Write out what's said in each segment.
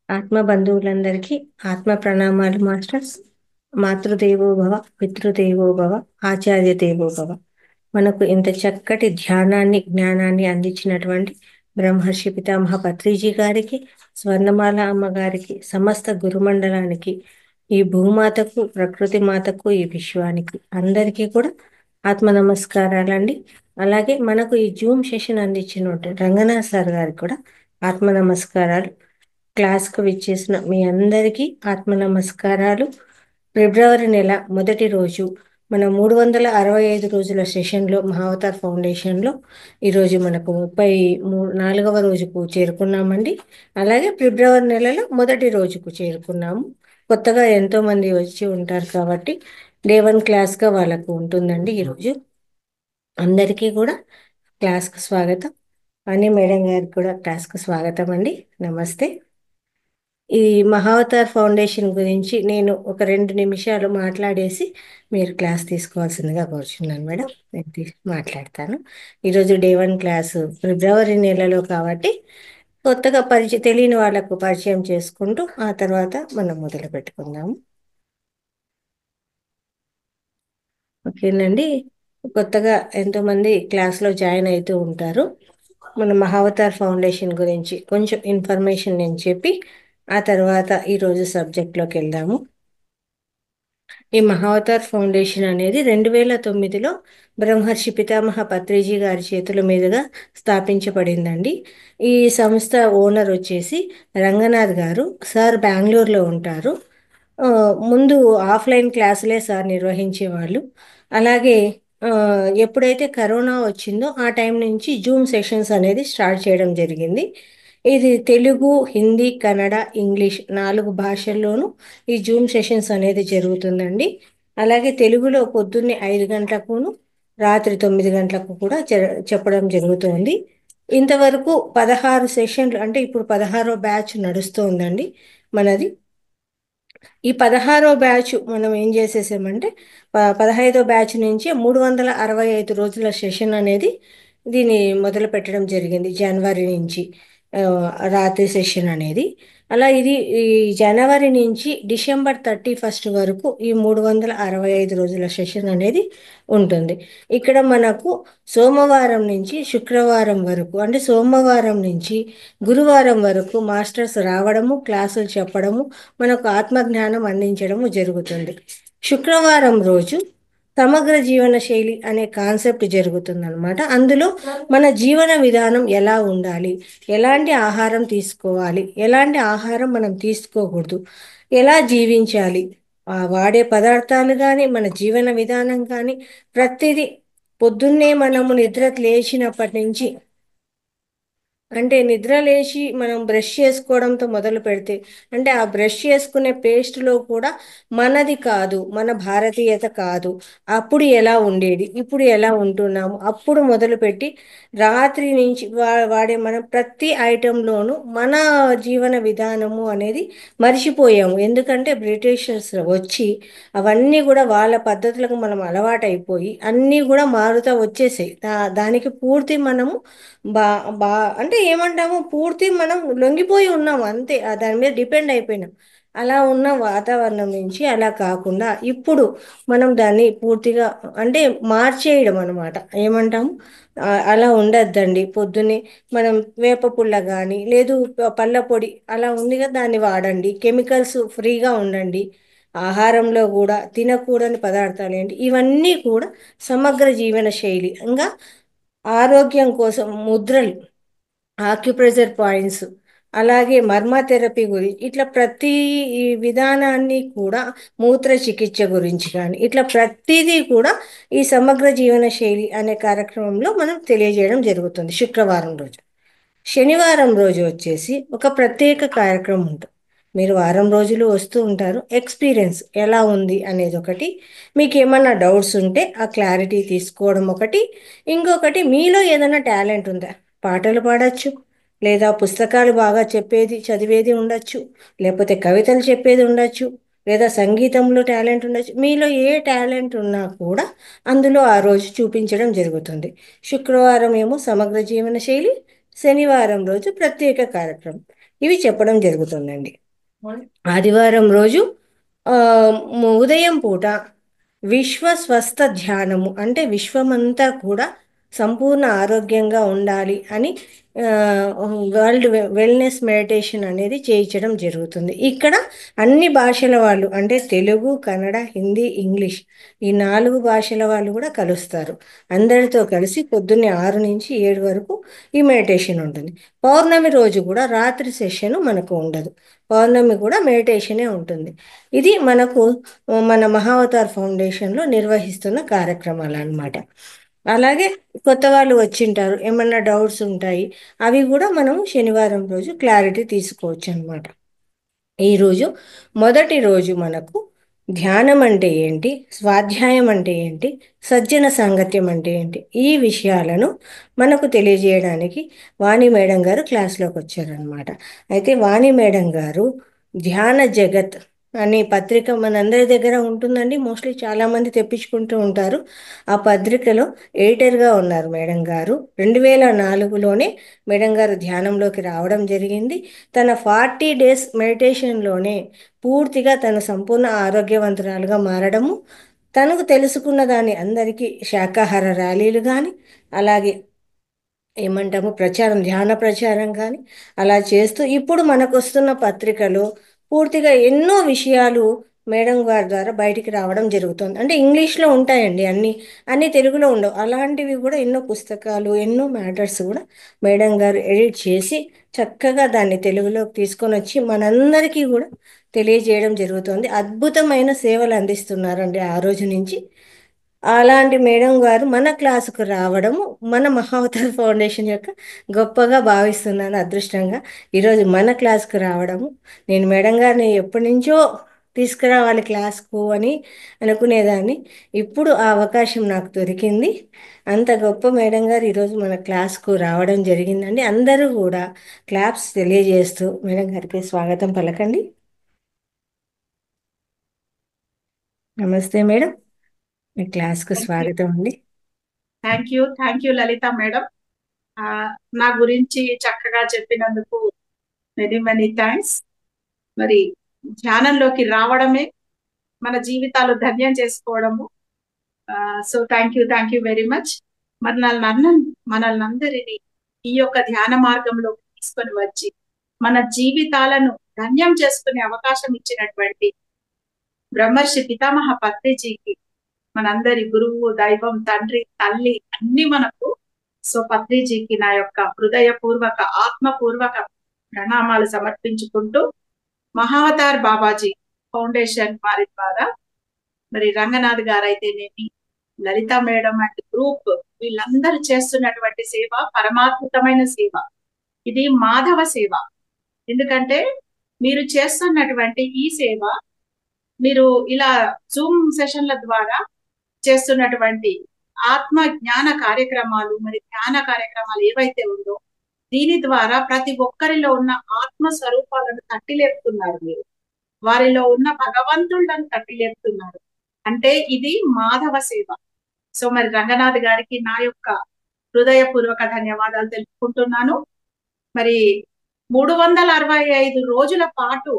ఆత్మ బంధువులందరికీ ఆత్మ ప్రణామాలు మాస్టర్స్. మాతృదేవోభవ, పితృదేవోభవ, ఆచార్య దేవోభవ. మనకు ఇంత చక్కటి ధ్యానాన్ని జ్ఞానాన్ని అందించినటువంటి బ్రహ్మర్షి పితామహ పత్రిజీ గారికి, స్వర్ణమాల అమ్మగారికి, సమస్త గురుమండలానికి, ఈ భూమాతకు, ప్రకృతి మాతకు, ఈ విశ్వానికి అందరికీ కూడా ఆత్మ నమస్కారాలండి. అలాగే మనకు ఈ జూమ్ సెషన్ అందించిన రంగనాథ్ సార్ గారికి కూడా ఆత్మ నమస్కారాలు. క్లాస్కు విచ్చేసిన మీ అందరికీ ఆత్మ నమస్కారాలు. ఫిబ్రవరి నెల మొదటి రోజు మన 365 రోజుల సెషన్లో మహావతార్ ఫౌండేషన్లో ఈరోజు మనకు 34వ రోజుకు చేరుకున్నామండి. అలాగే ఫిబ్రవరి నెలలో మొదటి రోజుకు చేరుకున్నాము. కొత్తగా ఎంతోమంది వచ్చి ఉంటారు కాబట్టి డే 1 క్లాస్గా వాళ్ళకు ఉంటుందండి ఈరోజు. అందరికీ కూడా క్లాస్కు స్వాగతం. అని మేడం గారికి కూడా క్లాస్కు స్వాగతం అండి. నమస్తే. ఈ మహావతార్ ఫౌండేషన్ గురించి నేను ఒక 2 నిమిషాలు మాట్లాడేసి మీరు క్లాస్ తీసుకోవాల్సిందిగా కోరుచున్నాను మేడం. నేను మాట్లాడతాను. ఈరోజు డే 1 క్లాసు ఫిబ్రవరి నెలలో కాబట్టి కొత్తగా తెలియని వాళ్ళకు పరిచయం చేసుకుంటూ ఆ తర్వాత మనం మొదలు పెట్టుకుందాము. ఓకేనండి. కొత్తగా ఎంతోమంది క్లాస్లో జాయిన్ అవుతూ ఉంటారు. మన మహావతార్ ఫౌండేషన్ గురించి కొంచెం ఇన్ఫర్మేషన్ నేను చెప్పి ఆ తర్వాత ఈరోజు సబ్జెక్ట్లోకి వెళ్దాము. ఈ మహావతార్ ఫౌండేషన్ అనేది 2009లో బ్రహ్మర్షి పితామహ పత్రిజీ గారి చేతుల మీదుగా స్థాపించబడిందండి. ఈ సంస్థ ఓనర్ వచ్చేసి రంగనాథ్ గారు. సార్ బెంగళూరులో ఉంటారు. ఆ, ముందు ఆఫ్లైన్ క్లాసులే సార్ నిర్వహించేవాళ్ళు. అలాగే ఎప్పుడైతే కరోనా వచ్చిందో ఆ టైం నుంచి జూమ్ సెషన్స్ అనేది స్టార్ట్ చేయడం జరిగింది. ఇది తెలుగు, హిందీ, కన్నడ, ఇంగ్లీష్ 4 భాషల్లోనూ ఈ జూమ్ సెషన్స్ అనేది జరుగుతుందండి. అలాగే తెలుగులో పొద్దున్నే 5 గంటలకును రాత్రి 9 గంటలకు కూడా చెప్పడం జరుగుతుంది. ఇంతవరకు 16 సెషన్లు, అంటే ఇప్పుడు 16వ బ్యాచ్ నడుస్తోందండి మనది. ఈ 16వ బ్యాచ్ మనం ఏం చేసేసామంటే 15వ బ్యాచ్ నుంచి 365 రోజుల సెషన్ అనేది దీన్ని మొదలు పెట్టడం జరిగింది జనవరి నుంచి. ఆ, రాత్రి సెషన్ అనేది అలా ఇది ఈ జనవరి నుంచి డిసెంబర్ 31 వరకు ఈ 365 రోజుల సెషన్ అనేది ఉంటుంది. ఇక్కడ మనకు సోమవారం నుంచి శుక్రవారం వరకు, అంటే సోమవారం నుంచి గురువారం వరకు మాస్టర్స్ రావడము, క్లాసులు చెప్పడము, మనకు ఆత్మజ్ఞానం అందించడము జరుగుతుంది. శుక్రవారం రోజు సమగ్ర జీవన శైలి అనే కాన్సెప్ట్ జరుగుతుందన్నమాట. అందులో మన జీవన విధానం ఎలా ఉండాలి, ఎలాంటి ఆహారం తీసుకోవాలి, ఎలాంటి ఆహారం మనం తీసుకోకూడదు, ఎలా జీవించాలి, వాడే పదార్థాలు కానీ మన జీవన విధానం కానీ ప్రతిదీ పొద్దున్నే మనము నిద్ర లేచినప్పటి నుంచి, అంటే నిద్ర లేచి మనం బ్రష్ చేసుకోవడంతో మొదలు పెడితే, అంటే ఆ బ్రష్ చేసుకునే పేస్ట్లో కూడా మనది కాదు, మన భారతీయత కాదు, అప్పుడు ఎలా ఉండేది, ఇప్పుడు ఎలా ఉంటున్నాము, అప్పుడు మొదలుపెట్టి రాత్రి నుంచి వాడే మనం ప్రతి ఐటెంలోనూ మన జీవన విధానము అనేది మర్చిపోయాము. ఎందుకంటే బ్రిటిషర్స్ వచ్చి అవన్నీ కూడా వాళ్ళ పద్ధతులకు మనం అలవాటైపోయి అన్నీ కూడా మారుతూ వచ్చేసాయి. దానికి పూర్తి మనము బా బా అంటే ఏమంటాము, పూర్తి మనం లొంగిపోయి ఉన్నాము అంతే, దాని మీద డిపెండ్ అయిపోయినాం. అలా ఉన్న వాతావరణం నుంచి అలా కాకుండా ఇప్పుడు మనం దాన్ని పూర్తిగా అంటే మార్చేయడం అనమాట. ఏమంటాము, అలా ఉండద్దండి. పొద్దున్నే మనం వేప పుల్ల కానీ లేదు పళ్ళ పొడి అలా ఉంది కదా, దాన్ని వాడండి. కెమికల్స్ ఫ్రీగా ఉండండి. ఆహారంలో కూడా తినకూడని పదార్థాలు ఏంటి, ఇవన్నీ కూడా సమగ్ర జీవన శైలి. ఇంకా ఆరోగ్యం కోసం ముద్రలు, ఆక్యుప్రెషర్ పాయింట్స్, అలాగే మర్మ థెరపీ గురించి, ఇట్లా ప్రతి ఈ విధానాన్ని కూడా, మూత్ర చికిత్స గురించి కానీ ఇట్లా ప్రతిదీ కూడా ఈ సమగ్ర జీవన శైలి అనే కార్యక్రమంలో మనం తెలియజేయడం జరుగుతుంది శుక్రవారం రోజు. శనివారం రోజు వచ్చేసి ఒక ప్రత్యేక కార్యక్రమం ఉంటుంది. మీరు వారం రోజులు వస్తూ ఉంటారు. ఎక్స్పీరియన్స్ ఎలా ఉంది అనేది ఒకటి, మీకు ఏమన్నా డౌట్స్ ఉంటే ఆ క్లారిటీ తీసుకోవడం ఒకటి, ఇంకొకటి మీలో ఏదైనా టాలెంట్ ఉందా, పాటలు పాడచ్చు, లేదా పుస్తకాలు బాగా చెప్పేది చదివేది ఉండొచ్చు, లేకపోతే కవితలు చెప్పేది ఉండొచ్చు, లేదా సంగీతంలో టాలెంట్ ఉండొచ్చు. మీలో ఏ టాలెంట్ ఉన్నా కూడా అందులో ఆ రోజు చూపించడం జరుగుతుంది. శుక్రవారం ఏమో సమగ్ర జీవన శైలి, శనివారం రోజు ప్రత్యేక కార్యక్రమం. ఇవి చెప్పడం జరుగుతుందండి. ఆదివారం రోజు ఆ, ఉదయం పూట విశ్వ స్వస్థ ధ్యానము, అంటే విశ్వమంతా కూడా సంపూర్ణ ఆరోగ్యంగా ఉండాలి అని ఆ, వరల్డ్ వెల్నెస్ మెడిటేషన్ అనేది చేయించడం జరుగుతుంది. ఇక్కడ అన్ని భాషల వాళ్ళు, అంటే తెలుగు, కన్నడ, హిందీ, ఇంగ్లీష్, ఈ 4 భాషల వాళ్ళు కూడా కలుస్తారు. అందరితో కలిసి పొద్దున్నే 6 నుంచి 7 వరకు ఈ మెడిటేషన్ ఉంటుంది. పౌర్ణమి రోజు కూడా రాత్రి సెషన్ మనకు ఉండదు, పౌర్ణమి కూడా మెడిటేషనే ఉంటుంది. ఇది మనకు మన మహావతార్ ఫౌండేషన్లో నిర్వహిస్తున్న కార్యక్రమాలు అన్నమాట. అలాగే కొత్త వాళ్ళు వచ్చింటారు, ఏమన్నా డౌట్స్ ఉంటాయి, అవి కూడా మనం శనివారం రోజు క్లారిటీ తీసుకోవచ్చు అన్నమాట. ఈరోజు మొదటి రోజు మనకు ధ్యానం అంటే ఏంటి, స్వాధ్యాయం అంటే ఏంటి, సజ్జన సాంగత్యం అంటే ఏంటి, ఈ విషయాలను మనకు తెలియజేయడానికి వాణి మేడం గారు క్లాస్లోకి వచ్చారనమాట. అయితే వాణి మేడం గారు ధ్యాన జగత్ అనే పత్రిక మనందరి దగ్గర ఉంటుందండి, మోస్ట్లీ చాలామంది తెప్పించుకుంటూ ఉంటారు. ఆ పత్రికలో ఎడిటర్గా ఉన్నారు మేడం గారు. 2004లోనే మేడం గారు ధ్యానంలోకి రావడం జరిగింది. తన 40 డేస్ మెడిటేషన్లోనే పూర్తిగా తను సంపూర్ణ ఆరోగ్యవంతురాలుగా మారడము, తనకు తెలుసుకున్న దాన్ని అందరికీ శాకాహార ర్యాలీలు కానీ, అలాగే ఏమంటాము ప్రచారం, ధ్యాన ప్రచారం కానీ అలా చేస్తూ ఇప్పుడు మనకు వస్తున్న పత్రికలో పూర్తిగా ఎన్నో విషయాలు మేడం గారి ద్వారా బయటికి రావడం జరుగుతుంది. అంటే ఇంగ్లీష్లో ఉంటాయండి అన్నీ, అన్నీ తెలుగులో ఉండవు. అలాంటివి కూడా ఎన్నో పుస్తకాలు, ఎన్నో మ్యాటర్స్ కూడా మేడం గారు ఎడిట్ చేసి చక్కగా దాన్ని తెలుగులోకి తీసుకొని వచ్చి మనందరికీ కూడా తెలియజేయడం జరుగుతుంది. అద్భుతమైన సేవలు అందిస్తున్నారండి ఆ రోజు నుంచి. అలాంటి మేడం గారు మన క్లాసుకు రావడము మన మహావతార్ ఫౌండేషన్ యొక్క గొప్పగా భావిస్తున్నాను, అదృష్టంగా. ఈరోజు మన క్లాస్కు రావడము, నేను మేడం గారిని ఎప్పటి నుంచో తీసుకురావాలి క్లాస్కు అని అనుకునేదాన్ని. ఇప్పుడు ఆ అవకాశం నాకు దొరికింది. అంత గొప్ప మేడం గారు ఈరోజు మన క్లాస్కు రావడం జరిగిందండి. అందరూ కూడా క్లాప్స్ తెలియజేస్తూ మేడం గారికి స్వాగతం పలకండి. నమస్తే మేడం, మీ క్లాస్కు స్వాగతం అండి. Thank you Lalitha madam. నా గురించి చక్కగా చెప్పినందుకు మెనీ మెనీ థ్యాంక్స్. మరి ధ్యానంలోకి రావడమే మన జీవితాలు ధన్యం చేసుకోవడము. So thank you very much. మనల్ని అందరినీ ఈ యొక్క ధ్యాన మార్గంలో తీసుకొని వచ్చి మన జీవితాలను ధన్యం చేసుకునే అవకాశం ఇచ్చినటువంటి బ్రహ్మర్షి పితామహ పత్రిజీకి, మనందరి గురువు, దైవం, తండ్రి, తల్లి అన్ని మనకు. సో పత్రిజీకి నా యొక్క హృదయపూర్వక, ఆత్మపూర్వక ప్రణామాలు సమర్పించుకుంటూ, మహావతార్ బాబాజీ ఫౌండేషన్ వారి ద్వారా మరి రంగనాథ్ గారు అయితేనేమి, లలిత మేడం అండ్ గ్రూప్, వీళ్ళందరూ చేస్తున్నటువంటి సేవ పరమాద్భుతమైన సేవ. ఇది మాధవ సేవ. ఎందుకంటే మీరు చేస్తున్నటువంటి ఈ సేవ, మీరు ఇలా జూమ్ సెషన్ల ద్వారా చేస్తున్నటువంటి ఆత్మ జ్ఞాన కార్యక్రమాలు, మరి ధ్యాన కార్యక్రమాలు ఏవైతే ఉందో, దీని ద్వారా ప్రతి ఒక్కరిలో ఉన్న ఆత్మ స్వరూపాలను తట్టిలేపుతున్నారు. మీరు వారిలో ఉన్న భగవంతులను తట్టిలేపుతున్నారు. అంటే ఇది మాధవ సేవ. సో మరి రంగనాథ్ గారికి నా యొక్క హృదయపూర్వక ధన్యవాదాలు తెలుపుకుంటున్నాను. మరి 365 రోజుల పాటు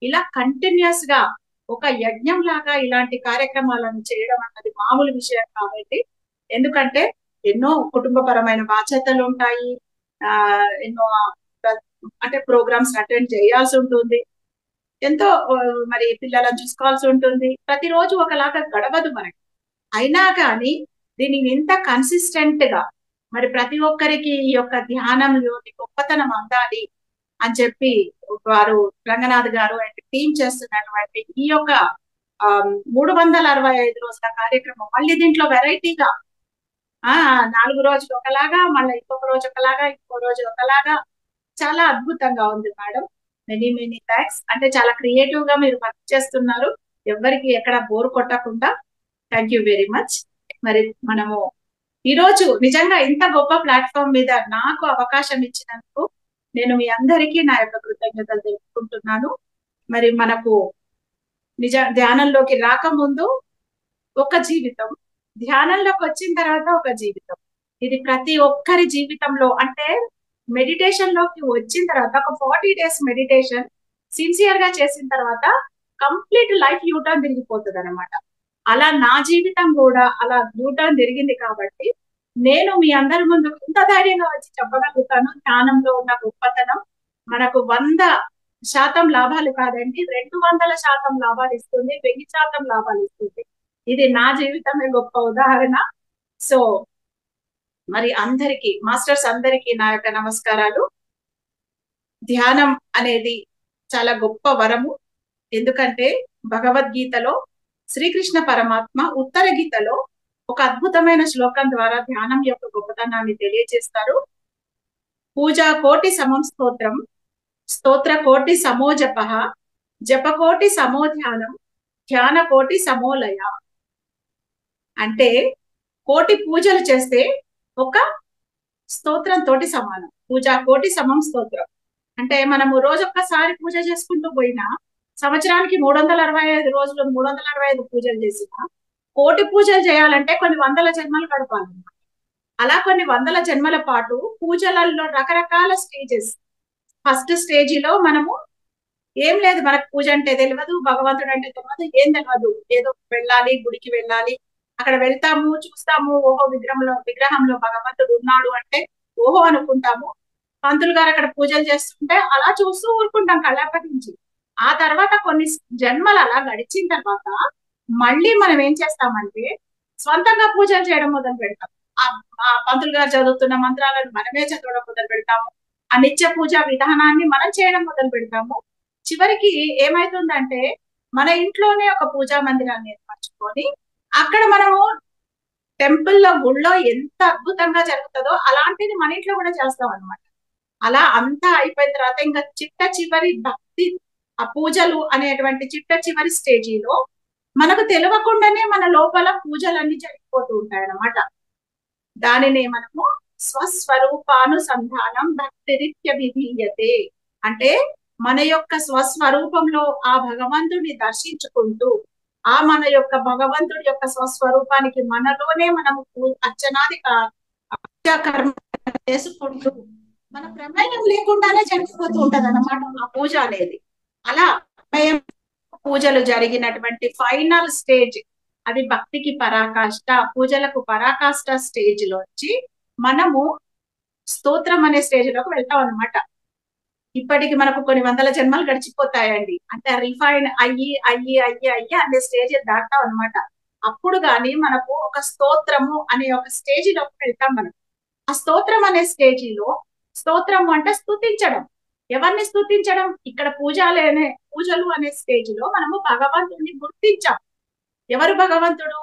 ఇలా కంటిన్యూస్ గా ఒక యజ్ఞం లాగా ఇలాంటి కార్యక్రమాలను చేయడం అన్నది మామూలు విషయం కాబట్టి. ఎందుకంటే ఎన్నో కుటుంబపరమైన బాధ్యతలు ఉంటాయి, ఎన్నో అంటే ప్రోగ్రామ్స్ అటెండ్ చేయాల్సి ఉంటుంది, ఎంతో మరి పిల్లలను చూసుకోవాల్సి ఉంటుంది. ప్రతిరోజు ఒకలాగా గడవదు మనకి. అయినా కానీ దీనిని ఇంత కన్సిస్టెంట్ గా మరి ప్రతి ఒక్కరికి ఈ యొక్క ధ్యానంలోని గొప్పతనం అందాలి అని చెప్పి వారు రంగనాథ్ గారు అండ్ టీం చేస్తున్నటువంటి ఈ యొక్క 365 రోజుల కార్యక్రమం, మళ్ళీ దీంట్లో వెరైటీగా 4 రోజులు ఒకలాగా, మళ్ళీ ఇంకొక రోజు ఒకలాగా, ఇంకో రోజు ఒకలాగా, చాలా అద్భుతంగా ఉంది మేడం. Many many thanks. అంటే చాలా క్రియేటివ్ గా మీరు వర్క్ చేస్తున్నారు, ఎవరికి ఎక్కడ బోర్ కొట్టకుండా. Thank you very much. మరి మనము ఈరోజు నిజంగా ఇంత గొప్ప ప్లాట్ఫామ్ మీద నాకు అవకాశం ఇచ్చినందుకు నేను మీ అందరికీ నా యొక్క కృతజ్ఞతలు తెలుపుకుంటున్నాను. మరి మనకు ధ్యానంలోకి రాకముందు ఒక జీవితం, ధ్యానంలోకి వచ్చిన తర్వాత ఒక జీవితం. ఇది ప్రతి ఒక్కరి జీవితంలో, అంటే మెడిటేషన్ లోకి వచ్చిన తర్వాత ఒక 40 డేస్ మెడిటేషన్ సిన్సియర్ గా చేసిన తర్వాత కంప్లీట్ లైఫ్ యూటర్న్ తిరిగిపోతుంది అనమాట. అలా నా జీవితం కూడా అలా యూటర్న్ తిరిగింది కాబట్టి నేను మీ అందరి ముందు ఇంత ధైర్యంగా వచ్చి చెప్పగలుగుతాను. ధ్యానంలో ఉన్న గొప్పతనం మనకు 100% లాభాలు కాదండి, 200% లాభాలు ఇస్తుంది, 1000% లాభాలు ఇస్తుంది. ఇది నా జీవితమే గొప్ప ఉదాహరణ. సో మరి అందరికీ మాస్టర్స్ అందరికీ నా యొక్క నమస్కారాలు. ధ్యానం అనేది చాలా గొప్ప వరము. ఎందుకంటే భగవద్గీతలో శ్రీకృష్ణ పరమాత్మ ఉత్తర గీతలో ఒక అద్భుతమైన శ్లోకం ద్వారా ధ్యానం యొక్క గొప్పతనాన్ని తెలియజేస్తారు. పూజా కోటి సమం స్తోత్రం, స్తోత్ర కోటి సమో జప, జప కోటి సమో ధ్యానం, ధ్యాన కోటి సమోలయ. అంటే కోటి పూజలు చేస్తే ఒక స్తోత్రం తోటి సమానం. పూజా కోటి సమం స్తోత్రం అంటే మనము రోజొక్కసారి పూజ చేసుకుంటూ పోయినా సంవత్సరానికి 365 రోజులు 365 పూజలు చేసిన కోటి పూజలు చేయాలంటే కొన్ని వందల జన్మలు గడపాలి. అలా కొన్ని వందల జన్మల పాటు పూజలలో రకరకాల స్టేజెస్. ఫస్ట్ స్టేజిలో మనము ఏం లేదు, మనకు పూజ అంటే తెలియదు, భగవంతుడు అంటే తెలియదు, ఏం తెలియదు. ఏదో వెళ్ళాలి, గుడికి వెళ్ళాలి, అక్కడ వెళ్తాము, చూస్తాము, ఓహో విగ్రహంలో భగవంతుడు ఉన్నాడు అంటే ఓహో అనుకుంటాము. పంతులు గారు అక్కడ పూజలు చేస్తుంటే అలా చూస్తూ ఊరుకుంటాం కళ్ళప్పటించి. ఆ తర్వాత కొన్ని జన్మలు అలా గడిచిన తర్వాత మళ్ళీ మనం ఏం చేస్తామంటే స్వంతంగా పూజలు చేయడం మొదలు పెడతాం. ఆ పంతులు గారు చదువుతున్న మంత్రాలను మనమే చదవడం మొదలు పెడతాము. ఆ నిత్య పూజ విధానాన్ని మనం చేయడం మొదలు పెడతాము. చివరికి ఏమైతుందంటే మన ఇంట్లోనే ఒక పూజా మందిరాన్ని ఏర్పరచుకొని అక్కడ మనము టెంపుల్లో గుళ్ళో ఎంత అద్భుతంగా జరుగుతుందో అలాంటిది మన ఇంట్లో కూడా చేస్తాం అనమాట. అలా అంతా అయిపోయిన తర్వాత ఇంకా చిట్ట చివరి భక్తి ఆ పూజలు అనేటువంటి చిట్ట చివరి స్టేజీలో మనకు తెలియకుండానే మన లోపల పూజలన్నీ జరిగిపోతూ ఉంటాయి అన్నమాట. దానినే మనము స్వస్వరూపానుసంధానం భక్తిరిత్య విధీయతే అంటే మన యొక్క స్వస్వరూపంలో ఆ భగవంతుడిని దర్శించుకుంటూ ఆ మన యొక్క భగవంతుడి యొక్క స్వస్వరూపానికి మనలోనే మనము అర్చనాది కర్మ చేసుకుంటూ మన ప్రమేయం లేకుండానే జరిగిపోతూ ఉంటది అన్నమాట ఆ పూజ అనేది. అలా పూజలు జరిగినటువంటి ఫైనల్ స్టేజ్ అది భక్తికి పరాకాష్ట, పూజలకు పరాకాష్ట స్టేజ్ లోంచి మనము స్తోత్రం అనే స్టేజ్ లోకి వెళ్తాం అనమాట. ఇప్పటికి మనకు కొన్ని వందల జన్మలు గడిచిపోతాయండి. అంటే రిఫైన్ అయ్యి అయ్యి అయ్యి అయ్యి అనే స్టేజ్ దాటాం అనమాట. అప్పుడు గాని మనకు ఒక స్తోత్రము అనే ఒక స్టేజ్ లోకి వెళ్తాం మనం. ఆ స్తోత్రం అనే స్టేజీలో స్తోత్రము అంటే స్తుతించడం. ఎవరిని స్తుతించడం? ఇక్కడ పూజలు అనే స్టేజ్ లో మనము భగవంతుడిని గుర్తించాం. ఎవరు భగవంతుడు?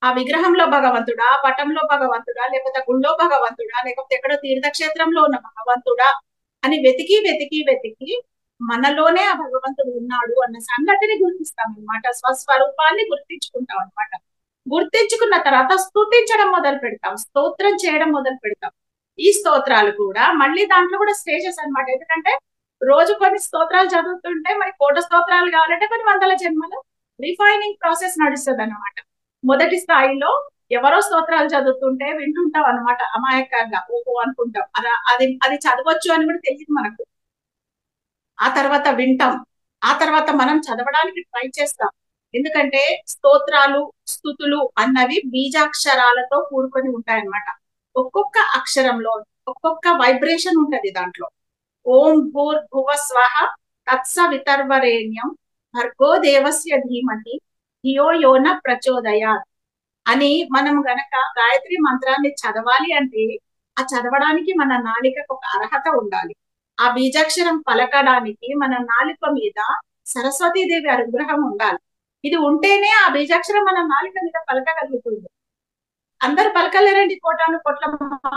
ఆ విగ్రహంలో భగవంతుడా, పటంలో భగవంతుడా, లేకపోతే గుళ్ళో భగవంతుడా, లేకపోతే ఎక్కడో తీర్థక్షేత్రంలో ఉన్న భగవంతుడా అని వెతికి వెతికి వెతికి మనలోనే ఆ భగవంతుడు ఉన్నాడు అన్న సంగతిని గుర్తిస్తాం అనమాట. స్వస్వరూపాన్ని గుర్తించుకుంటాం అనమాట. గుర్తించుకున్న తర్వాత స్తుతించడం మొదలు పెడతాం, స్తోత్రం చేయడం మొదలు పెడతాం. ఈ స్తోత్రాలు కూడా మళ్ళీ దాంట్లో కూడా స్టేజెస్ అనమాట. ఎందుకంటే రోజు కొన్ని స్తోత్రాలు చదువుతుంటే మరి కోట స్తోత్రాలు కావాలంటే కొన్ని వందల జన్మలు రిఫైనింగ్ ప్రాసెస్ నడుస్తుంది అనమాట. మొదటి స్థాయిలో ఎవరో స్తోత్రాలు చదువుతుంటే వింటుంటాం అనమాట, అమాయకంగా ఓహో అనుకుంటాం. అది చదవచ్చు అని కూడా తెలియదు మనకు. ఆ తర్వాత వింటాం, ఆ తర్వాత మనం చదవడానికి ట్రై చేస్తాం. ఎందుకంటే స్తోత్రాలు స్తుతులు అన్నవి బీజాక్షరాలతో కూడుకొని ఉంటాయన్నమాట. ఒక్కొక్క అక్షరంలో ఒక్కొక్క వైబ్రేషన్ ఉంటది దాంట్లో. ఓం భూర్భువ స్వః తత్సవితర్వరేణ్యం భర్గో దేవస్య ధీమహి ధియో యో న ప్రచోదయాత్ అని మనం గనక గాయత్రి మంత్రాన్ని చదవాలి అంటే ఆ చదవడానికి మన నాలికకు ఒక అర్హత ఉండాలి. ఆ బీజాక్షరం పలకడానికి మన నాలిక మీద సరస్వతీదేవి అనుగ్రహం ఉండాలి. ఇది ఉంటేనే ఆ బీజాక్షరం మన నాలిక మీద పలకగలుగుతుంది. అందరు పలకలేరండి, కోటాను కోట్ల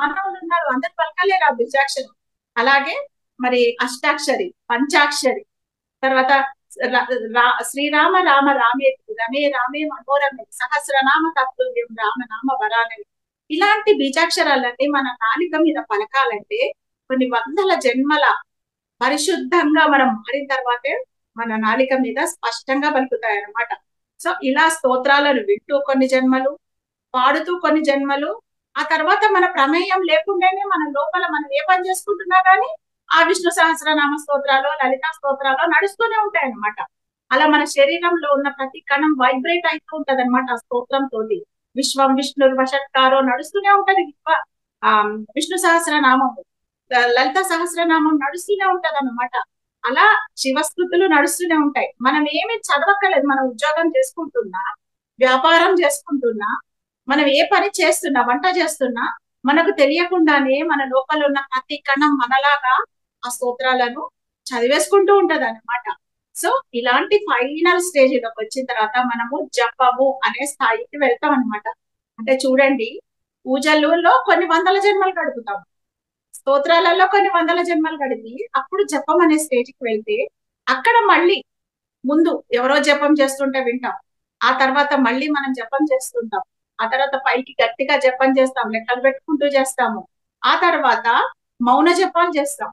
మానవులు ఉన్నారు, అందరు పలకలేరు ఆ బీజాక్షరం. అలాగే మరి అష్టాక్షరి, పంచాక్షరి, తర్వాత శ్రీరామ రామ రామేతి రమే రామే మనోరమే సహస్రనామ తత్తుల్యం రామనామ వరాలని ఇలాంటి బీజాక్షరాలన్నీ మన నాలిక మీద పలకాలంటే కొన్ని వందల జన్మల పరిశుద్ధంగా మనం మారిన తర్వాతే మన నాలిక మీద స్పష్టంగా పలుకుతాయి అన్నమాట. సో ఇలా స్తోత్రాలను వింటూ కొన్ని జన్మలు, పాడుతూ కొన్ని జన్మలు, ఆ తర్వాత మన ప్రమేయం లేకుండానే మన లోపల మనం ఏ పని చేసుకుంటున్నా కానీ ఆ విష్ణు సహస్రనామ స్తోత్రాలు, లలితా స్తోత్రాలు నడుస్తూనే ఉంటాయి అన్నమాట. అలా మన శరీరంలో ఉన్న ప్రతి కణం వైబ్రేట్ అవుతూ ఉంటది అనమాట ఆ స్తోత్రం తోటి. విశ్వం విష్ణు వషట్కారో నడుస్తూనే ఉంటది. ఆ విష్ణు సహస్రనామం, లలిత సహస్రనామం నడుస్తూనే ఉంటది అన్నమాట. అలా శివస్థుతులు నడుస్తూనే ఉంటాయి. మనం ఏమి చదవక్కర్లేదు. మనం ఉద్యోగం చేసుకుంటున్నా, వ్యాపారం చేసుకుంటున్నా, మనం ఏ పని చేస్తున్నా, వంట చేస్తున్నా, మనకు తెలియకుండానే మన లోపల ఉన్న ప్రతి కణం మనలాగా ఆ స్తోత్రాలను చదివేసుకుంటూ ఉంటది అనమాట. సో ఇలాంటి ఫైనల్ స్టేజ్ లోకి వచ్చిన తర్వాత మనము జపము అనే స్థాయికి వెళ్తాం అనమాట. అంటే చూడండి, పూజలలో కొన్ని వందల జన్మలు గడుపుతాం, స్తోత్రాలలో కొన్ని వందల జన్మలు గడిపి అప్పుడు జపం అనే స్టేజ్కి వెళ్తే అక్కడ మళ్ళీ ముందు ఎవరో జపం చేస్తుంటే వింటాం, ఆ తర్వాత మళ్ళీ మనం జపం చేస్తుంటాం, ఆ తర్వాత పైకి గట్టిగా జపం చేస్తాం, లెక్కలు పెట్టుకుంటూ చేస్తాము, ఆ తర్వాత మౌన జపాలు చేస్తాం,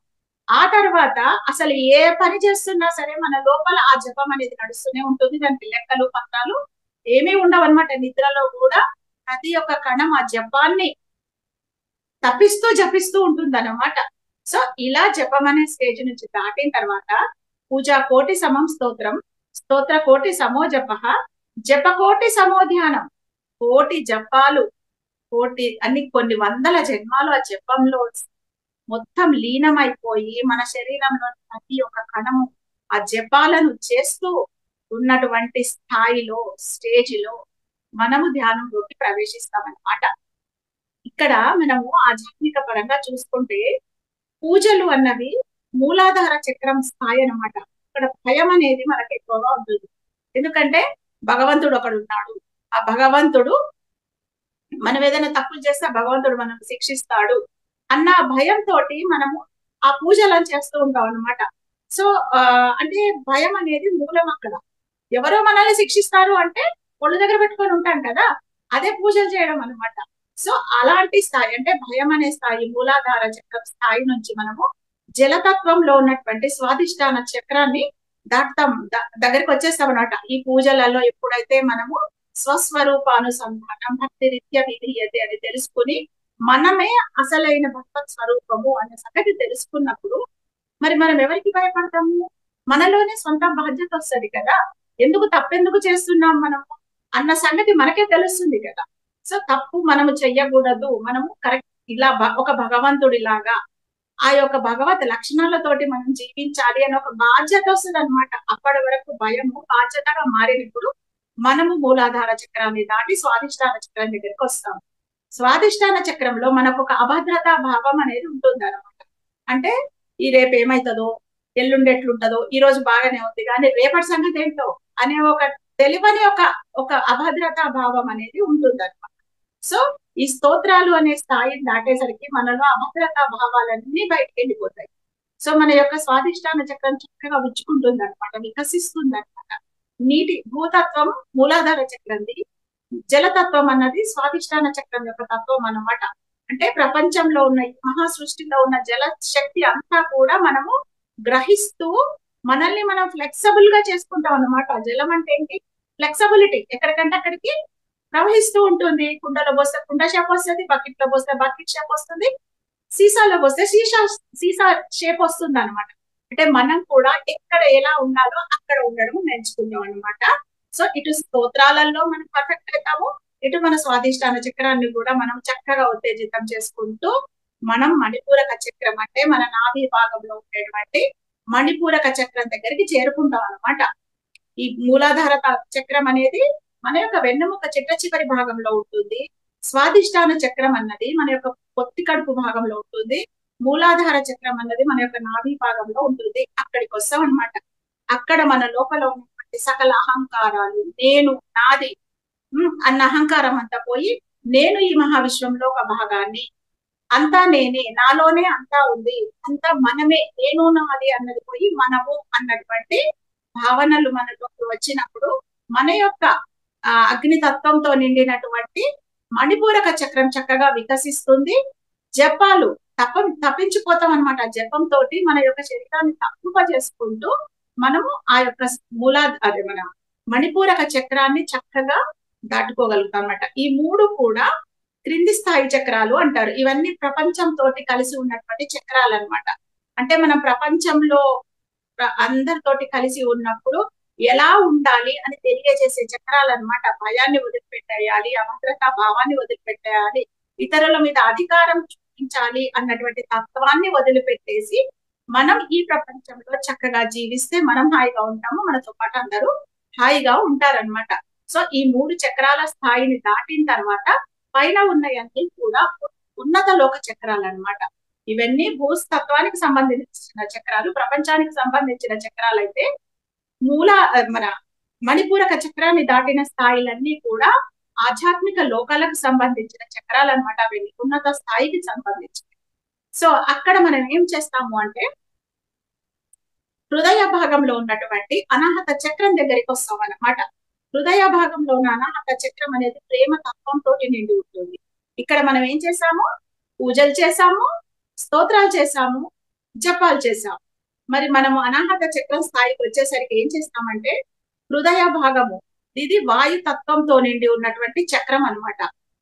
ఆ తర్వాత అసలు ఏ పని చేస్తున్నా సరే మన లోపల ఆ జపం అనేది నడుస్తూనే ఉంటుంది. దానికి లెక్కలు పత్రాలు ఏమీ ఉండవు అనమాట. నిద్రలో కూడా ప్రతి ఒక్క కణం ఆ జపాన్ని తప్పిస్తూ జపిస్తూ ఉంటుంది అనమాట. సో ఇలా జపం అనే స్టేజ్ నుంచి దాటిన తర్వాత పూజా కోటి సమం స్తోత్రం, స్తోత్ర కోటి సమో జప, జప కోటి సమో ధ్యానం. కోటి జపాలు, కోటి అన్ని కొన్ని వందల జన్మాలు ఆ జపంలో మొత్తం లీనమైపోయి మన శరీరంలో ప్రతి ఒక్క కణము ఆ జపాలను చేస్తూ ఉన్నటువంటి స్థాయిలో, స్టేజిలో మనము ధ్యానంలోకి ప్రవేశిస్తామన్నమాట. ఇక్కడ మనము ఆధ్యాత్మిక పరంగా చూసుకుంటే పూజలు అన్నవి మూలాధార చక్రం స్థాయి అన్నమాట. ఇక్కడ భయం అనేది మనకు ఎక్కువగా ఉంటుంది. ఎందుకంటే భగవంతుడు ఒకడు ఉన్నాడు, ఆ భగవంతుడు మనం ఏదైనా తప్పులు చేస్తే ఆ భగవంతుడు మనం శిక్షిస్తాడు అన్న భయంతో మనము ఆ పూజలను చేస్తూ ఉంటాం అనమాట. సో అంటే భయం అనేది మూలం అక్కడ. ఎవరో మనల్ని శిక్షిస్తారు అంటే ఒళ్ళు దగ్గర పెట్టుకొని ఉంటాం కదా, అదే పూజలు చేయడం అనమాట. సో అలాంటి స్థాయి అంటే భయం అనే స్థాయి, మూలాధార చక్రం స్థాయి నుంచి మనము జలతత్వంలో ఉన్నటువంటి స్వాదిష్టాన చక్రాన్ని దాటుతాం, దగ్గరికి వచ్చేస్తాం అనమాట. ఈ పూజలలో ఎప్పుడైతే మనము స్వస్వరూపానుసంధానం భక్తి రీత్య విధీయతే అని తెలుసుకుని మనమే అసలైన భగవత్ స్వరూపము అనే సంగతి తెలుసుకున్నప్పుడు మరి మనం ఎవరికి భయపడతాము? మనలోనే సొంత బాధ్యత వస్తుంది కదా, ఎందుకు తప్పెందుకు చేస్తున్నాం మనము అన్న సంగతి మనకే తెలుస్తుంది కదా. సో తప్పు మనము చెయ్యకూడదు, మనము కరెక్ట్ ఇలా ఒక భగవంతుడిలాగా ఆ యొక్క భగవత్ లక్షణాలతోటి మనం జీవించాలి అని ఒక బాధ్యత వస్తుంది అనమాట. అప్పటి వరకు భయము బాధ్యతగా మారినప్పుడు మనము మూలాధార చక్రాన్ని దాటి స్వాధిష్టాన చక్రం దగ్గరికి వస్తాం. స్వాధిష్టాన చక్రంలో మనకు ఒక అభద్రతా భావం అనేది ఉంటుంది అనమాట. అంటే ఈ రేపు ఏమైతుందో, ఎల్లుండి ఎట్లుంటదో, ఈ రోజు బాగానే ఉంది కానీ రేపటి సంగతి ఏంటో అనే ఒక తెలివని ఒక అభద్రతా భావం అనేది ఉంటుంది అనమాట. సో ఈ స్తోత్రాలు అనే స్థాయిని దాటేసరికి మనలో అభద్రతా భావాలన్నీ బయటకు వెళ్ళిపోతాయి. సో మన యొక్క స్వాధిష్టాన చక్రం చక్కగా విచ్చుకుంటుంది అనమాట, వికసిస్తుంది అనమాట. నీటి భూతత్వం మూలాధార చక్రంది, జలతత్వం అన్నది స్వాధిష్టాన చక్రం యొక్క తత్వం అన్నమాట. అంటే ప్రపంచంలో ఉన్న మహా సృష్టిలో ఉన్న జల శక్తి అంతా కూడా మనము గ్రహిస్తూ మనల్ని మనం ఫ్లెక్సిబుల్ గా చేసుకుంటాం అన్నమాట. జలం అంటే ఏంటి? ఫ్లెక్సిబిలిటీ. ఎక్కడికంటే అక్కడికి ప్రవహిస్తూ ఉంటుంది. కుండలో పోస్తే కుండ షేప్ వస్తుంది, బకెట్ లో పోస్తే బకెట్ షేప్ వస్తుంది, సీసాలో పోస్తే సీసా షేప్ వస్తుంది అనమాట. అంటే మనం కూడా ఎక్కడ ఎలా ఉండాలో అక్కడ ఉండడం నేర్చుకుంటాం అనమాట. సో ఇటు స్తోత్రాలలో మనం పర్ఫెక్ట్ అవుతాము, ఇటు మన స్వాధిష్టాన చక్రాన్ని కూడా మనం చక్కగా ఉత్తేజితం చేసుకుంటూ మనం మణిపూరక చక్రం అంటే మన నాభి భాగంలో ఉండేటువంటి మణిపూరక చక్రం దగ్గరికి చేరుకుంటాం అనమాట. ఈ మూలాధార చక్రం అనేది మన యొక్క వెన్నెముక చిట్ట చివరి భాగంలో ఉంటుంది. స్వాధిష్టాన చక్రం అన్నది మన యొక్క పొత్తి కడుపు భాగంలో ఉంటుంది. మూలాధార చక్రం అన్నది మన యొక్క నాభి భాగంలో ఉంటుంది. అక్కడికి వస్తాం అనమాట. అక్కడ మన లోపల ఉన్నటువంటి సకల అహంకారాలు, నేను, నాది అన్న అహంకారం అంతా పోయి నేను ఈ మహావిశ్వంలో ఒక భాగాన్ని, అంతా నేనే, నాలోనే అంతా ఉంది, అంతా మనమే, నేను నాది అన్నది పోయి మనము అన్నటువంటి భావనలు మనలోకి వచ్చినప్పుడు మన యొక్క అగ్నితత్వంతో నిండినటువంటి మణిపూరక చక్రం చక్కగా వికసిస్తుంది. జపాలు తప్పించిపోతాం అనమాట. జపం తోటి మన యొక్క శరీరాన్ని తప్పుప చేసుకుంటూ మనము ఆ యొక్క అదే మన మణిపూరక చక్రాన్ని చక్కగా దాటుకోగలుగుతాం అన్నమాట. ఈ మూడు కూడా క్రింది స్థాయి చక్రాలు అంటారు. ఇవన్నీ ప్రపంచంతో కలిసి ఉన్నటువంటి చక్రాలు అన్నమాట. అంటే మనం ప్రపంచంలో అందరితోటి కలిసి ఉన్నప్పుడు ఎలా ఉండాలి అని తెలియజేసే చక్రాలు అన్నమాట. భయాన్ని వదిలిపెట్టేయాలి, అభద్రతా భావాన్ని వదిలిపెట్టేయాలి, ఇతరుల మీద అధికారం చూపించాలి అన్నటువంటి తత్వాన్ని వదిలిపెట్టేసి మనం ఈ ప్రపంచంలో చక్కగా జీవిస్తే మనం హాయిగా ఉంటాము, మనతో పాటు అందరూ హాయిగా ఉంటారన్నమాట. సో ఈ 3 చక్రాల స్థాయిని దాటిన తర్వాత పైన ఉన్నవన్నీ కూడా ఉన్నత లోక చక్రాలు అన్నమాట. ఇవన్నీ భూస్తత్వానికి సంబంధించిన చక్రాలు. ప్రపంచానికి సంబంధించిన చక్రాలు అయితే మన మణిపూరక చక్రాన్ని దాటిన స్థాయిలన్నీ కూడా ఆధ్యాత్మిక లోకాలకు సంబంధించిన చక్రాలు అన్నమాట. అవన్నీ ఉన్నత స్థాయికి సంబంధించి. సో అక్కడ మనం ఏం చేస్తాము అంటే హృదయ భాగంలో ఉన్నటువంటి అనాహత చక్రం దగ్గరికి వస్తాం అన్నమాట. హృదయ భాగంలో ఉన్న అనాహత చక్రం అనేది ప్రేమ తత్వంతో నిండి ఉంటుంది. ఇక్కడ మనం ఏం చేసాము? పూజలు చేసాము, స్తోత్రాలు చేసాము, జపాలు చేసాము. మరి మనము అనాహత చక్రం స్థాయికి వచ్చేసరికి ఏం చేస్తామంటే హృదయ భాగము ఇది వాయు తత్వంతో నిండి ఉన్నటువంటి చక్రం అన్నమాట.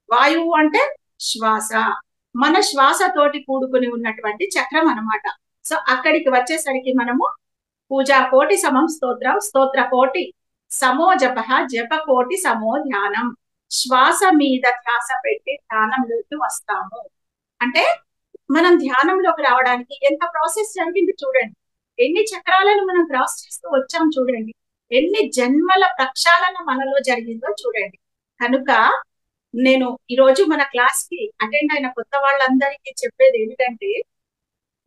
వాయువు అంటే శ్వాస, మన శ్వాసతోటి కూడుకుని ఉన్నటువంటి చక్రం అన్నమాట. సో అక్కడికి వచ్చేసరికి మనము పూజా కోటి సమం స్తోత్రం, స్తోత్ర కోటి సమో జప, జప కోటి సమో ధ్యానం. శ్వాస మీద ధ్యాస పెట్టి ధ్యానంలోకి వస్తాము. అంటే మనం ధ్యానంలోకి రావడానికి ఎంత ప్రాసెస్ జరిగింది చూడండి. ఎన్ని చక్రాలను మనం క్రాస్ చేస్తూ వచ్చాం చూడండి. ఎన్ని జన్మల ప్రక్షాళన మనలో జరిగిందో చూడండి. కనుక నేను ఈరోజు మన క్లాస్ కి అటెండ్ అయిన కొత్త వాళ్ళందరికీ చెప్పేది ఏమిటంటే,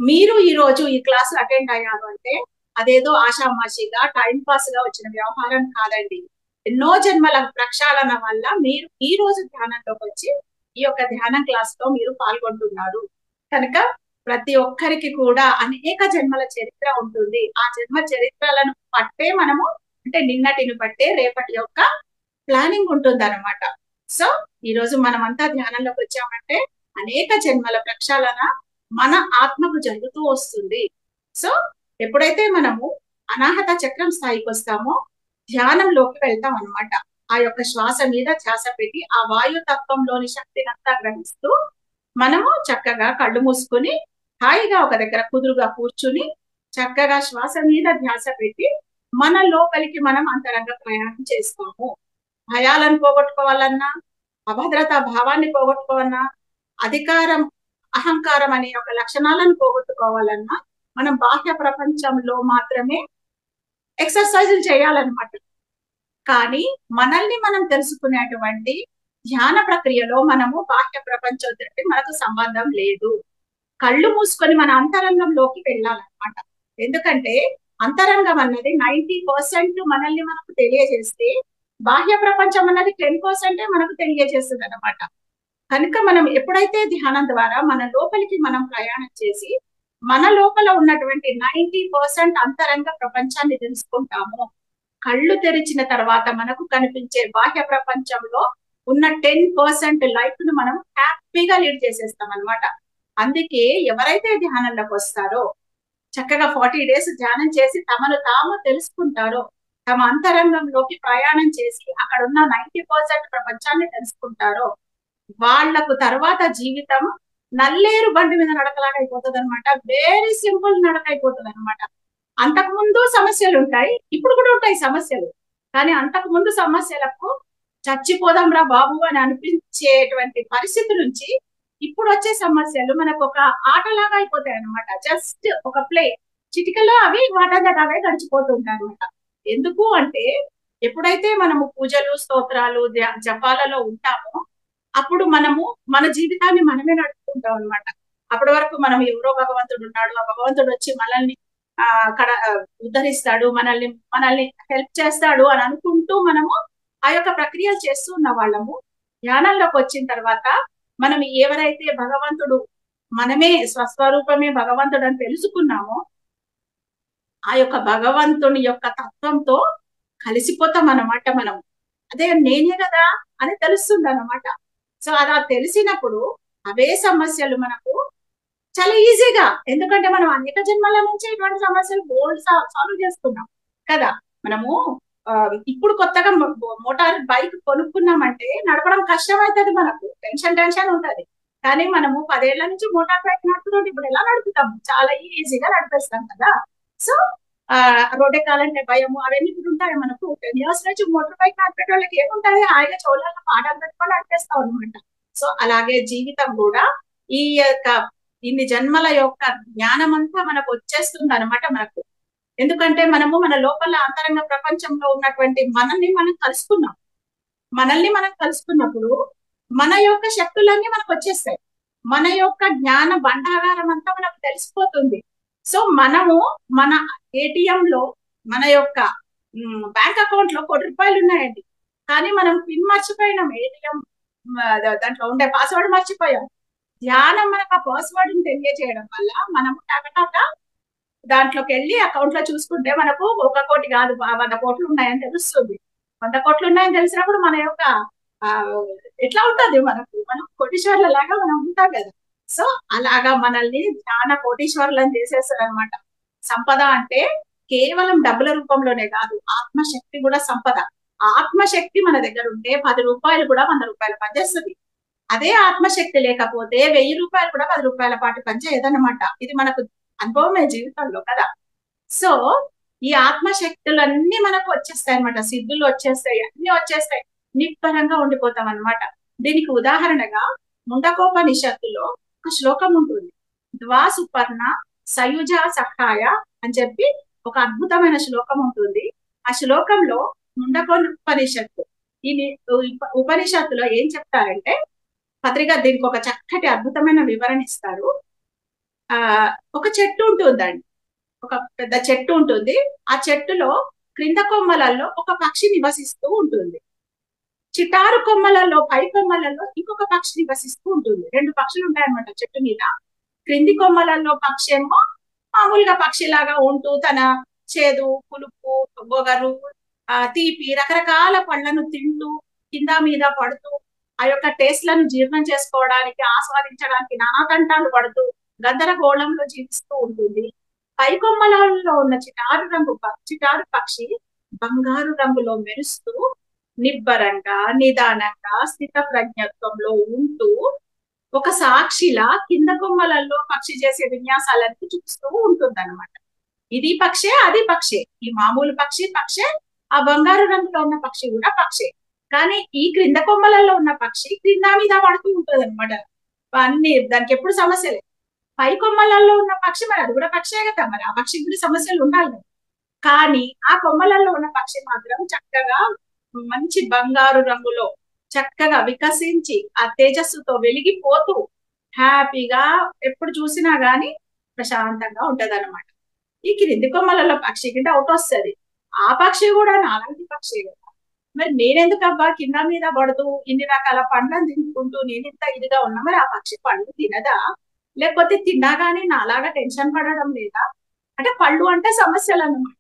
మీరు ఈ రోజు ఈ క్లాస్ అటెండ్ అయ్యారు అంటే అదేదో ఆషామాషిగా టైం పాస్ గా వచ్చిన వ్యవహారం కాదండి. ఎన్నో జన్మల ప్రక్షాళన వల్ల మీరు ఈ రోజు ధ్యానంలోకి వచ్చి ఈ యొక్క ధ్యాన క్లాస్ లో మీరు పాల్గొంటున్నారు. కనుక ప్రతి ఒక్కరికి కూడా అనేక జన్మల చరిత్ర ఉంటుంది. ఆ జన్మ చరిత్రలను పట్టే మనము అంటే నిన్నటిని బట్టే రేపటి యొక్క ప్లానింగ్ ఉంటుంది అనమాట. సో ఈ రోజు మనమంతా ధ్యానంలోకి వచ్చామంటే అనేక జన్మల ప్రక్షాళన మన ఆత్మకు జరుగుతూ వస్తుంది. సో ఎప్పుడైతే మనము అనాహత చక్రం స్థాయికి వస్తామో ధ్యానంలోకి వెళ్తాం అనమాట. ఆ యొక్క శ్వాస మీద ధ్యాస పెట్టి ఆ వాయు తత్వంలోని శక్తిని అంతా గ్రహిస్తూ మనము చక్కగా కళ్ళు మూసుకొని హాయిగా ఒక దగ్గర కుదురుగా కూర్చుని చక్కగా శ్వాస మీద ధ్యాస పెట్టి మన లోపలికి మనం అంతరంగ ప్రయాణం చేస్తాము. భయాలను పోగొట్టుకోవాలన్నా, అభద్రతా భావాన్ని పోగొట్టుకోవాలన్నా, అధికారం అహంకారం అనే ఒక లక్షణాలను పోగొట్టుకోవాలన్నా మనం బాహ్య ప్రపంచంలో మాత్రమే ఎక్సర్సైజులు చేయాలన్నమాట. కానీ మనల్ని మనం తెలుసుకునేటువంటి ధ్యాన ప్రక్రియలో మనము బాహ్య ప్రపంచంతో మనకు సంబంధం లేదు. కళ్ళు మూసుకొని మన అంతరంగంలోకి వెళ్ళాలన్నమాట. ఎందుకంటే అంతరంగం అన్నది 90% మనల్ని మనకు తెలియజేస్తే బాహ్య ప్రపంచం అన్నది 10% మనకు తెలియజేస్తుంది అనమాట. కనుక మనం ఎప్పుడైతే ధ్యానం ద్వారా మన లోపలికి మనం ప్రయాణం చేసి మన లోపల ఉన్నటువంటి 90% అంతరంగ ప్రపంచాన్ని తెలుసుకుంటాము, కళ్ళు తెరిచిన తర్వాత మనకు కనిపించే బాహ్య ప్రపంచంలో ఉన్న 10% లైఫ్ ను మనం హ్యాపీగా లీడ్ చేసేస్తాం అనమాట. అందుకే ఎవరైతే ధ్యానంలోకి వస్తారో చక్కగా 40 days ధ్యానం చేసి తమను తాము తెలుసుకుంటారో, తమ అంతరంగంలోకి ప్రయాణం చేసి అక్కడ ఉన్న 90% ప్రపంచాన్ని తెలుసుకుంటారో వాళ్లకు తర్వాత జీవితం నల్లేరు బండి మీద నడకలాగా అయిపోతుంది అనమాట. వెరీ సింపుల్ నడక అయిపోతుంది అనమాట. అంతకు ముందు సమస్యలు ఉంటాయి, ఇప్పుడు కూడా ఉంటాయి సమస్యలు. కానీ అంతకు ముందు సమస్యలకు చచ్చిపోదాం రా బాబు అని అనిపించేటువంటి పరిస్థితి నుంచి ఇప్పుడు వచ్చే సమస్యలు మనకు ఒక ఆటలాగా అయిపోతాయి అనమాట. జస్ట్ ఒక ప్లే చిటికలో అవి వాటంతటవే గడిచిపోతుంటాయి అనమాట. ఎందుకు అంటే ఎప్పుడైతే మనము పూజలు స్తోత్రాలు జపాలలో ఉంటామో అప్పుడు మనము మన జీవితాన్ని మనమే నడుపుకుంటాం అనమాట. అప్పటి వరకు మనం ఎవరో భగవంతుడు ఉన్నాడు, ఆ భగవంతుడు వచ్చి మనల్ని ఉద్ధరిస్తాడు, మనల్ని హెల్ప్ చేస్తాడు అని అనుకుంటూ మనము ఆ యొక్క ప్రక్రియలు చేస్తూ ఉన్న వాళ్ళము. ధ్యానంలోకి వచ్చిన తర్వాత మనం ఎవరైతే భగవంతుడు మనమే స్వస్వరూపమే భగవంతుడు అని తెలుసుకున్నామో ఆ యొక్క భగవంతుని యొక్క తత్వంతో కలిసిపోతాం అన్నమాట. మనం అదే నేనే కదా అని తెలుస్తుంది అన్నమాట. సో అలా తెలిసినప్పుడు అవే సమస్యలు మనకు చాలా ఈజీగా, ఎందుకంటే మనం అనేక జన్మల నుంచి ఇటువంటి సమస్యలు బోల్డ్ సాల్వ్ చేస్తున్నాం కదా. మనము ఆ, ఇప్పుడు కొత్తగా మోటార్ బైక్ కొనుక్కున్నామంటే నడపడం కష్టం అవుతుంది, మనకు టెన్షన్ ఉంటది. కానీ మనము 10 ఏళ్ల నుంచి మోటార్ బైక్ నడుపుతుంటే ఇప్పుడు ఎలా నడుపుతాం, చాలా ఈజీగా నడిపేస్తాం కదా. సో రోడ్ ఎక్కాలంటే భయము అవన్నీ ఇప్పుడు ఉంటాయి మనకు. 10 years నుంచి మోటార్ బైక్ నడిపే వాళ్ళకి ఏముంటది, హాయిగా చోళ్ళలో పాటలు పెట్టుకొని నడిపేస్తాం అనమాట. సో అలాగే జీవితం కూడా ఈ యొక్క ఇన్ని జన్మల యొక్క జ్ఞానం అంతా మనకు వచ్చేస్తుంది అనమాట మనకు. ఎందుకంటే మనము మన లోపల అంతరంగ ప్రపంచంలో ఉన్నటువంటి మనల్ని మనం కలుసుకున్నప్పుడు మన యొక్క శక్తులన్నీ మనకు వచ్చేస్తాయి. మన యొక్క జ్ఞాన భండాగారం అంతా మనకు తెలిసిపోతుంది. సో మనము మన ఏటీఎం లో మన యొక్క బ్యాంక్ అకౌంట్ లో ₹1,00,00,000 ఉన్నాయండి, కానీ మనం పిన్ మర్చిపోయినాం, ఏటీఎం దాంట్లో ఉండే పాస్వర్డ్ మర్చిపోయాం. ధ్యానం మనకు ఆ పాస్వర్డ్ తెలియజేయడం వల్ల మనం టకటక దాంట్లోకి వెళ్ళి అకౌంట్ లో చూసుకుంటే మనకు 1 కోటి కాదు 100 కోట్లు ఉన్నాయని తెలుస్తుంది. 100 కోట్లు ఉన్నాయని తెలిసినప్పుడు మన యొక్క ఆ ఎట్లా ఉంటుంది మనకు, మనం కోటీశ్వర్ల లాగా మనం ఉంటాం కదా. సో అలాగా మనల్ని జ్ఞాన కోటీశ్వర్లను చేసేస్తారు అనమాట. సంపద అంటే కేవలం డబ్బుల రూపంలోనే కాదు, ఆత్మశక్తి కూడా సంపద. ఆత్మశక్తి మన దగ్గర ఉంటే ₹10 కూడా ₹100 పనిచేస్తుంది. అదే ఆత్మశక్తి లేకపోతే ₹1000 కూడా ₹10 పాటు పనిచేయదన్నమాట. ఇది మనకు అనుభవమే జీవితంలో కదా. సో ఈ ఆత్మశక్తులన్నీ మనకు వచ్చేస్తాయి అనమాట, సిద్ధులు వచ్చేస్తాయి, అన్ని వచ్చేస్తాయి, నిబ్బరంగా ఉండిపోతాం అనమాట. దీనికి ఉదాహరణగా ముండకోపనిషత్తులో ఒక శ్లోకం ఉంటుంది, ద్వా సుపర్ణ సయుజ సఖాయ అని చెప్పి ఒక అద్భుతమైన శ్లోకం ఉంటుంది. ఆ శ్లోకంలో ముండకోపనిషత్తు ఈ ఉపనిషత్తులో ఏం చెప్తారంటే, పత్రిక దీనికి ఒక చక్కటి అద్భుతమైన వివరణ ఇస్తారు. ఆ ఒక చెట్టు ఉంటుందండి, ఒక పెద్ద చెట్టు ఉంటుంది. ఆ చెట్టులో క్రింద కొమ్మలలో ఒక పక్షి నివసిస్తూ ఉంటుంది, చిటారు కొమ్మలలో పై కొమ్మలలో ఇంకొక పక్షి నివసిస్తూ ఉంటుంది. 2 పక్షులు ఉంటాయన్నమాట చెట్టు మీద. క్రింది కొమ్మలలో పక్షి ఏమో మామూలుగా పక్షిలాగా ఉంటూ తన చేదు, పులుపు, బొగరు, తీపి రకరకాల పళ్ళను తింటూ కింద మీద పడుతూ ఆ యొక్క టేస్ట్లను జీర్ణం చేసుకోవడానికి ఆస్వాదించడానికి నానా తంటాలు పడుతూ గందరగోళంలో జీవిస్తూ ఉంటుంది. పై కొమ్మలలో ఉన్న చిటారు పక్షి బంగారు రంగులో మెరుస్తూ నిబ్బరంగా నిదానంగా స్థిత ప్రజ్ఞత్వంలో ఉంటూ ఒక సాక్షిలా కింద కొమ్మలలో పక్షి చేసే విన్యాసాలన్నీ చూస్తూ ఉంటుందన్నమాట. ఇది పక్షే అది పక్షే, ఈ మామూలు పక్షే, ఆ బంగారు రంగులో ఉన్న పక్షి కూడా పక్షే. కానీ ఈ క్రింద కొమ్మలలో ఉన్న పక్షి క్రింద మీద పడుతూ ఉంటుంది అనమాట. అన్ని దానికి ఎప్పుడు సమస్యలే. పై కొమ్మలలో ఉన్న పక్షి మరి అది కూడా పక్షే కదా, మరి ఆ పక్షికి కూడా సమస్యలు ఉండాలి. కానీ ఆ కొమ్మలలో ఉన్న పక్షి మాత్రం చక్కగా మంచి బంగారు రంగులో చక్కగా వికసించి ఆ తేజస్సుతో వెలిగిపోతూ హ్యాపీగా ఎప్పుడు చూసినా గాని ప్రశాంతంగా ఉంటది అనమాట. ఈ క్రింది కొమ్మలలో పక్షికి డౌట్ వస్తుంది, ఆ పక్షి కూడా నాలాంటి పక్షి కదా, మరి నేనెందుకు అబ్బా కింద మీద పడుతూ ఇన్ని రకాల పండ్లను తినుకుంటూ నేను ఇంత ఇదిగా ఉన్నా, మరి ఆ పక్షి పండ్లు తినదా, లేకపోతే తిన్నా గానీ నాలాగా టెన్షన్ పడడం లేదా అంటే పళ్ళు అంటే సమస్యలు అన్నమాట.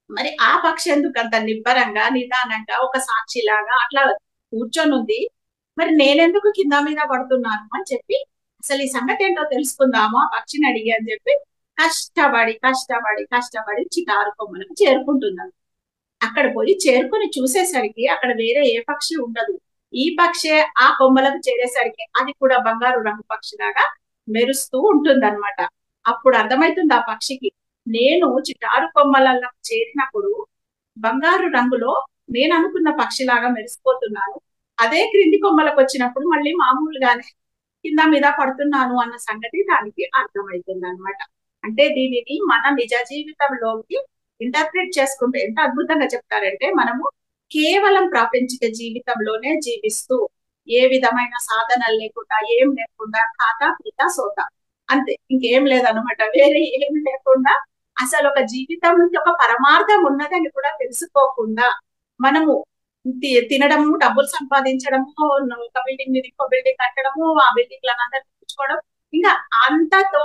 మరి ఆ పక్షి ఎందుకు అంత నిబ్బరంగా నిదానంగా ఒక సాక్షిలాగా అట్లా కూర్చొని ఉంది, మరి నేనెందుకు కింద మీద పడుతున్నాను అని చెప్పి అసలు ఈ సంగతి ఏంటో తెలుసుకుందాము ఆ పక్షిని అడిగి అని చెప్పి కష్టపడి చిటారు కొమ్మలకు చేరుకుంటున్నాను. అక్కడ పోయి చేరుకుని చూసేసరికి అక్కడ వేరే ఏ పక్షి ఉండదు. ఈ పక్షే ఆ కొమ్మలకు చేరేసరికి అది కూడా బంగారు రంగు పక్షిలాగా మెరుస్తూ ఉంటుందన్నమాట. అప్పుడు అర్థమైతుంది ఆ పక్షికి, నేను చిటారు కొమ్మలలో చేరినప్పుడు బంగారు రంగులో నేను అనుకున్న పక్షిలాగా మెరిసిపోతున్నాను, అదే క్రింది కొమ్మలకు వచ్చినప్పుడు మళ్ళీ మామూలుగానే కింద మీద పడుతున్నాను అన్న సంగతి దానికి అర్థమవుతుంది అనమాట. అంటే దీనిని మన నిజ జీవితంలోకి ఇంటర్ప్రిట్ చేసుకుంటే ఎంత అద్భుతంగా చెప్తారంటే, మనము కేవలం ప్రాపంచిక జీవితంలోనే జీవిస్తూ ఏ విధమైన సాధనలు లేకుండా ఏం లేకుండా ఖాతా పీతా సోతా అంతే, ఇంకేం లేదనమాట. వేరే ఏం లేకుండా అసలు ఒక జీవితంకి ఒక పరమార్థం ఉన్నదని కూడా తెలుసుకోకుండా మనము తినడము, డబ్బులు సంపాదించడము, ఒక బిల్డింగ్ మీద ఇంకో బిల్డింగ్ కట్టడము, ఆ బిల్డింగ్ లను అందరు తెచ్చుకోవడం, ఇంకా అంతతో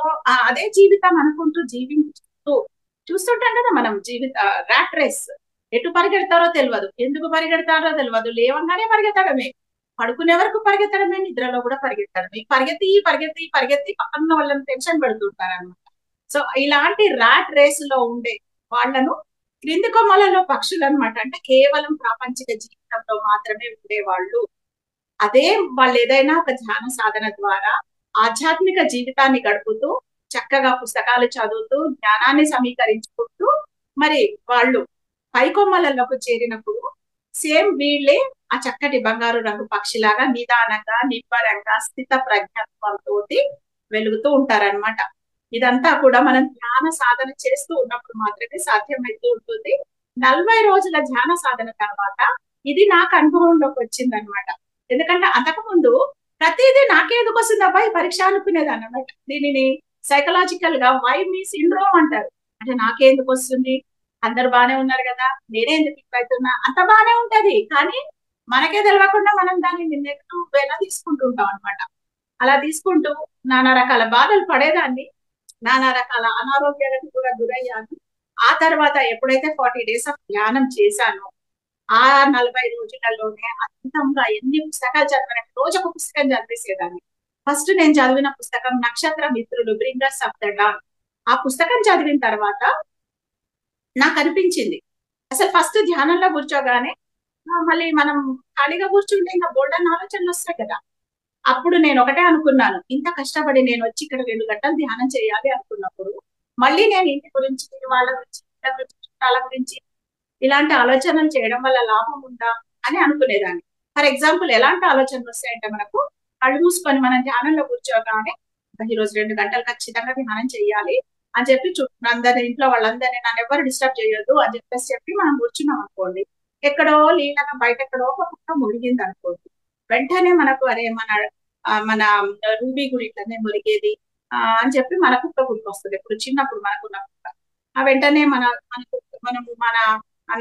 అదే జీవితం అనుకుంటూ జీవిస్తూ చూస్తుంటాం కదా మనం. ర్యాట్ రేస్, ఎటు పరిగెడతారో తెలియదు, ఎందుకు పరిగెడతారో తెలియదు, లేవంగానే పరిగెత్తడమే, పడుకునే వరకు పరిగెత్తడమే, నిద్రలో కూడా పరిగెత్తడమే, పరిగెత్తి పక్కన వాళ్ళని టెన్షన్ పెడుతుంటారు అనమాట. సో ఇలాంటి ర్యాట్ రేస్ లో ఉండే వాళ్ళను క్రింది కొమ్మలలో పక్షులు అనమాట. అంటే కేవలం ప్రాపంచిక జీవితంలో మాత్రమే ఉండేవాళ్ళు. అదే వాళ్ళు ఏదైనా ఒక ధ్యాన సాధన ద్వారా ఆధ్యాత్మిక జీవితాన్ని గడుపుతూ చక్కగా పుస్తకాలు చదువుతూ జ్ఞానాన్ని సమీకరించుకుంటూ మరి వాళ్ళు పైకొమ్మలలోకి చేరినప్పుడు సేమ్ వీళ్ళే ఆ చక్కటి బంగారు రంగు పక్షిలాగా నిదానంగా నిబ్బరంగా స్థిత ప్రజ్ఞత్వంతో వెలుగుతూ ఉంటారనమాట. ఇదంతా కూడా మనం ధ్యాన సాధన చేస్తూ ఉన్నప్పుడు మాత్రమే సాధ్యమైతూ ఉంటుంది. 40 రోజుల ధ్యాన సాధన తర్వాత ఇది నాకు అనుభవంలోకి వచ్చింది అనమాట. ఎందుకంటే అంతకుముందు ప్రతిదీ నాకేందుకు వస్తుంది అబ్బాయి పరీక్ష అనుకునేదాన్ని అనమాట. దీనిని సైకలాజికల్ గా వై మీ సిండ్రోమ్ అంటారు. అంటే నాకేందుకు వస్తుంది, అందరు బానే ఉన్నారు కదా, నేనే ఎందుకు ఇట్లయితున్నా, అంత బానే ఉంటది. కానీ మనకే తెలియకుండా మనం దాన్ని నెగిటివ్ వేలా తీసుకుంటూ ఉంటాం అనమాట. అలా తీసుకుంటూ నానా రకాల బాధలు పడేదాన్ని, నానా రకాల అనారోగ్యాలకు కూడా గురయ్యాను. ఆ తర్వాత ఎప్పుడైతే 40 days ఆఫ్ ధ్యానం చేశానో ఆ 40 రోజులలోనే అద్భుతంగా ఎన్ని పుస్తకాలు చదివానంటే రోజు ఒక పుస్తకం చదివేసేదాన్ని. ఫస్ట్ నేను చదివిన పుస్తకం నక్షత్ర మిత్రులు బ్రింగర్స్ ఆఫ్ ద డాన్. ఆ పుస్తకం చదివిన తర్వాత నాకు అనిపించింది అసలు ఫస్ట్ ధ్యానంలో కూర్చోగానే మళ్ళీ మనం ఖాళీగా కూర్చుంటే ఇంకా బోల్డన్ ఆలోచనలు వస్తాయి కదా. అప్పుడు నేను ఒకటే అనుకున్నాను, ఇంత కష్టపడి నేను వచ్చి ఇక్కడ 2 గంటలు ధ్యానం చేయాలి అనుకున్నప్పుడు మళ్ళీ నేను ఇంటి గురించి వాళ్ళ గురించి వీళ్ళ గురించి చుట్టాల గురించి ఇలాంటి ఆలోచనలు చేయడం వల్ల లాభం ఉందా అని అనుకునేదాన్ని. ఫర్ ఎగ్జాంపుల్ ఎలాంటి ఆలోచనలు వస్తాయంటే మనకు కళ్ళు మూసుకొని మనం ధ్యానంలో కూర్చోగానే ఈ రోజు 2 గంటలు ఖచ్చితంగా ధ్యానం చేయాలి అని చెప్పి అందరి ఇంట్లో వాళ్ళందరినీ నన్ను ఎవరు డిస్టర్బ్ చేయొద్దు అని చెప్పి మనం కూర్చున్నాం అనుకోండి, ఎక్కడో లీలగా బయట ఎక్కడో ఒక కుక్క మురిగింది అనుకోండి, వెంటనే మనకు అరే మన రూబీ గుడి ఇట్లనే మురిగేది అని చెప్పి మన కుక్క గుర్తొస్తుంది. ఇప్పుడు చిన్నప్పుడు మనకున్న కుక్క ఆ వెంటనే మనము మన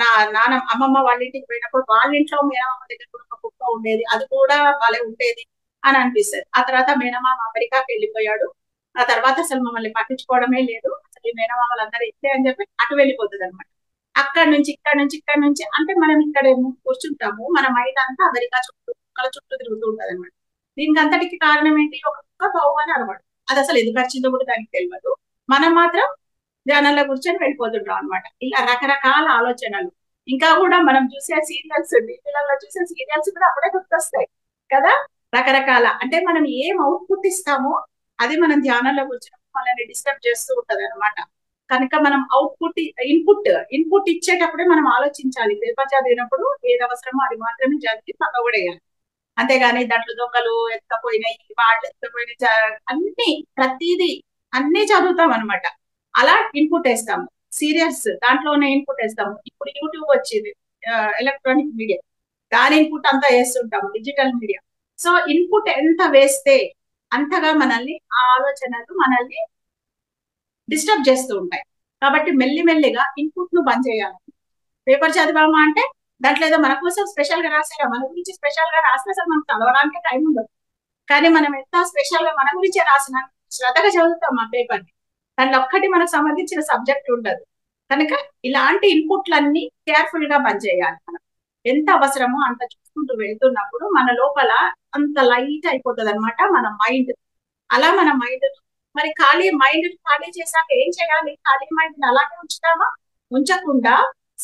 నాన్న అమ్మమ్మ వాళ్ళ ఇంటికి పోయినప్పుడు వాళ్ళ ఇంట్లో మేనమామ దగ్గర కూడా ఒక కుక్క ఉండేది, అది కూడా వాళ్ళే ఉండేది అని అనిపిస్తుంది. ఆ తర్వాత మేనమామ అమెరికాకి వెళ్ళిపోయాడు, ఆ తర్వాత అసలు మమ్మల్ని పట్టించుకోవడమే లేదు, అసలు ఈ మేనమామలందరూ ఇంతే అని చెప్పి అటు వెళ్ళిపోతుంది అనమాట. ఇక్కడ నుంచి అంటే మనం ఇక్కడ కూర్చుంటాము, మన మైండ్ అంతా అమెరికా చుట్టూ కుక్కల చుట్టూ తిరుగుతూ ఉంటది అనమాట. దీనికి అంతటికి కారణం ఏంటి, ఒక కుక్క బావు అని అనమాట. అది అసలు ఎందుకు వచ్చిందో కూడా దానికి తెలియదు, మనం మాత్రం ధ్యానంలో కూర్చొని వెళ్ళిపోతుంటాం అనమాట. ఇలా రకరకాల ఆలోచనలు. ఇంకా కూడా మనం చూసే సీరియల్స్, టీవీలలో చూసే సీరియల్స్ కూడా అప్పుడే గుర్తొస్తాయి కదా. రకరకాల అంటే మనం ఏం అవుట్పుట్ ఇస్తామో అది మనం ధ్యానంలో కూర్చున్నప్పుడు మనల్ని డిస్టర్బ్ చేస్తూ ఉంటది అనమాట. కనుక మనం ఇన్పుట్ ఇచ్చేటప్పుడే మనం ఆలోచించాలి. పేపర్ చదివినప్పుడు ఏది అవసరమో అది మాత్రమే చదివి పక్కబడేయాలి. అంతేగాని దాంట్లో దొంగలు ఎత్తుకపోయినాయి, వాళ్ళు ఎత్తుకపోయినాయి, అన్ని ప్రతిదీ అన్ని చదువుతాం అనమాట. అలా ఇన్పుట్ వేస్తాము. సీరియల్స్ దాంట్లోనే ఇన్పుట్ వేస్తాము. ఇప్పుడు యూట్యూబ్ వచ్చింది, ఎలక్ట్రానిక్ మీడియా, దాని ఇన్పుట్ అంతా వేస్తుంటాము, డిజిటల్ మీడియా. సో ఇన్పుట్ ఎంత వేస్తే అంతగా మనల్ని ఆ ఆలోచనలు మనల్ని డిస్టర్బ్ చేస్తూ ఉంటాయి. కాబట్టి మెల్లిమెల్లిగా ఇన్పుట్ ను బంద్ చేయాలి. పేపర్ చదివామా అంటే దాంట్లో ఏదో మన కోసం స్పెషల్ గా రాసారా, మన గురించి స్పెషల్ గా రాసిన అసలు మనం చదవడానికి టైం ఉండదు. కానీ మనం ఎంత స్పెషల్ గా మన గురించే రాసిన శ్రద్ధగా చదువుతాం ఆ పేపర్ ని, దాంట్లో ఒక్కటి మనకు సంబంధించిన సబ్జెక్ట్ ఉండదు. కనుక ఇలాంటి ఇన్పుట్లన్నీ కేర్ఫుల్ గా బంద్ చేయాలి. మనం ఎంత అవసరమో అంత చూసుకుంటూ వెళ్తున్నప్పుడు మన లోపల అంత లైట్ అయిపోతుంది అనమాట మన మైండ్. అలా మన మైండ్ మరి మైండ్ ఖాళీ చేశాక ఏం చేయాలి, ఖాళీ మైండ్ అలాగే ఉంచుతామా, ఉంచకుండా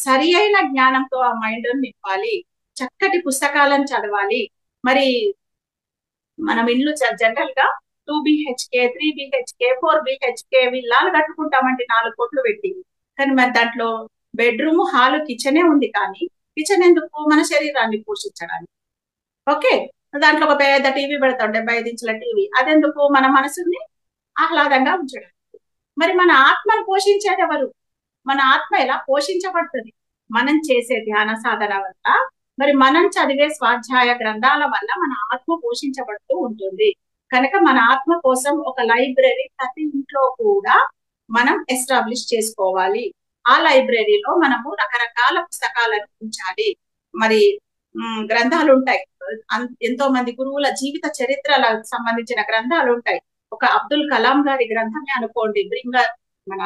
సరి అయిన జ్ఞానంతో ఆ మైండ్ నింపాలి. చక్కటి పుస్తకాలను చదవాలి. మరి మనం ఇల్లు జనరల్ గా 2 BHK 3 BHK 4 BHK విల్లాలు కట్టుకుంటామంటే 4 కోట్లు పెట్టి. కానీ మరి దాంట్లో బెడ్రూమ్, హాల్, కిచెనే ఉంది. కానీ కిచెన్ ఎందుకు, మన శరీరాన్ని పోషించడానికి. ఓకే, దాంట్లో ఒక పెద్ద టీవీ పెడతాం, 75 ఇంచుల టీవీ, అదెందుకు, మన మనసుని ఆహ్లాదంగా ఉంచడానికి. మరి మన ఆత్మను పోషించేది ఎవరు, మన ఆత్మ ఎలా పోషించబడుతుంది, మనం చేసే ధ్యాన సాధన వల్ల, మరి మనం చదివే స్వాధ్యాయ గ్రంథాల వల్ల మన ఆత్మ పోషించబడుతూ ఉంటుంది. కనుక మన ఆత్మ కోసం ఒక లైబ్రరీ ప్రతి ఇంట్లో కూడా మనం ఎస్టాబ్లిష్ చేసుకోవాలి. ఆ లైబ్రరీలో మనము రకరకాల పుస్తకాలను ఉంచాలి. మరి గ్రంథాలు ఉంటాయి, ఎంతో మంది గురువుల జీవిత చరిత్రలకు సంబంధించిన గ్రంథాలు ఉంటాయి. ఒక అబ్దుల్ కలాం గారి గ్రంథమే అనుకోండి, మన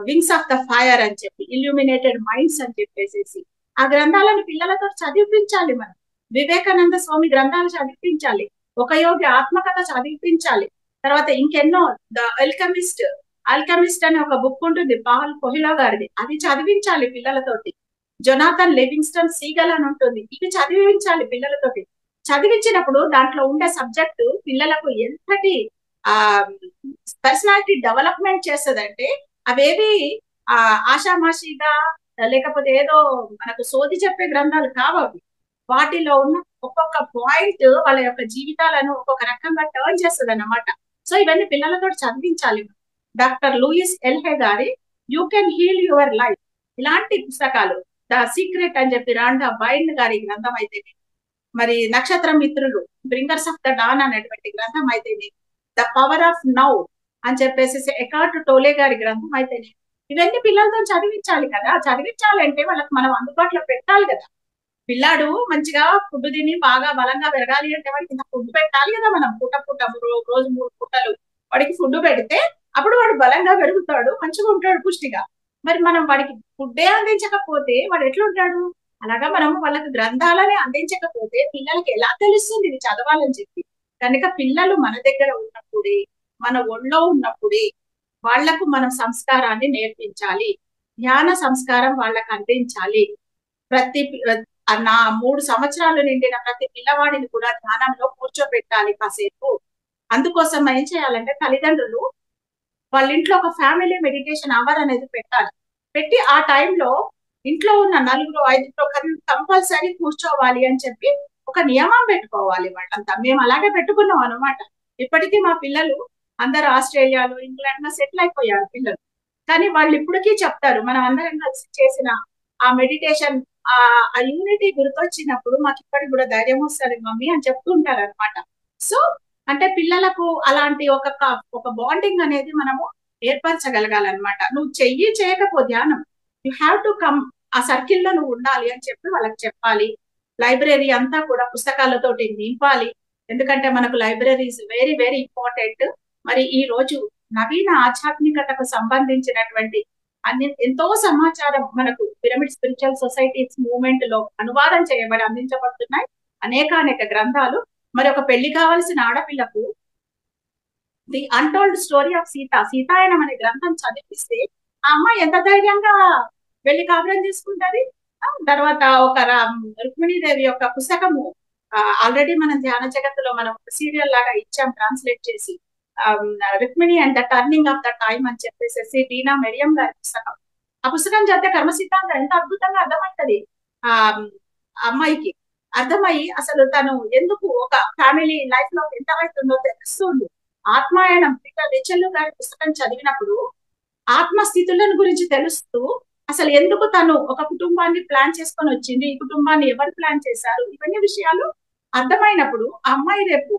వింగ్స్ ఆఫ్ ద ఫైర్ అని చెప్పి, ఇల్యూమినేటెడ్ మైండ్స్ అని చెప్పేసి ఆ గ్రంథాలను పిల్లలతో చదివించాలి. మనం వివేకానంద స్వామి గ్రంథాలు చదివించాలి, ఒక యోగి ఆత్మకథ చదివించాలి. తర్వాత ఇంకెన్నో, ద అల్కెమిస్ట్, ఆల్కెమిస్ట్ అనే ఒక బుక్ ఉంటుంది పాల్ కొహిలో గారిది, అది చదివించాలి పిల్లలతోటి. జొనాథన్ లివింగ్స్టన్ సీగల్ అని ఉంటుంది, ఇవి చదివించాలి పిల్లలతోటి. చదివించినప్పుడు దాంట్లో ఉండే సబ్జెక్టు పిల్లలకు ఎంతటి ఆ పర్సనాలిటీ డెవలప్మెంట్ చేస్తుందంటే, అవేవి ఆషామాషిగా లేకపోతే ఏదో మనకు సోది చెప్పే గ్రంథాలు కావు అవి. వాటిలో ఉన్న ఒక్కొక్క పాయింట్ వాళ్ళ యొక్క జీవితాలను ఒక్కొక్క రకంగా టర్న్ చేస్తుంది అన్నమాట. సో ఇవన్నీ పిల్లలతో చదివించాలి. డాక్టర్ లూయిస్ ఎల్హే గారి you can heal your life, ఇలాంటి పుస్తకాలు, ద సీక్రెట్ అని చెప్పి రాండా బైండ్ గారి గ్రంథం అయితే, మరి నక్షత్ర మిత్రులు బ్రింగర్స్ ఆఫ్ ద డాన్ అనేటువంటి గ్రంథం అయితేనే, ద పవర్ ఆఫ్ నౌ అని చెప్పేసి ఎకార్ట్ టోలే గారి గ్రంథం అయితేనే, ఇవన్నీ పిల్లలతో చదివించాలి కదా. చదివించాలంటే వాళ్ళకి మనం అందుబాటులో పెట్టాలి కదా. పిల్లాడు మంచిగా ఫుడ్ తిని బాగా బలంగా పెరగాలి అంటే వాడికి ఫుడ్ పెట్టాలి కదా. మనం పూట రోజు 3 పూటలు వాడికి ఫుడ్ పెడితే అప్పుడు వాడు బలంగా పెరుగుతాడు, మంచిగా ఉంటాడు, పుష్టిగా. మరి మనం వాడికి ఫుడ్డే అందించకపోతే వాడు ఎట్లుంటాడు? అలాగా మనం వాళ్ళకి గ్రంథాలని అందించకపోతే పిల్లలకి ఎలా తెలుస్తుంది ఇది చదవాలని చెప్పి. కనుక పిల్లలు మన దగ్గర ఉన్నప్పుడే, మన ఒళ్ళో ఉన్నప్పుడే వాళ్లకు మనం సంస్కారాన్ని నేర్పించాలి, జ్ఞాన సంస్కారం వాళ్ళకి అందించాలి. ప్రతి నా 3 సంవత్సరాలు నిండిన ప్రతి పిల్లవాడిని కూడా ధ్యానంలో కూర్చోబెట్టాలి కాసేపు. అందుకోసం ఏం చేయాలంటే తల్లిదండ్రులు వాళ్ళ ఇంట్లో ఒక ఫ్యామిలీ మెడిటేషన్ అవర్ అనేది పెట్టాలి. పెట్టి ఆ టైంలో ఇంట్లో ఉన్న 4-5 కంపల్సరీ కూర్చోవాలి అని చెప్పి ఒక నియమం పెట్టుకోవాలి వాళ్ళంతా. మేము అలాగే పెట్టుకున్నాం అనమాట. ఇప్పటికీ మా పిల్లలు అందరు ఆస్ట్రేలియాలో, ఇంగ్లాండ్ లో సెటిల్ అయిపోయారు పిల్లలు. కానీ వాళ్ళు ఇప్పటికీ చెప్తారు, మనం అందరం కలిసి చేసిన ఆ మెడిటేషన్ ఆ యూనిటీ గుర్తొచ్చినప్పుడు మాకు ఇప్పటికి కూడా ధైర్యం వస్తుంది మమ్మీ అని చెప్తుంటారు అనమాట. సో అంటే పిల్లలకు అలాంటి ఒక బాండింగ్ అనేది మనము ఏర్పరచగలగాలన్నమాట. నువ్వు చేయకపో ధ్యానం, యు హ్యావ్ టు కమ్, ఆ సర్కిల్లో నువ్వు ఉండాలి అని చెప్పి వాళ్ళకి చెప్పాలి. లైబ్రరీ అంతా కూడా పుస్తకాలతోటి నింపాలి. ఎందుకంటే మనకు library is very very important. మరి ఈ రోజు నవీన ఆధ్యాత్మికతకు సంబంధించినటువంటి ఎంతో సమాచారం మనకు పిరమిడ్ స్పిరిచువల్ సొసైటీస్ మూవ్మెంట్ లో అనువాదం చేయబడి అందించబడుతున్నాయి అనేక గ్రంథాలు. మరి ఒక పెళ్లి కావాల్సిన ఆడపిల్లకు ది అన్టోల్డ్ స్టోరీ ఆఫ్ సీతాయనం అనే గ్రంథం చదివిస్తే ఆ అమ్మాయి ఎంత ధైర్యంగా వెళ్ళి కాపురం తీసుకుంటది. తర్వాత ఒక రుక్మిణీదేవి యొక్క పుస్తకము ఆల్రెడీ మనం ధ్యాన జగత్తులో మనం సీరియల్ లాగా ఇచ్చాం ట్రాన్స్లేట్ చేసి, Rukmini and the turning of the time అని చెప్పేసి టీనా మెరియం గారి పుస్తకం. ఆ పుస్తకం చదివితే కర్మ సిద్ధాంతం ఎంత అద్భుతంగా అర్థమవుతుంది ఆ అమ్మాయికి. అర్థమయ్యి అసలు తను ఎందుకు ఒక ఫ్యామిలీ లైఫ్ లో ఎంత అవుతుందో తెలుస్తుంది. ఆత్మాయణం రిచెల్లు గారి పుస్తకం చదివినప్పుడు ఆత్మస్థితులను గురించి తెలుస్తూ అసలు ఎందుకు తను ఒక కుటుంబాన్ని ప్లాన్ చేసుకొని వచ్చింది, ఈ కుటుంబాన్ని ఎవరు ప్లాన్ చేశారు, ఇవన్నీ విషయాలు అర్థమైనప్పుడు ఆ అమ్మాయి రేపు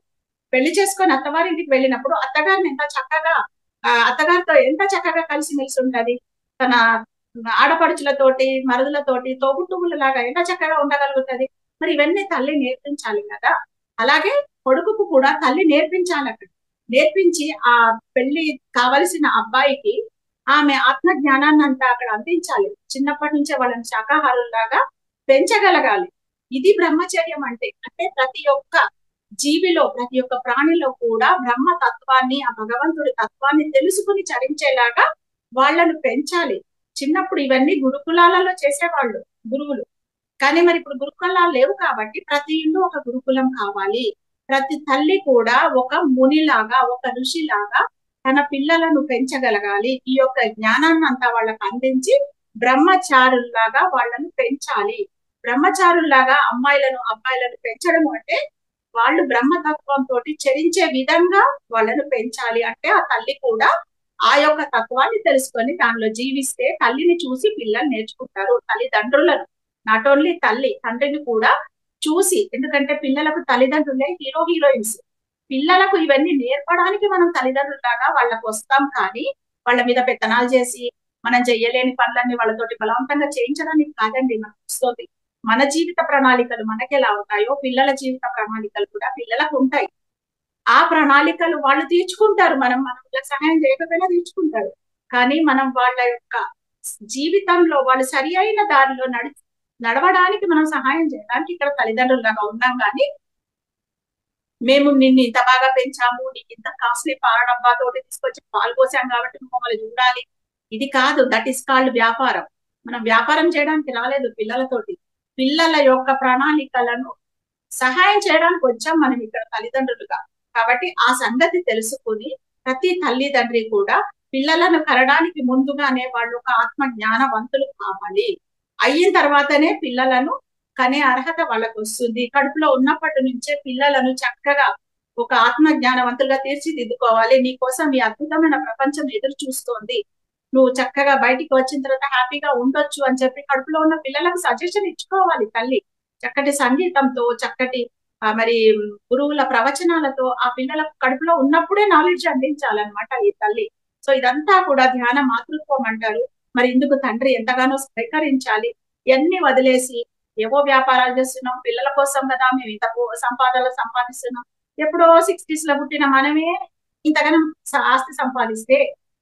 పెళ్లి చేసుకొని అత్తవారింటికి వెళ్ళినప్పుడు అత్తగారిని ఎంత చక్కగా అత్తగారితో ఎంత చక్కగా కలిసిమెలిసి ఉంటది, తన ఆడపడుచులతోటి మరుదులతోటి తోబుట్టువులలాగా ఎంత చక్కగా ఉండగలుగుతుంది. మరి ఇవన్నీ తల్లి నేర్పించాలి కదా. అలాగే కొడుకుకు కూడా తల్లి నేర్పించాలి. అక్కడ నేర్పించి ఆ పెళ్లి కావలసిన అబ్బాయికి ఆమె ఆత్మ జ్ఞానాన్ని అంతా అక్కడ అందించాలి. చిన్నప్పటి నుంచే వాళ్ళని శాకాహారుల్లాగా పెంచగలగాలి. ఇది బ్రహ్మచర్యం అంటే. అంటే ప్రతి ఒక్క జీవిలో, ప్రతి ఒక్క ప్రాణిలో కూడా బ్రహ్మ తత్వాన్ని, ఆ భగవంతుడి తత్వాన్ని తెలుసుకుని చరించేలాగా వాళ్ళను పెంచాలి. చిన్నప్పుడు ఇవన్నీ గురుకులాలలో చేసేవాళ్ళు గురువులు. కానీ మరి ఇప్పుడు గురుకులాలు లేవు కాబట్టి ప్రతి ఇల్లు ఒక గురుకులం కావాలి. ప్రతి తల్లి కూడా ఒక మునిలాగా, ఒక ఋషిలాగా తన పిల్లలను పెంచగలగాలి. ఈ యొక్క జ్ఞానాన్ని అంతా వాళ్ళకి అందించి బ్రహ్మచారుల్లాగా వాళ్ళను పెంచాలి. బ్రహ్మచారుల్లాగా అబ్బాయిలను పెంచడం అంటే వాళ్ళు బ్రహ్మతత్వంతో చరించే విధంగా వాళ్ళను పెంచాలి. అంటే ఆ తల్లి కూడా ఆ యొక్క తత్వాన్ని తెలుసుకొని దానిలో జీవిస్తే తల్లిని చూసి పిల్లలు నేర్చుకుంటారు. తల్లిదండ్రులను, నాట్ ఓన్లీ తల్లి, తండ్రిని కూడా చూసి. ఎందుకంటే పిల్లలకు తల్లిదండ్రులే హీరోయిన్స్. పిల్లలకు ఇవన్నీ నేర్పడానికి మనం తల్లిదండ్రులాగా వాళ్ళకు వస్తాం, కానీ వాళ్ళ మీద పెత్తనాలు చేసి మనం చెయ్యలేని పనులన్నీ వాళ్ళతోటి బలవంతంగా చేయించడానికి కాదండి మనకు వస్తుంది. మన జీవిత ప్రణాళికలు మనకి ఎలా ఉంటాయో పిల్లల జీవిత ప్రణాళికలు కూడా పిల్లలకు ఉంటాయి. ఆ ప్రణాళికలు వాళ్ళు తీర్చుకుంటారు. మనం సహాయం చేయకపోయినా తీర్చుకుంటారు. కానీ మనం వాళ్ళ యొక్క జీవితంలో వాళ్ళు సరి అయిన దారిలో నడవడానికి మనం సహాయం చేయడానికి ఇక్కడ తల్లిదండ్రులుగా ఉన్నాం. కానీ మేము నిన్ను ఇంత బాగా పెంచాము, నీకు ఇంత కాస్ట్లీ పాల డబ్బాతోటి తీసుకొచ్చి పాలు పోసాం కాబట్టి నువ్వు మమ్మల్ని చూడాలి. ఇది కాదు. దట్ ఈస్ కాల్డ్ వ్యాపారం. మనం వ్యాపారం చేయడానికి రాలేదు పిల్లలతోటి. పిల్లల యొక్క ప్రణాళికలను సహాయం చేయడానికి వచ్చాం మనం ఇక్కడ తల్లిదండ్రులుగా. కాబట్టి ఆ సంగతి తెలుసుకుని ప్రతి తల్లిదండ్రి కూడా పిల్లలను కనడానికి ముందుగానే వాళ్ళు ఒక ఆత్మ జ్ఞానవంతులు కావాలి. అయిన తర్వాతనే పిల్లలను కనే అర్హత వాళ్ళకు వస్తుంది. కడుపులో ఉన్నప్పటి నుంచే పిల్లలను చక్కగా ఒక ఆత్మ జ్ఞానవంతులుగా తీర్చిదిద్దుకోవాలి. నీ కోసం ఈ అద్భుతమైన ప్రపంచం ఎదురు చూస్తోంది, నువ్వు చక్కగా బయటికి వచ్చిన తర్వాత హ్యాపీగా ఉండొచ్చు అని చెప్పి కడుపులో ఉన్న పిల్లలకు సజెషన్ ఇచ్చుకోవాలి తల్లి. చక్కటి సంగీతంతో, చక్కటి మరి గురువుల ప్రవచనాలతో ఆ పిల్లలకు కడుపులో ఉన్నప్పుడే నాలెడ్జ్ అందించాలన్నమాట ఈ తల్లి. సో ఇదంతా కూడా ధ్యాన మాతృత్వం అంటారు. మరి ఇందుకు తండ్రి ఎంతగానో స్వీకరించాలి. ఇవన్నీ వదిలేసి ఏవో వ్యాపారాలు చేస్తున్నాం, పిల్లల కోసం కదా మేము ఇంత సంపాదనలు సంపాదిస్తున్నాం. ఎప్పుడో 60s లో పుట్టిన మనమే ఇంతగానో ఆస్తి సంపాదిస్తే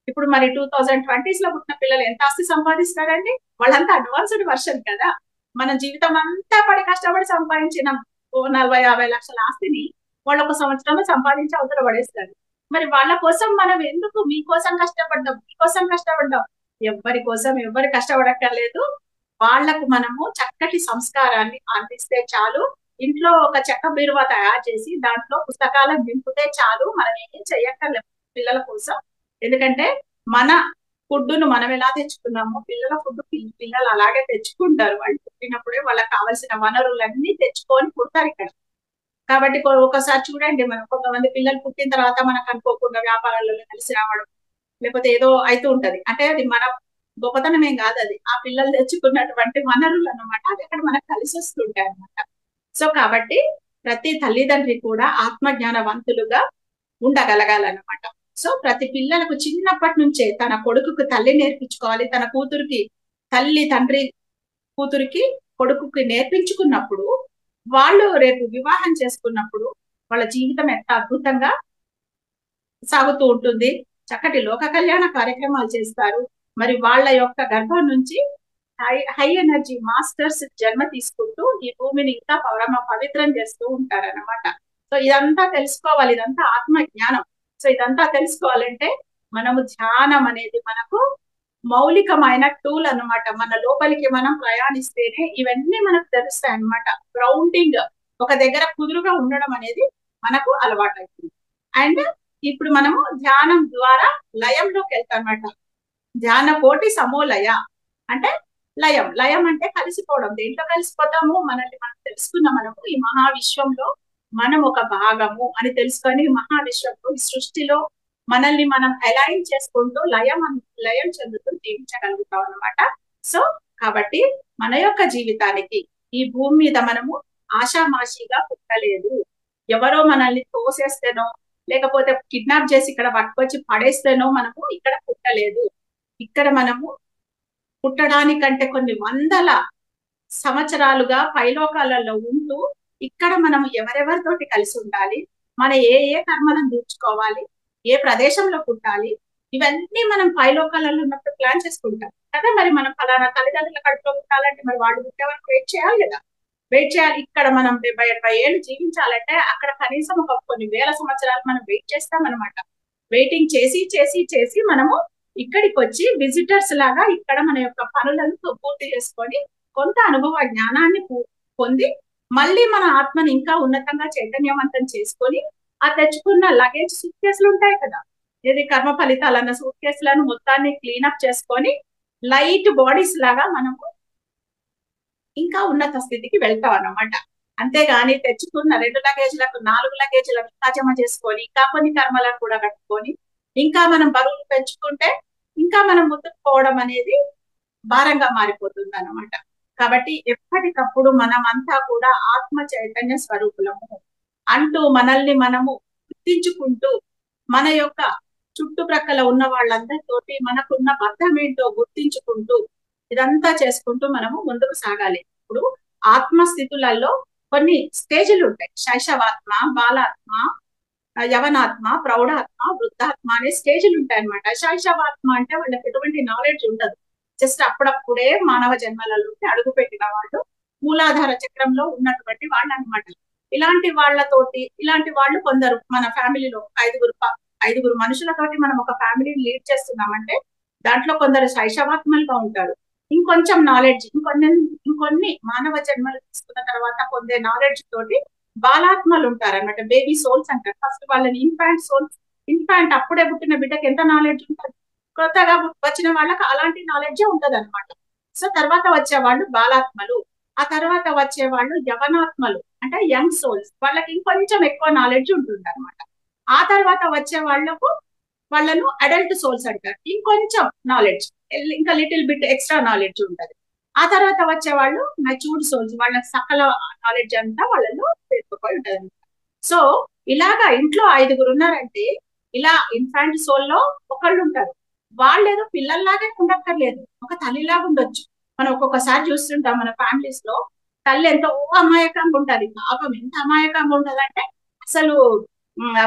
ఇప్పుడు మరి 2020s లో పుట్టిన పిల్లలు ఎంత ఆస్తి సంపాదిస్తారండి? వాళ్ళంతా అడ్వాన్స్డ్ వర్షన్ కదా. మన జీవితం అంతా పడి కష్టపడి సంపాదించిన 40-50 లక్షల ఆస్తిని వాళ్ళు ఒక సంవత్సరంలో సంపాదించి అవతల పడేస్తారు. మరి వాళ్ళ కోసం మనం ఎందుకు మీకోసం కష్టపడ్డాం, మీకోసం కష్టపడ్డాం? ఎవరి కోసం ఎవరు కష్టపడక్కర్లేదు. వాళ్లకు మనము చక్కటి సంస్కారాన్ని అందిస్తే చాలు. ఇంట్లో ఒక చెక్క బీరువా తయారు చేసి దాంట్లో పుస్తకాలను నింపితే చాలు. మనం ఏం చెయ్యక్కర్లేదు పిల్లల కోసం. ఎందుకంటే మన ఫుడ్ను మనం ఎలా తెచ్చుకున్నామో పిల్లల ఫుడ్ పిల్లలు అలాగే తెచ్చుకుంటారు. వాళ్ళు పుట్టినప్పుడే వాళ్ళకి కావాల్సిన వనరులన్నీ తెచ్చుకొని పుడతారు ఇక్కడ. కాబట్టి ఒకసారి చూడండి, మనం కొంతమంది పిల్లలు పుట్టిన తర్వాత మనకు అనుకోకుండా వ్యాపారాలలో కలిసి రావడం లేకపోతే ఏదో అవుతూ ఉంటది. అంటే అది మన గొప్పతనం ఏం కాదు, అది ఆ పిల్లలు తెచ్చుకున్నటువంటి వనరులు అన్నమాట. అది అక్కడ మనకు కలిసి వస్తుంటాయి అనమాట. సో కాబట్టి ప్రతి తల్లిదండ్రి కూడా ఆత్మజ్ఞానవంతులుగా ఉండగలగాలన్నమాట. సో ప్రతి పిల్లలకు చిన్నప్పటి నుంచే తన కొడుకుకి తల్లి నేర్పించుకోవాలి. తన కూతురికి తల్లి, తండ్రి కూతురికి కొడుకుకి నేర్పించుకున్నప్పుడు వాళ్ళు రేపు వివాహం చేసుకున్నప్పుడు వాళ్ళ జీవితం ఎంత అద్భుతంగా సాగుతూ ఉంటుంది. చక్కటి లోక కళ్యాణ కార్యక్రమాలు చేస్తారు. మరి వాళ్ళ యొక్క గర్భం నుంచి హై ఎనర్జీ మాస్టర్స్ జన్మ తీసుకుంటూ ఈ భూమిని ఇంకా పవిత్రం చేస్తూ ఉంటారన్నమాట. సో ఇదంతా తెలుసుకోవాలి. ఇదంతా ఆత్మ జ్ఞానం. సో ఇదంతా తెలుసుకోవాలంటే మనము ధ్యానం అనేది మనకు మౌలికమైన టూల్ అన్నమాట. మన లోపలికి మనం ప్రయాణిస్తేనే ఇవన్నీ మనకు తెలుస్తాయి అన్నమాట. గ్రౌండింగ్, ఒక దగ్గర కుదురుగా ఉండడం అనేది మనకు అలవాటు అవుతుంది. అండ్ ఇప్పుడు మనము ధ్యానం ద్వారా లయంలోకి వెళ్తాం అన్నమాట. ధ్యాన కోటి సమోలయ అంటే లయం. లయం అంటే కలిసిపోవడం. దేంట్లో కలిసిపోతాము? మనల్ని మనం తెలుసుకున్న మనము ఈ మహావిశ్వంలో మనం ఒక భాగము అని తెలుసుకొని మహావిశ్వంలో ఈ సృష్టిలో మనల్ని మనం అలైన్ చేసుకుంటూ లయం చెందుతూ జీవించగలుగుతాం అన్నమాట. సో కాబట్టి మన యొక్క జీవితానికి ఈ భూమి మీద మనము ఆషామాషిగా పుట్టలేదు. ఎవరో మనల్ని తోసేస్తేనో లేకపోతే కిడ్నాప్ చేసి ఇక్కడ పట్టుకొచ్చి పడేస్తేనో మనము ఇక్కడ పుట్టలేదు. ఇక్కడ మనము పుట్టడానికంటే కొన్ని వందల సంవత్సరాలుగా పైలోకాలలో ఉంటూ ఇక్కడ మనం ఎవరెవరితోటి కలిసి ఉండాలి, మన ఏ కర్మలను తీర్చుకోవాలి, ఏ ప్రదేశంలో పుట్టాలి, ఇవన్నీ మనం పైలోకాలలో ఉన్నప్పుడు ప్లాన్ చేసుకుంటాం కదా. మరి మనం ఫలానా తల్లిదండ్రుల కడుపులో పుట్టాలంటే మరి వాళ్ళు పుట్టే వరకు వెయిట్ చేయాలి కదా. వెయిట్ చేయాలి. ఇక్కడ మనం 70-80 ఏళ్ళు జీవించాలంటే అక్కడ కనీసం ఒక కొన్ని వేల సంవత్సరాలు మనం వెయిట్ చేస్తాం అనమాట. వెయిటింగ్ చేసి చేసి చేసి మనము ఇక్కడికి వచ్చి విజిటర్స్ లాగా ఇక్కడ మన యొక్క పనులను పూర్తి చేసుకొని కొంత అనుభవ జ్ఞానాన్ని పొంది మళ్ళీ మన ఆత్మని ఇంకా ఉన్నతంగా చైతన్యవంతం చేసుకొని ఆ తెచ్చుకున్న లగేజ్ సూట్ కేసులు ఉంటాయి కదా, ఏది కర్మ ఫలితాలన్న సూట్ కేసులను మొత్తాన్ని క్లీనప్ చేసుకొని లైట్ బాడీస్ లాగా మనము ఇంకా ఉన్నత స్థితికి వెళ్తాం అన్నమాట. అంతేగాని తెచ్చుకున్న 2 లగేజ్లకు 4 లగేజ్లను ఇంకా జమ చేసుకొని ఇంకా కొన్ని కర్మలను కూడా కట్టుకొని ఇంకా మనం బరువులు పెంచుకుంటే ఇంకా మనం ముందుకు పోవడం అనేది భారంగా మారిపోతుంది అన్నమాట. కాబట్టి ఎప్పటికప్పుడు మనమంతా కూడా ఆత్మ చైతన్య స్వరూపులము అంటూ మనల్ని మనము గుర్తించుకుంటూ మన యొక్క చుట్టుప్రక్కల ఉన్న వాళ్ళందరితోటి మనకున్న బంధం ఏంటో గుర్తించుకుంటూ ఇదంతా చేసుకుంటూ మనము ముందుకు సాగాలి. ఇప్పుడు ఆత్మస్థితులలో కొన్ని స్టేజ్లు ఉంటాయి. శైశవాత్మ, బాలాత్మ, యవనాత్మ, ప్రౌఢాత్మ, వృద్ధాత్మ అనే స్టేజ్లు ఉంటాయి అనమాట. శైశవాత్మ అంటే వాళ్ళకి ఎటువంటి నాలెడ్జ్ ఉండదు. జస్ట్ అప్పుడప్పుడే మానవ జన్మలలో అడుగు పెట్టిన వాళ్ళు, మూలాధార చక్రంలో ఉన్నటువంటి వాళ్ళు అనమాట. ఇలాంటి వాళ్ళతోటి, ఇలాంటి వాళ్ళు కొందరు మన ఫ్యామిలీలో ఐదుగురు మనుషులతోటి మనం ఒక ఫ్యామిలీని లీడ్ చేస్తున్నామంటే దాంట్లో కొందరు శైశవాత్మలుగా ఉంటారు. ఇంకొంచెం నాలెడ్జ్, ఇంకొన్ని మానవ జన్మలు తీసుకున్న తర్వాత పొందే నాలెడ్జ్ తోటి బాలాత్మలు ఉంటారు అన్నమాట. బేబీ సోల్స్ అంటారు. ఫస్ట్ వాళ్ళని ఇన్ఫాంట్ సోల్స్, ఇన్ఫాంట్ అప్పుడే పుట్టిన బిడ్డకి ఎంత నాలెడ్జ్ ఉంటుంది, కొత్తగా వచ్చిన వాళ్ళకి అలాంటి నాలెడ్జే ఉంటది అనమాట. సో తర్వాత వచ్చే వాళ్ళు బాలాత్మలు, ఆ తర్వాత వచ్చే వాళ్ళు యవనాత్మలు అంటే యంగ్ సోల్స్, వాళ్ళకి ఇంకొంచెం ఎక్కువ నాలెడ్జ్ ఉంటుంది అనమాట. ఆ తర్వాత వచ్చే వాళ్ళను అడల్ట్ సోల్స్ అంటారు. ఇంకొంచెం నాలెడ్జ్, ఇంకా లిటిల్ బిట్ ఎక్స్ట్రా నాలెడ్జ్ ఉంటది. ఆ తర్వాత వచ్చే వాళ్ళు మెచ్యూర్డ్ సోల్స్, వాళ్ళ సకల నాలెడ్జ్ అంతా వాళ్ళలో పేర్కొపోయి ఉంటది అనమాట. సో ఇలాగా ఇంట్లో ఐదుగురు ఉన్నారంటే ఇలా ఇన్ఫాంట్ సోల్ లో ఒకళ్ళు ఉంటారు. వాళ్ళు ఏదో పిల్లల్లాగే ఉండక్కర్లేదు, ఒక తల్లిలాగా ఉండొచ్చు. మనం ఒక్కొక్కసారి చూస్తుంటాం మన ఫ్యామిలీస్ లో తల్లి ఎంతో అమాయకంగా ఉంటది. పాపం ఎంత అమాయకంగా ఉంటది అంటే అసలు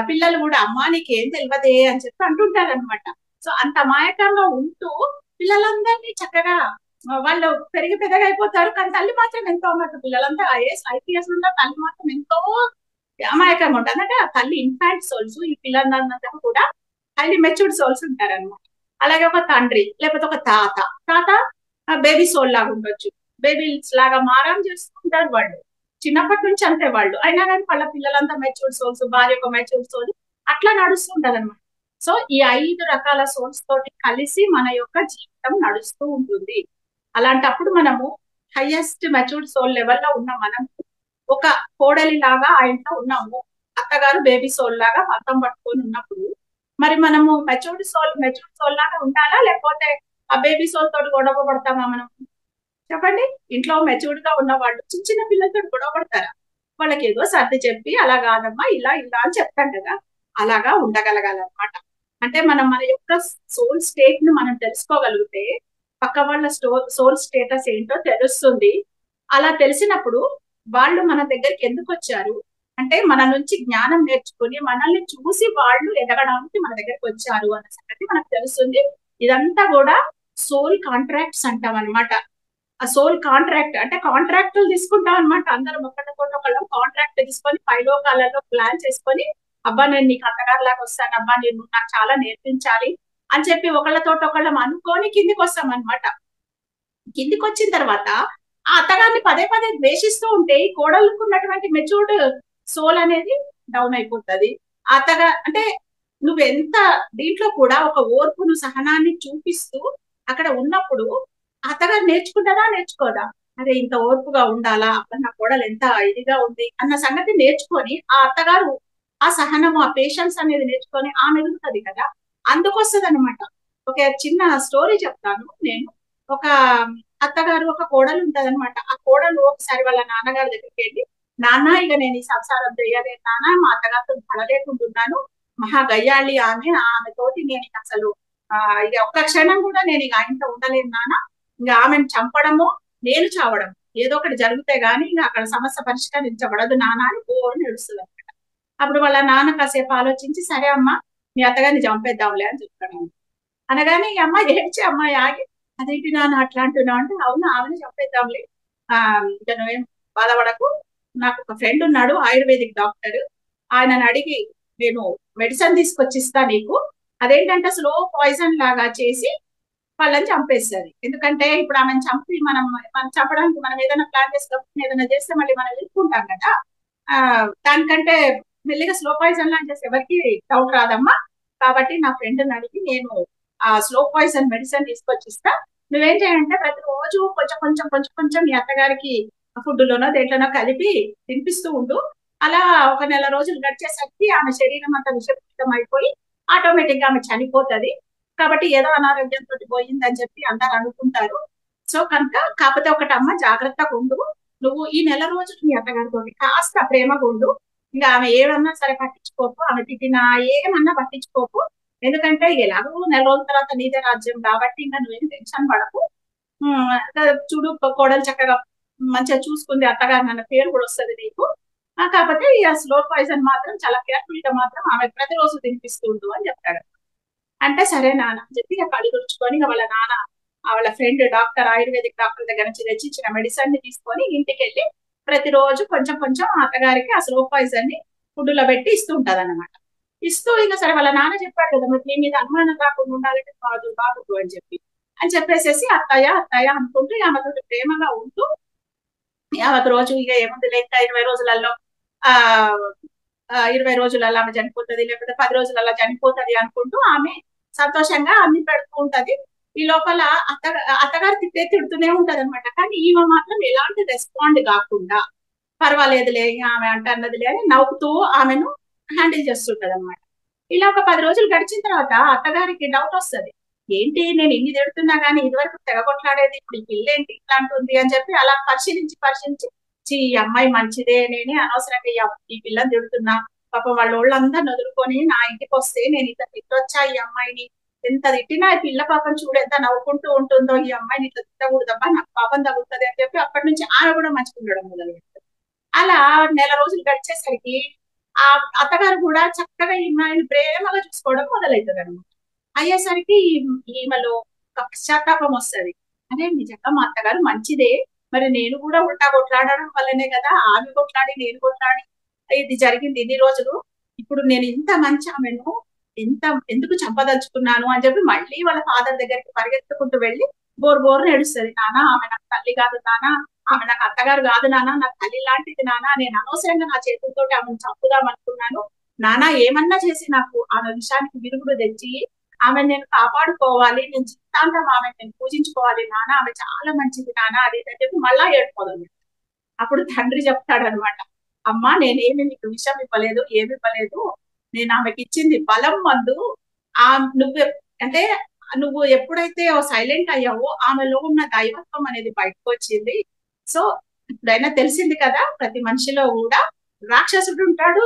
పిల్లలు కూడా అమ్మా నీకేం తెలియదే అని చెప్పి అంటుంటారు అనమాట. సో అంత అమాయకంగా ఉంటూ పిల్లలందరినీ చక్కగా వాళ్ళు పెరిగి పెద్దగా అయిపోతారు. కానీ తల్లి మాత్రం ఎంతో అన్నట్టు, పిల్లలంతా ఐపీఎస్ ఉన్న తల్లి మాత్రం ఎంతో అమాయకంగా ఉంటుంది. అంటే ఆ తల్లి ఇన్ఫాంట్ సోల్స్, ఈ పిల్లలందరూ కూడా హైలీ మెచ్యూర్డ్ సోల్స్ ఉంటారన్నమాట. అలాగే ఒక తండ్రి లేకపోతే ఒక తాత బేబీ సోల్ లాగా ఉండొచ్చు. బేబీస్ లాగా మారం చేస్తుంటారు వాళ్ళు, చిన్నప్పటి నుంచి అంతే వాళ్ళు. అయినా కానీ వాళ్ళ పిల్లలంతా మెచ్యూర్డ్ సోల్స్, భార్య ఒక మెచ్యూర్డ్ సోల్, అట్లా నడుస్తుంటది అనమాట. సో ఈ 5 రకాల సోల్స్ తోటి కలిసి మన యొక్క జీవితం నడుస్తూ ఉంటుంది. అలాంటప్పుడు మనము హైయెస్ట్ మెచ్యూర్డ్ సోల్ లెవెల్లో ఉన్న మనం ఒక కోడలి లాగా ఆ ఇంట్లో ఉన్నాము, అత్తగారు బేబీ సోల్ లాగా మతం పట్టుకొని ఉన్నప్పుడు మరి మనము మెచ్యూర్డ్ సోల్ లాగా ఉండాలా, లేకపోతే ఆ బేబీ సోల్ తోటి గొడవ పడతామా మనం? చెప్పండి. ఇంట్లో మెచ్యూర్డ్ గా ఉన్న వాళ్ళు చిన్న చిన్న పిల్లలతో గొడవ పడతారా? వాళ్ళకి ఏదో సర్ది చెప్పి అలా కాదమ్మా ఇలా ఇలా అని చెప్తాం కదా, అలాగా ఉండగలగాలన్నమాట. అంటే మనం మన యొక్క సోల్ స్టేట్ ను మనం తెలుసుకోగలిగితే పక్క వాళ్ళ సోల్ స్టేటస్ ఏంటో తెలుస్తుంది. అలా తెలిసినప్పుడు వాళ్ళు మన దగ్గరికి ఎందుకు వచ్చారు అంటే మన నుంచి జ్ఞానం నేర్చుకుని మనల్ని చూసి వాళ్ళు ఎదగడానికి మన దగ్గరికి వచ్చారు అన్న సంగతి మనకు తెలుస్తుంది. ఇదంతా కూడా సోల్ కాంట్రాక్ట్స్ అంటాం అనమాట. ఆ సోల్ కాంట్రాక్ట్ అంటే కాంట్రాక్టులు తీసుకుంటాం అనమాట. అందరం ఒకళ్ళం కాంట్రాక్ట్ తీసుకొని పైలోకాలలో ప్లాన్ చేసుకొని అబ్బా నేను నీకు అత్తగారు లాగా వస్తాను, అబ్బా నేను నాకు చాలా నేర్పించాలి అని చెప్పి ఒకళ్ళం అనుకొని కిందికి వస్తాం అనమాట. కిందికి వచ్చిన తర్వాత ఆ అత్తగారిని పదే పదే ద్వేషిస్తూ ఉంటే ఈ కోడలకు ఉన్నటువంటి మెచ్యూర్డ్ సోల్ అనేది డౌన్ అయిపోతుంది. అత్తగా అంటే నువ్వెంత దీంట్లో కూడా ఒక ఓర్పును సహనాన్ని చూపిస్తూ అక్కడ ఉన్నప్పుడు అత్తగారు నేర్చుకుంటారా నేర్చుకోదా, అదే ఇంత ఓర్పుగా ఉండాలా, నా కోడలు ఎంత ఇదిగా ఉంది అన్న సంగతి నేర్చుకొని ఆ అత్తగారు ఆ సహనము ఆ పేషెన్స్ అనేది నేర్చుకొని ఆమె ఎదుగుతుంది కదా, అందుకొస్తుంది అనమాట. ఒక చిన్న స్టోరీ చెప్తాను నేను. ఒక అత్తగారు ఒక కోడలు ఉంటది అనమాట. ఆ కోడలు ఒకసారి వాళ్ళ నాన్నగారి దగ్గరికి వెళ్ళి, నాన్న ఇక నేను ఈ సంసారం చెయ్యలేదు నాన్న, మా అత్తగారితో పడలేకుంటున్నాను, మహా గయ్యాళి ఆమె తోటి నేను అసలు ఇక ఒక్క క్షణం కూడా నేను ఇక ఆయనతో ఉండలేను నాన్న, ఇంకా ఆమెను చంపడము నేను చావడం ఏదో ఒకటి జరిగితే గానీ ఇంకా అక్కడ సమస్య పరిష్కరించబడదు నాన్న అని ఓని ఏడుస్తుంది అనమాట. అప్పుడు వాళ్ళ నాన్న కాసేపు ఆలోచించి సరే అమ్మా మీ అత్తగారిని చంపేద్దాంలే అని చెప్తాను. అనగానే ఈ అమ్మాయి ఏడ్చి అమ్మాయి ఆగి అదేంటి నాన్న అట్లా అంటున్నావు అంటే అవును ఆమెను చంపేద్దాంలే, ఇంకా నువ్వేం బాధపడకు, నాకు ఒక ఫ్రెండ్ ఉన్నాడు ఆయుర్వేదిక్ డాక్టర్, ఆయనను అడిగి నేను మెడిసిన్ తీసుకొచ్చి ఇస్తా నీకు, అదేంటంటే స్లో పాయిజన్ లాగా చేసి వాళ్ళని చంపేస్తుంది. ఎందుకంటే ఇప్పుడు ఆమెను చంపి మనం చంపడానికి మనం ఏదైనా ప్లాన్ చేసుకొని ఏదైనా చేస్తే మళ్ళీ మనం ఎదుర్కొంటాం కదా, దానికంటే మెల్లిగా స్లో పాయిజన్ లాగా చేస్తే ఎవరికి డౌట్ రాదమ్మా, కాబట్టి నా ఫ్రెండ్ని అడిగి నేను ఆ స్లో పాయిజన్ మెడిసిన్ తీసుకొచ్చి ఇస్తా, నువ్వేం చేయాలంటే ప్రతిరోజు కొంచెం కొంచెం కొంచెం కొంచెం మీ అత్తగారికి ఫుడ్ లోనో దేంట్లోనో కలిపి తినిపిస్తూ ఉండు. అలా ఒక నెల రోజులు గడిచేసరికి ఆమె శరీరం అంతా విషపూరితం అయిపోయి ఆటోమేటిక్ గా ఆమె చనిపోతుంది. కాబట్టి ఏదో అనారోగ్యంతో పోయిందని చెప్పి అందరు అనుకుంటారు. సో కనుక కాకపోతే ఒకటమ్మ జాగ్రత్తగా ఉండు, నువ్వు ఈ నెల రోజులు మీ అత్తగారితో కాస్త ప్రేమగా ఉండు, ఇంకా ఆమె ఏమన్నా సరే పట్టించుకోకు, ఆమె తిట్టినా ఏమన్నా పట్టించుకోకు, ఎందుకంటే ఎలాగో నెల రోజుల తర్వాత నీదే రాజ్యం కాబట్టి ఇంకా నువ్వేం టెన్షన్ పడకు, చూడు కోడలు చక్కగా మంచిగా చూసుకుంది అత్తగారు అన్న పేరు కూడా వస్తుంది నీకు, కాకపోతే ఈ స్లో పాయిజన్ మాత్రం చాలా కేర్ఫుల్ గా మాత్రం ఆమె ప్రతిరోజు తినిపిస్తుండు అని చెప్తాడు. అంటే సరే నాన్న అని చెప్పి కళ్ళు తుడుచుకొని వాళ్ళ నాన్న వాళ్ళ ఫ్రెండ్ డాక్టర్ ఆయుర్వేదిక్ డాక్టర్ దగ్గర నుంచి తెచ్చిచ్చిన మెడిసిన్ ని తీసుకొని ఇంటికి వెళ్ళి ప్రతిరోజు కొంచెం కొంచెం అత్తగారికి ఆ స్లో పాయిజన్ ని ఫుడ్ లో పెట్టి ఇస్తూ ఉంటది అనమాట. ఇస్తూ ఇంకా సరే వాళ్ళ నాన్న చెప్పాడు కదా, మరి నీ మీద అనుమానం రాకుండా ఉండాలంటే కాదు బాగుండు అని చెప్పేసేసి అత్తయ్య అత్తయ్య అనుకుంటూ ఆమెతో ప్రేమగా ఉంటూ యావత్ రోజు ఇక ఏముంది లేక 20 రోజులలో ఆ 20 రోజులలో ఆమె చనిపోతుంది, లేకపోతే 10 రోజులలో చనిపోతుంది అనుకుంటూ ఆమె సంతోషంగా అన్ని పెడుతూ ఉంటది. ఈ లోపల అత్తగారు తిడుతూనే ఉంటది అనమాట. కానీ ఈమె మాత్రం ఎలాంటి రెస్పాండ్ కాకుండా పర్వాలేదులే ఆమె అంటే అన్నదిలే అని నవ్వుతూ ఆమెను హ్యాండిల్ చేస్తుంటది అనమాట. ఇలా ఒక 10 రోజులు గడిచిన తర్వాత అత్తగారికి డౌట్ వస్తుంది, ఏంటి నేను ఇన్ని తిడుతున్నా గానీ ఇదివరకు తెగ కొట్లాడేది ఇప్పుడు ఈ పిల్ల ఏంటి ఇట్లా అంటుంది అని చెప్పి అలా పరిశీలించి ఈ అమ్మాయి మంచిదే, నేనే అనవసరంగా ఈ పిల్లని తిడుతున్నా, పాపం వాళ్ళ వాళ్ళందరిని వదులుకొని నా ఇంటికి వస్తే నేను ఇంత తిట్టొచ్చా ఈ అమ్మాయిని, ఎంత తిట్టినా ఈ పిల్ల పాపం చూడు ఎంత నవ్వుకుంటూ ఉంటుందో, ఈ అమ్మాయిని ఇట్లా తిట్టకూడదబ్బా నాకు పాపం తగ్గుతుంది అని చెప్పి అప్పటి నుంచి ఆమె కూడా మంచిగా ఉండడం మొదలు పెడతారు. అలా నెల రోజులు గడిచేసరికి ఆ అత్తగారు కూడా చక్కగా ఈ అమ్మాయిని ప్రేమగా చూసుకోవడం మొదలవుతుంది అనమాట. అయ్యేసరికి ఈమెలో పశ్చాత్తాపం వస్తుంది, అదే నిజంగా మా అత్తగారు మంచిదే, మరి నేను కూడా ఉల్టా కొట్లాడడం వల్లనే కదా ఆమె కొట్లాడి నేను కొట్లాడి ఇది జరిగింది ఇన్ని రోజులు, ఇప్పుడు నేను ఇంత మంచి ఆమెను ఎందుకు చంపదలుచుకున్నాను అని చెప్పి మళ్ళీ వాళ్ళ ఫాదర్ దగ్గరికి పరిగెత్తుకుంటూ వెళ్ళి బోరు ఏడుస్తుంది, నాన్న ఆమె నాకు తల్లి కాదు నాన్న, ఆమె నాకు అత్తగారు కాదు నాన్న, నాకు తల్లి లాంటిది నాన్న, నేను అనవసరంగా నా చేతులతోటి ఆమెను చంపుదాం అనుకున్నాను నాన్న, ఏమన్నా చేసి నాకు ఆమె విషయానికి విరుగుడు తెచ్చి ఆమె నేను కాపాడుకోవాలి, నేను జీవితాంతం ఆమె నేను పూజించుకోవాలి నాన్న, ఆమె చాలా మంచిది నాన్న అది అని చెప్పి మళ్ళా ఏడుకోదు. అప్పుడు తండ్రి చెప్తాడనమాట, అమ్మా నేనేమి నీకు విషయం ఇవ్వలేదు, ఏమి ఇవ్వలేదు, నేను ఆమెకి ఇచ్చింది బలం మందు, నువ్వు అంటే నువ్వు ఎప్పుడైతే సైలెంట్ అయ్యావో ఆమెలో ఉన్న దైవత్వం అనేది బయటకు వచ్చింది. సో ఇప్పుడైనా తెలిసింది కదా, ప్రతి మనిషిలో కూడా రాక్షసుడు ఉంటాడు,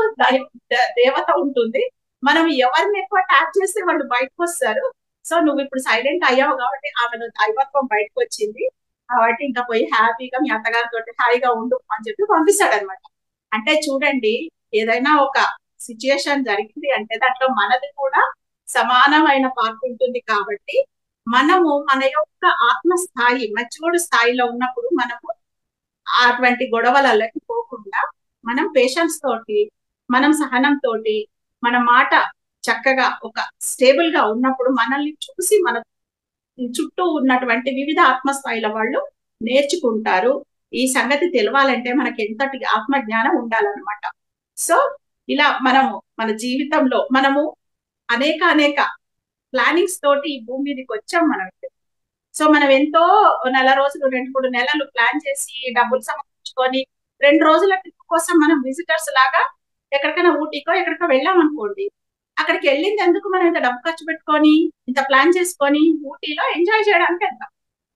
దేవత ఉంటుంది, మనం ఎవరిని ఎక్కువ ట్యాప్ చేస్తే వాళ్ళు బయటకు వస్తారు. సో నువ్వు ఇప్పుడు సైలెంట్ అయ్యావు కాబట్టి ఆమెలో దైవత్వం బయటకు వచ్చింది, కాబట్టి ఇంకా పోయి హ్యాపీగా మీ అత్తగారితో హాయిగా ఉండు అని చెప్పి పంపిస్తాడు అనమాట. అంటే చూడండి, ఏదైనా ఒక సిచ్యుయేషన్ జరిగింది అంటే దాంట్లో మనది కూడా సమానమైన పాత్ర ఉంటుంది. కాబట్టి మనము మన యొక్క ఆత్మ స్థాయి మెచ్యూర్డ్ స్థాయిలో ఉన్నప్పుడు మనము అటువంటి గొడవలలోకి పోకుండా మనం పేషెన్స్ తోటి, మనం సహనం తోటి, మన మాట చక్కగా ఒక స్టేబుల్ గా ఉన్నప్పుడు మనల్ని చూసి మన చుట్టూ ఉన్నటువంటి వివిధ ఆత్మస్థాయిల వాళ్ళు నేర్చుకుంటారు. ఈ సంగతి తెలవాలంటే మనకి ఎంతటి ఆత్మజ్ఞానం ఉండాలన్నమాట. సో ఇలా మనము మన జీవితంలో మనము అనేక ప్లానింగ్స్ తోటి ఈ భూమి మీదకి వచ్చాం మనం. సో మనం ఎంతో నెల రోజులు 2-3 నెలలు ప్లాన్ చేసి డబ్బులు సమకూర్చుకొని 2 రోజుల ట్రిప్ కోసం మనం విజిటర్స్ లాగా ఎక్కడికైనా ఊటీకో ఎక్కడికో వెళ్ళాం అనుకోండి, అక్కడికి వెళ్ళింది ఎందుకు మనం ఇంత డబ్బు ఖర్చు పెట్టుకొని ఇంత ప్లాన్ చేసుకొని ఊటీలో ఎంజాయ్ చేయడానికి వెళ్తాం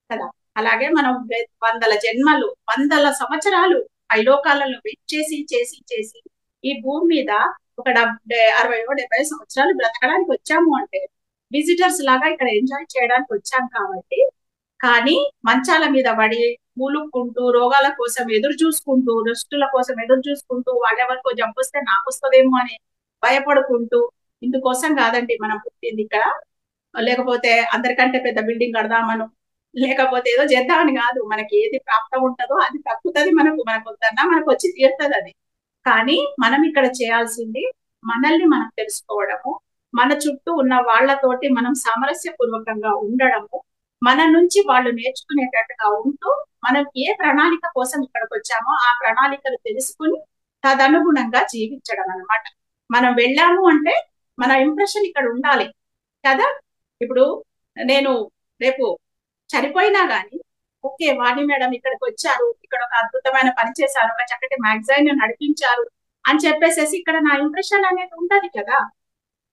కదా. అలాగే మనం వందల జన్మలు 100 సంవత్సరాలు ఐలోకాలలో వెయిట్ చేసి ఈ భూమి మీద ఒక 60-70 సంవత్సరాలు బ్రతకడానికి వచ్చాము అంటే విజిటర్స్ లాగా ఇక్కడ ఎంజాయ్ చేయడానికి వచ్చాం కాబట్టి. కానీ మంచాల మీద పడి మూలుక్కుంటూ, రోగాల కోసం ఎదురు చూసుకుంటూ, రెస్టుల కోసం ఎదురు చూసుకుంటూ, వాళ్ళెవరికో జబ్బు వస్తే నాకు వస్తుందేమో అని భయపడుకుంటూ ఇందుకోసం కాదండి మనం పుట్టింది ఇక్కడ. లేకపోతే అందరికంటే పెద్ద బిల్డింగ్ కడదామను, లేకపోతే ఏదో చేద్దామని కాదు. మనకి ఏది ప్రాప్తం ఉంటుందో అది తప్పుతుంది, మనకు వద్దన్నా మనకు వచ్చి తీరుతుంది అది. కానీ మనం ఇక్కడ చేయాల్సింది మనల్ని మనం తెలుసుకోవడము, మన చుట్టూ ఉన్న వాళ్ళతోటి మనం సామరస్య పూర్వకంగా ఉండడము, మన నుంచి వాళ్ళు నేర్చుకునేటట్టుగా ఉంటూ మనం ఏ ప్రణాళిక కోసం ఇక్కడికి వచ్చామో ఆ ప్రణాళికలు తెలుసుకుని తదనుగుణంగా జీవించడం అనమాట. మనం వెళ్ళాము అంటే మన ఇంప్రెషన్ ఇక్కడ ఉండాలి కదా. ఇప్పుడు నేను రేపు చనిపోయినా గానీ ఓకే వాణి మేడం ఇక్కడికి వచ్చారు, ఇక్కడ ఒక అద్భుతమైన పని చేశారు, ఒక చక్కటి మ్యాగజైన్ నడిపించారు అని చెప్పేసేసి ఇక్కడ నా ఇంప్రెషన్ అనేది ఉంటది కదా.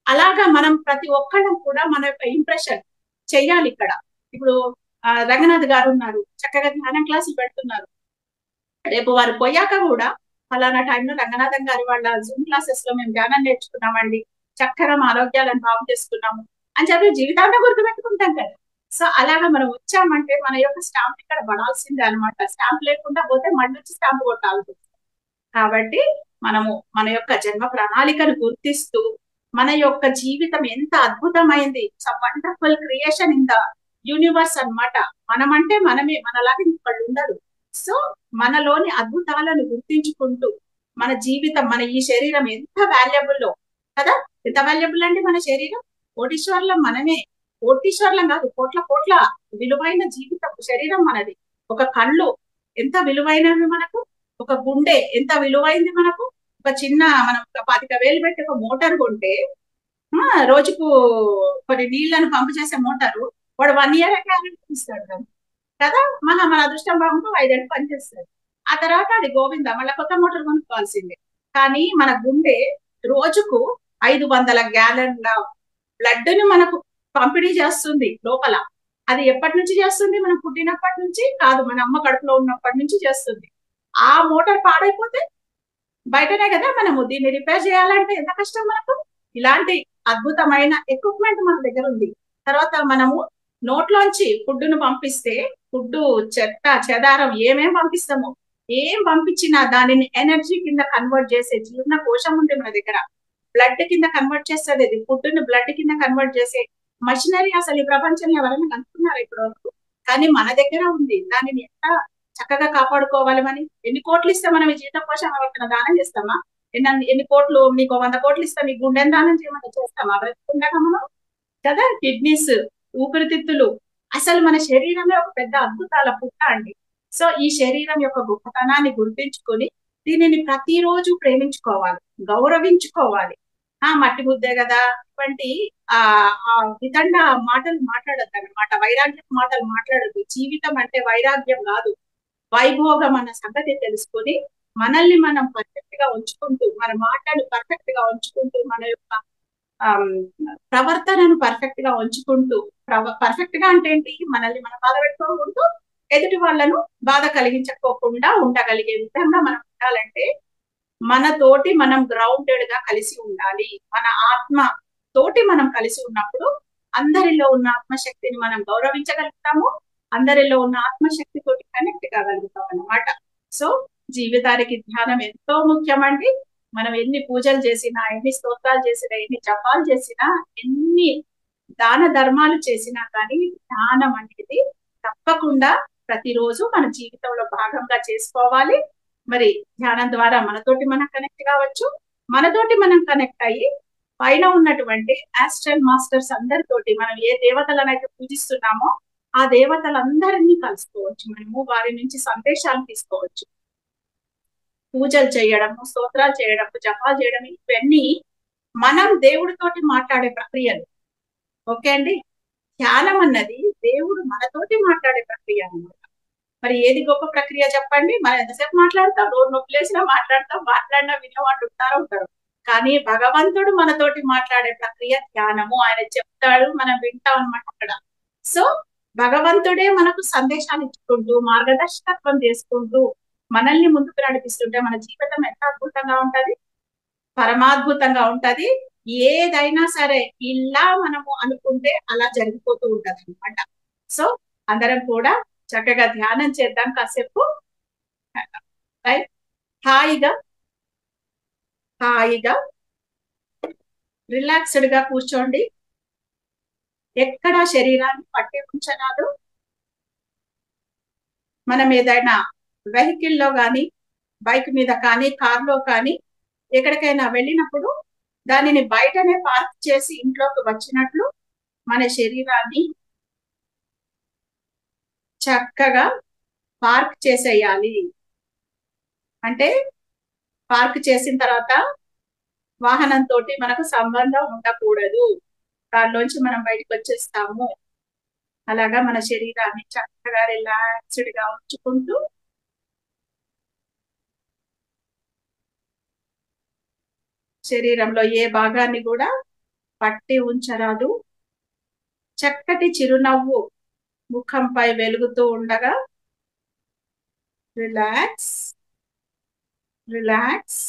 అలాగా మనం ప్రతి ఒక్కళ్ళం కూడా మన యొక్క ఇంప్రెషన్ చెయ్యాలి ఇక్కడ. ఇప్పుడు రంగనాథ్ గారు ఉన్నారు, చక్కగా ధ్యానం క్లాసులు పెడుతున్నారు. రేపు వారు పోయాక కూడా ఫలానా టైంలో రంగనాథం గారి వాళ్ళ జూమ్ క్లాసెస్ లో మేము ధ్యానం నేర్చుకున్నామండి, చక్కగా మా ఆరోగ్యాలను బాగు చేసుకున్నాము అని చెప్పి జీవితాంతం గుర్తుపెట్టుకుంటాం కదా. సో అలాగా మనం వచ్చామంటే మన యొక్క స్టాంప్ ఇక్కడ పడాల్సిందే అనమాట. స్టాంప్ లేకుండా పోతే మళ్ళీ వచ్చి స్టాంప్ కొట్టాల్సి వస్తుంది. కాబట్టి మనము మన యొక్క జన్మ ప్రణాళికను గుర్తిస్తూ మన యొక్క జీవితం ఎంత అద్భుతమైంది, wonderful creation in the universe అనమాట. మనమంటే మనమే, మనలాగా ఇంకొకళ్ళు ఉండరు. సో మనలోని అద్భుతాలను గుర్తించుకుంటూ మన జీవితం, మన ఈ శరీరం ఎంత వాల్యుబుల్లో కదా. ఎంత వాల్యుబుల్ అండి మన శరీరం. కోటీశ్వర్లం మనమే. కోటీశ్వర్లం కాదు, కోట్ల కోట్ల విలువైన జీవితం శరీరం మనది. ఒక కళ్ళు ఎంత విలువైనవి మనకు. ఒక గుండె ఎంత విలువైంది మనకు. ఒక చిన్న మనం ఒక 25,000 పెట్టి ఒక మోటార్ కొంటే రోజుకు కొన్ని నీళ్లను పంపు చేసే మోటారు వాడు 1 year గ్యారెంటీ ఇస్తాడు కదా. కదా మన అదృష్టం బాగుంటే 5 ఏళ్ళు పనిచేస్తుంది. ఆ తర్వాత అది గోవింద మళ్ళీ కొత్త మోటార్ కొనుక్కోవాల్సిందే. కానీ మన గుండె రోజుకు 500 gallonల బ్లడ్ ని మనకు పంపిణీ చేస్తుంది లోపల. అది ఎప్పటి నుంచి చేస్తుంది? మనం పుట్టినప్పటి నుంచి కాదు, మన అమ్మ కడుపులో ఉన్నప్పటి నుంచి చేస్తుంది. ఆ మోటార్ పాడైపోతే బయటనే కదా మనము దీన్ని రిపేర్ చేయాలంటే ఎంత కష్టం మనకు. ఇలాంటి అద్భుతమైన ఎక్విప్మెంట్ మన దగ్గర ఉంది. తర్వాత మనము నోట్లోంచి ఫుడ్ను పంపిస్తే ఫుడ్ చెత్త చెదారం ఏమేం పంపిస్తామో, ఏం పంపించినా దానిని ఎనర్జీ కింద కన్వర్ట్ చేసే జీర్ణ కోశం ఉంది మన దగ్గర. బ్లడ్ కింద కన్వర్ట్ చేస్తుంది. అది ఫుడ్ ను బ్లడ్ కింద కన్వర్ట్ చేసే మషినరీ అసలు ఈ ప్రపంచంలో ఎవరైనా కనుక్కున్నారు ఇప్పటి వరకు? కానీ మన దగ్గర ఉంది. దానిని ఎంత చక్కగా కాపాడుకోవాలి. మనం ఎన్ని కోట్లు ఇస్తే మనం ఈ జీవితం కోసం ఎవరికైనా దానం చేస్తామా? ఎన్ని కోట్లు, మీకు 100 కోట్లు ఇస్తే మీకు గుండెని దానం చేయమని చేస్తామా బ్రతుకుండగా మనం? కదా. కిడ్నీస్, ఊపిరితిత్తులు, అసలు మన శరీరమే ఒక పెద్ద అద్భుతాల పుట్ట అండి. సో ఈ శరీరం యొక్క గొప్పతనాన్ని గుర్తించుకొని దీనిని ప్రతిరోజు ప్రేమించుకోవాలి, గౌరవించుకోవాలి. మట్టి ముద్దే కదా ఇటువంటి ఆ విధంగా మాటలు మాట్లాడద్దు అన్నమాట. వైరాగ్యం మాటలు మాట్లాడద్దు. జీవితం అంటే వైరాగ్యం కాదు, వైభోగం అన్న సంగతి తెలుసుకొని మనల్ని మనం పర్ఫెక్ట్ గా ఉంచుకుంటూ, మన మాటలు పర్ఫెక్ట్ గా ఉంచుకుంటూ, మన యొక్క ప్రవర్తనను పర్ఫెక్ట్ గా ఉంచుకుంటూ, పర్ఫెక్ట్ గా అంటే ఏంటి? మనల్ని మనం బాధ పెట్టుకోకుండా ఎదుటి వాళ్ళను బాధ కలిగించకోకుండా ఉండగలిగే విధంగా మనం ఉండాలంటే మనతోటి మనం గ్రౌండెడ్ గా కలిసి ఉండాలి. మన ఆత్మ తోటి మనం కలిసి ఉన్నప్పుడు అందరిలో ఉన్న ఆత్మశక్తిని మనం గౌరవించగలుగుతాము. అందరిలో ఉన్న ఆత్మశక్తి తోటి కనెక్ట్ కాగలుగుతాం అన్నమాట. సో జీవితానికి ధ్యానం ఎంతో ముఖ్యమండి. మనం ఎన్ని పూజలు చేసినా, ఎన్ని స్తోత్రాలు చేసినా, ఎన్ని జపాలు చేసినా, ఎన్ని దాన ధర్మాలు చేసినా కానీ ధ్యానం అనేది తప్పకుండా ప్రతిరోజు మన జీవితంలో భాగంగా చేసుకోవాలి. మరి ధ్యానం ద్వారా మనతోటి మనం కనెక్ట్ కావచ్చు. మనతోటి మనం కనెక్ట్ అయ్యి పైన ఉన్నటువంటి ఆస్ట్రల్ మాస్టర్స్ అందరితోటి మనం ఏ దేవతలనైతే పూజిస్తున్నామో ఆ దేవతలందరినీ కలుసుకోవచ్చు. మనము వారి నుంచి సందేశాలు తీసుకోవచ్చు. పూజలు చేయడము, స్తోత్రాలు చేయడము, జపాలు చేయడం, ఇవన్నీ మనం దేవుడితోటి మాట్లాడే ప్రక్రియలు. ఓకే అండి. ధ్యానం అన్నది దేవుడు మనతోటి మాట్లాడే ప్రక్రియ అన్నమాట. మరి ఏది గొప్ప ప్రక్రియ చెప్పండి? మనం ఎంతసేపు మాట్లాడతాం? రోజు నొప్పిలేసినా మాట్లాడతాం, మాట్లాడినా వినేవాళ్ళు ఉంటారు. కానీ భగవంతుడు మనతోటి మాట్లాడే ప్రక్రియ ధ్యానము. ఆయన చెప్తాడు, మనం వింటాం అనమాట అక్కడ. సో భగవంతుడే మనకు సందేశాలు ఇచ్చుకుంటూ, మార్గదర్శకత్వం చేసుకుంటూ, మనల్ని ముందుకు నడిపిస్తుంటే మన జీవితం ఎంత అద్భుతంగా ఉంటది, పరమాద్భుతంగా ఉంటది. ఏదైనా సరే ఇలా మనము అనుకుంటే అలా జరిగిపోతూ ఉంటది అనమాట. సో అందరం కూడా చక్కగా ధ్యానం చేద్దాం కాసేపు. హాయిగా హాయిగా రిలాక్స్డ్ గా కూర్చోండి. ఎక్కడ శరీరాన్ని పట్టి ఉంచరాదు. మనం ఏదైనా వెహికల్లో కానీ, బైక్ మీద కానీ, కార్లో కానీ ఎక్కడికైనా వెళ్ళినప్పుడు దానిని బయటనే పార్క్ చేసి ఇంట్లోకి వచ్చినట్లు మన శరీరాన్ని చక్కగా పార్క్ చేసేయాలి. అంటే పార్క్ చేసిన తర్వాత వాహనంతో మనకు సంబంధం ఉండకూడదు. దానిలోంచి మనం బయటకు వచ్చేస్తాము. అలాగా మన శరీరాన్ని చక్కగా రిలాక్స్డ్ గా ఉంచుకుంటూ శరీరంలో ఏ భాగాన్ని కూడా పట్టి ఉంచరాదు. చక్కటి చిరునవ్వు ముఖంపై వెలుగుతూ ఉండగా రిలాక్స్ రిలాక్స్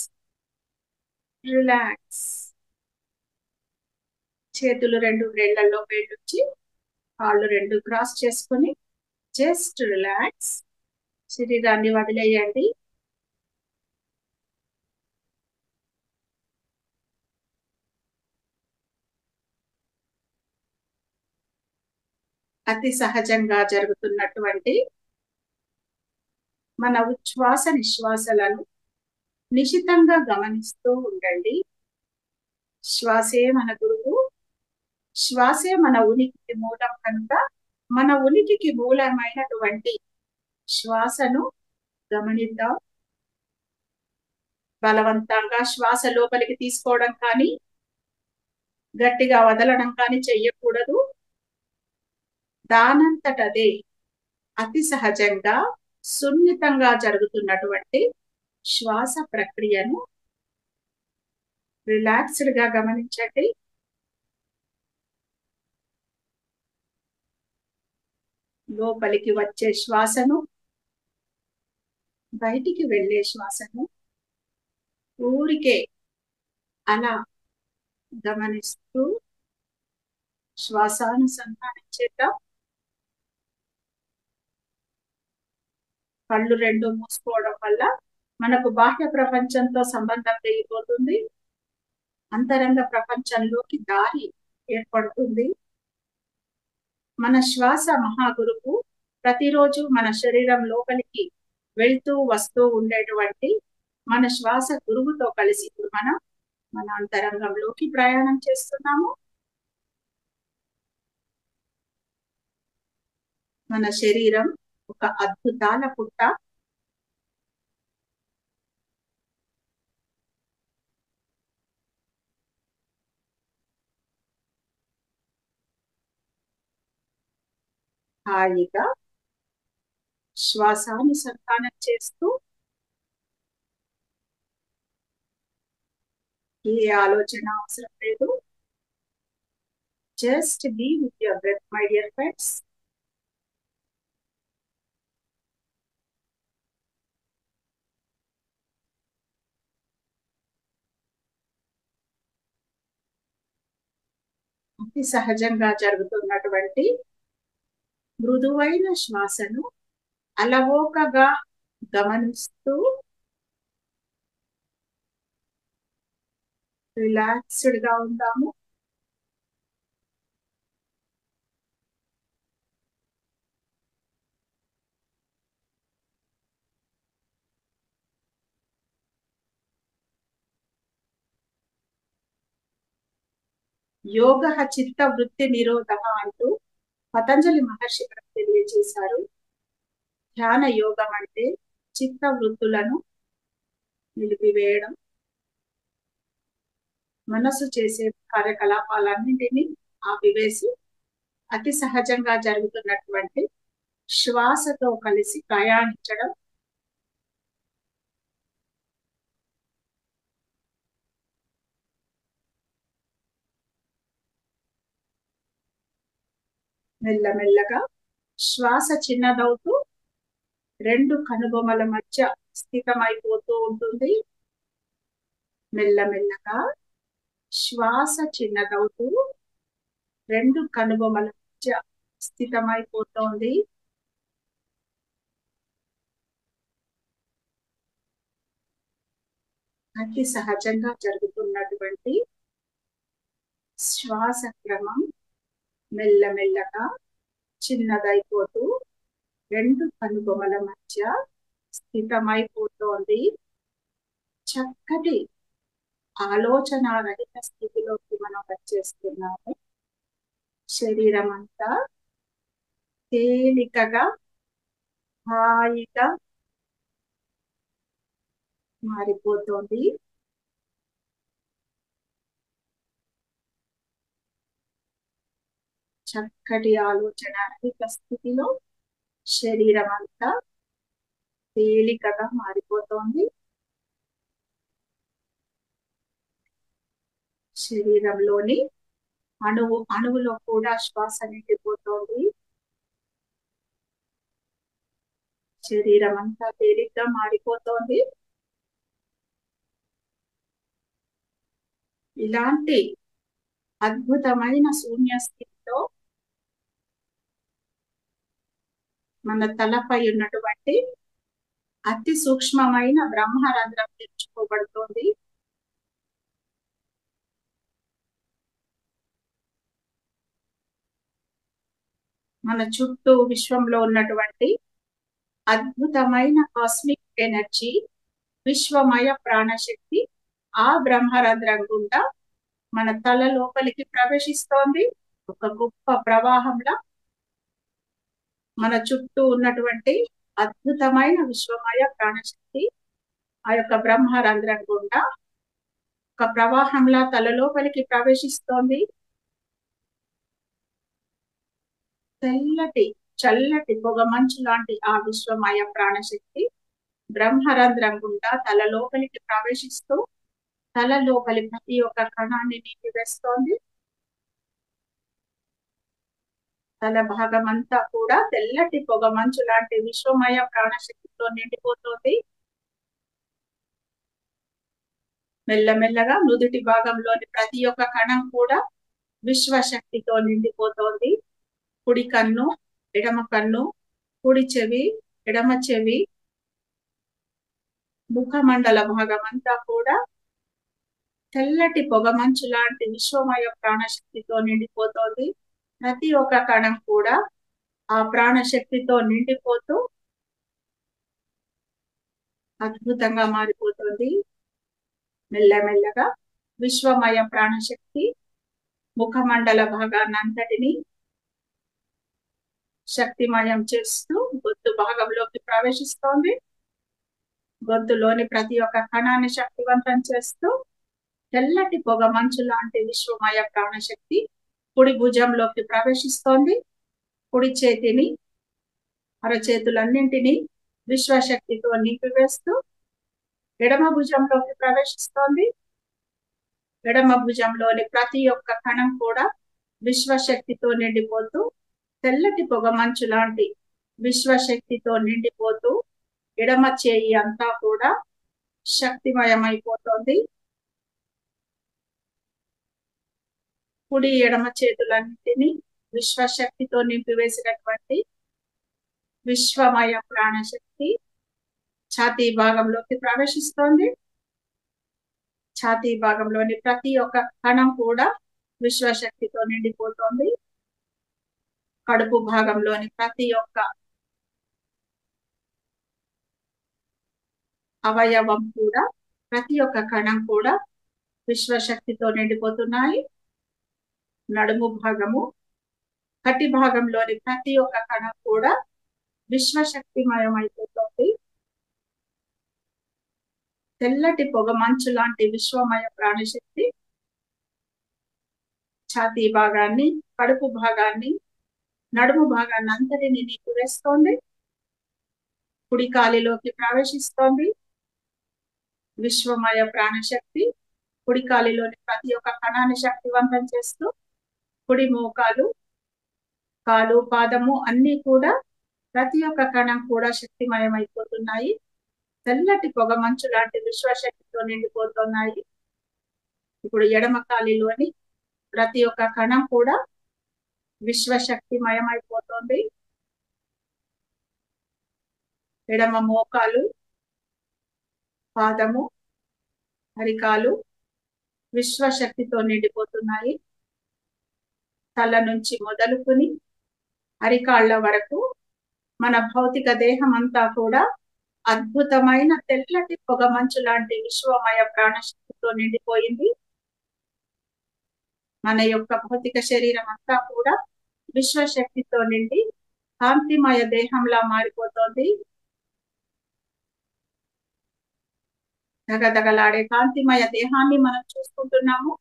రిలాక్స్. చేతులు 2 వేళ్లలో పెట్టి కాళ్ళు 2 క్రాస్ చేసుకుని జస్ట్ రిలాక్స్. శరీరాన్ని వదిలేయండి. అతి సహజంగా జరుగుతున్నటువంటి మన ఉచ్ఛ్వాస నిశ్వాసలను నిశితంగా గమనిస్తూ ఉండండి. శ్వాసే మన గురువు, శ్వాసే మన ఉనికికి మూలం కనుక మన ఉనికికి మూలమైనటువంటి శ్వాసను గమనిద్దాం. బలవంతంగా శ్వాస లోపలికి తీసుకోవడం కానీ గట్టిగా వదలడం కానీ చెయ్యకూడదు. దానంతటదే అతి సహజంగా సున్నితంగా జరుగుతున్నటువంటి శ్వాస ప్రక్రియను రిలాక్స్డ్ గా గమనించండి. లోపలికి వచ్చే శ్వాసను, బయటికి వెళ్ళే శ్వాసను ఊరికే అలా గమనిస్తూ శ్వాసానుసంధానం చేద్దాం. కళ్ళు రెండు మూసుకోవడం వల్ల మనకు బాహ్య ప్రపంచంతో సంబంధం పెరిగిపోతుంది. అంతరంగ ప్రపంచంలోకి దారి ఏర్పడుతుంది. మన శ్వాస మహాగురువు ప్రతిరోజు మన శరీరం లోపలికి వెళ్తూ వస్తూ ఉండేటువంటి మన శ్వాస గురువుతో కలిసి ఇప్పుడు మన అంతరంగంలోకి ప్రయాణం చేస్తున్నాము. మన శరీరం ఒక అద్భుతాల పుట్ట. హాయిగా శ్వాసానుసంధానం చేస్తూ ఏ ఆలోచన అవసరం లేదు. Just be with your breath my dear friends. అతి సహజంగా జరుగుతున్నటువంటి మృదువైన శ్వాసను అలవోకగా గమనిస్తూ రిలాక్స్డ్ గా ఉందాము. యోగ చిత్త వృత్తి నిరోధ అంటూ పతంజలి మహర్షి మనకు తెలియజేశారు. ధ్యాన యోగం అంటే చిత్త వృత్తులను నిలిపివేయడం, మనసు చేసే కార్యకలాపాలన్నింటినీ ఆపివేసి అతి సహజంగా జరుగుతున్నటువంటి శ్వాసతో కలిసి ప్రయాణించడం. మెల్లమెల్లగా శ్వాస చిన్నదవుతూ రెండు కనుబొమల మధ్య స్థితమైపోతూ ఉంటుంది. మెల్లమెల్లగా శ్వాస చిన్నదవుతూ రెండు కనుబొమల మధ్య స్థితమైపోతోంది. అతి సహజంగా జరుగుతున్నటువంటి శ్వాస క్రమం మెల్లమెల్లగా చిన్నదైపోతూ రెండు కనుబొమల మధ్య స్థితమైపోతోంది. చక్కటి ఆలోచన రహిత స్థితిలోకి మనం వచ్చేస్తున్నాము. శరీరం అంతా తేలికగా హాయిగా మారిపోతోంది. చక్కటి ఆలోచన రహిత స్థితిలో శరీరం అంతా తేలికగా మారిపోతోంది. శరీరంలోని అణువులో కూడా శ్వాస నిండిపోతోంది. శరీరం అంతా తేలిగ్గా మారిపోతోంది. ఇలాంటి అద్భుతమైన శూన్య స్థితిలో మన తలపై ఉన్నటువంటి అతి సూక్ష్మమైన బ్రహ్మరంధ్రం తెరుచుకోబడుతోంది. మన చుట్టూ విశ్వంలో ఉన్నటువంటి అద్భుతమైన కాస్మిక్ ఎనర్జీ, విశ్వమయ ప్రాణశక్తి ఆ బ్రహ్మరంధ్రం గుండా మన తల లోపలికి ప్రవేశిస్తోంది. ఒక గొప్ప ప్రవాహంలా మన చుట్టూ ఉన్నటువంటి అద్భుతమైన విశ్వమయ ప్రాణశక్తి ఆ యొక్క బ్రహ్మరంధ్రం గుండా ఒక ప్రవాహంలా తల లోపలికి ప్రవేశిస్తోంది. తెల్లటి చల్లటి పొగ మంచు లాంటి ఆ విశ్వమయ ప్రాణశక్తి బ్రహ్మరంధ్రం గుండా తల లోపలికి ప్రవేశిస్తూ తల లోపలి ప్రతి ఒక్క కణాన్ని నింపివేస్తోంది. తల భాగం అంతా కూడా తెల్లటి పొగ మంచు లాంటి విశ్వమయ ప్రాణశక్తితో నిండిపోతోంది. మెల్లమెల్లగా నుదుటి భాగంలోని ప్రతి ఒక్క కణం కూడా విశ్వశక్తితో నిండిపోతోంది. కుడి కన్ను, ఎడమ కన్ను, కుడి చెవి, ఎడమ చెవి, ముఖమండల భాగం అంతా కూడా తెల్లటి పొగ మంచు లాంటి విశ్వమయ ప్రాణశక్తితో నిండిపోతోంది. ప్రతి ఒక్క కణం కూడా ఆ ప్రాణశక్తితో నిండిపోతూ అద్భుతంగా మారిపోతుంది. మెల్లమెల్లగా విశ్వమయ ప్రాణశక్తి ముఖమండల భాగాన్నంతటిని శక్తిమయం చేస్తూ గొంతు భాగంలోకి ప్రవేశిస్తోంది. గొంతులోని ప్రతి ఒక్క కణాన్ని శక్తివంతం చేస్తూ తెల్లటి పొగ మంచు లాంటి విశ్వమయ ప్రాణశక్తి కుడి భుజంలోకి ప్రవేశిస్తోంది. కుడి చేతిని అరచేతులన్నింటినీ విశ్వశక్తితో నింపివేస్తూ ఎడమ భుజంలోకి ప్రవేశిస్తోంది. ఎడమ భుజంలోని ప్రతి ఒక్క కణం కూడా విశ్వశక్తితో నిండిపోతూ తెల్లటి పొగ మంచు లాంటి విశ్వశక్తితో నిండిపోతూ ఎడమ చేయి అంతా కూడా శక్తిమయమైపోతోంది. కుడి ఎడమ చేతులన్నింటినీ విశ్వశక్తితో నింపివేసినటువంటి విశ్వమయ ప్రాణశక్తి ఛాతీ భాగంలోకి ప్రవేశిస్తోంది. ఛాతీ భాగంలోని ప్రతి ఒక్క కణం కూడా విశ్వశక్తితో నిండిపోతోంది. కడుపు భాగంలోని ప్రతి ఒక్క అవయవం కూడా ప్రతి ఒక్క కణం కూడా విశ్వశక్తితో నిండిపోతున్నాయి. నడుము భాగము, కటి భాగంలోని ప్రతి ఒక్క కణం కూడా విశ్వశక్తిమయమైపోతుంది. తెల్లటి పొగ మంచు లాంటి విశ్వమయ ప్రాణశక్తి ఛాతీ భాగాన్ని, కడుపు భాగాన్ని, నడుము భాగాన్ని అంతటిని నింపివేస్తోంది. కుడి కాలిలోకి ప్రవేశిస్తోంది. విశ్వమయ ప్రాణశక్తి కుడి కాలిలోని ప్రతి ఒక్క కణాన్ని శక్తివంతం చేస్తూ కుడి మోకాలు, కాలు, పాదము అన్ని కూడా ప్రతి ఒక్క కణం కూడా శక్తిమయమైపోతున్నాయి. తెల్లటి పొగ మంచు లాంటి విశ్వశక్తితో నిండిపోతున్నాయి. ఇప్పుడు ఎడమ కాలిలోని ప్రతి ఒక్క కణం కూడా విశ్వశక్తిమయమైపోతుంది. ఎడమ మోకాలు, పాదము, అరికాలు విశ్వశక్తితో నిండిపోతున్నాయి. తల నుంచి మొదలుకుని అరికాళ్ల వరకు మన భౌతిక దేహం అంతా కూడా అద్భుతమైన తెల్లటి పొగ మంచు లాంటి విశ్వమయ ప్రాణశక్తితో నిండిపోయింది. మన యొక్క భౌతిక శరీరం అంతా కూడా విశ్వశక్తితో నిండి కాంతిమయ దేహంలా మారిపోతోంది. దగదగలాడే కాంతిమయ దేహాన్ని మనం చూసుకుంటున్నాము.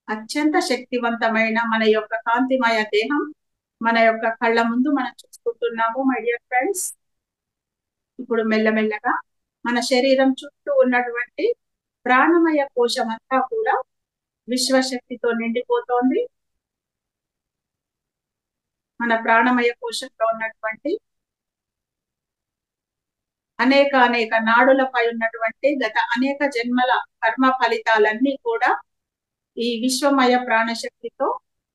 అత్యంత శక్తివంతమైన మన యొక్క కాంతిమయ దేహం మన యొక్క కళ్ళ ముందు మనం చూసుకుంటున్నాము మై డియర్ ఫ్రెండ్స్. ఇప్పుడు మెల్లమెల్లగా మన శరీరం చుట్టూ ఉన్నటువంటి ప్రాణమయ కోశం అంతా కూడా విశ్వశక్తితో నిండిపోతోంది. మన ప్రాణమయ కోశంలో ఉన్నటువంటి అనేక నాడులపై ఉన్నటువంటి గత అనేక జన్మల కర్మ ఫలితాలన్నీ కూడా ఈ విశ్వమయ ప్రాణశక్తితో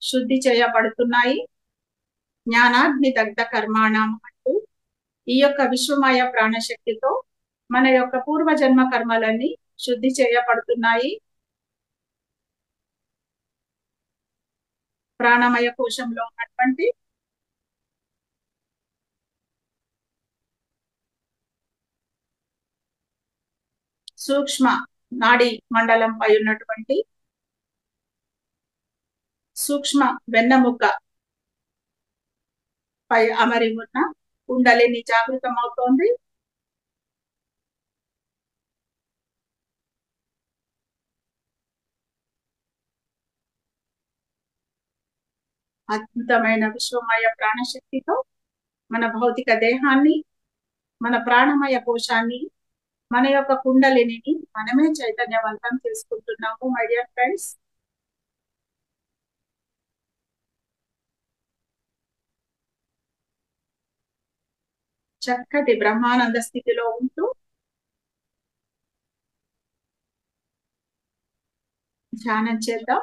శుద్ధి చేయబడుతున్నాయి. జ్ఞానాగ్ని దగ్ధ కర్మాణం అంటూ ఈ యొక్క విశ్వమయ ప్రాణశక్తితో మన యొక్క పూర్వజన్మ కర్మలన్నీ శుద్ధి చేయబడుతున్నాయి. ప్రాణమయ కోశంలో ఉన్నటువంటి సూక్ష్మ నాడి మండలంపై ఉన్నటువంటి సూక్ష్మ వెన్నెముక పై అమరి ఉన్న కుండలిని జాగృతమవుతోంది. అద్భుతమైన విశ్వమయ ప్రాణశక్తితో మన భౌతిక దేహాన్ని, మన ప్రాణమయ కోశాన్ని, మన యొక్క కుండలిని మనమే చైతన్యవంతం చేసుకుంటున్నాము మై డియర్ ఫ్రెండ్స్. చక్కటి బ్రహ్మానంద స్థితిలో ఉంటూ ధ్యానం చేద్దాం.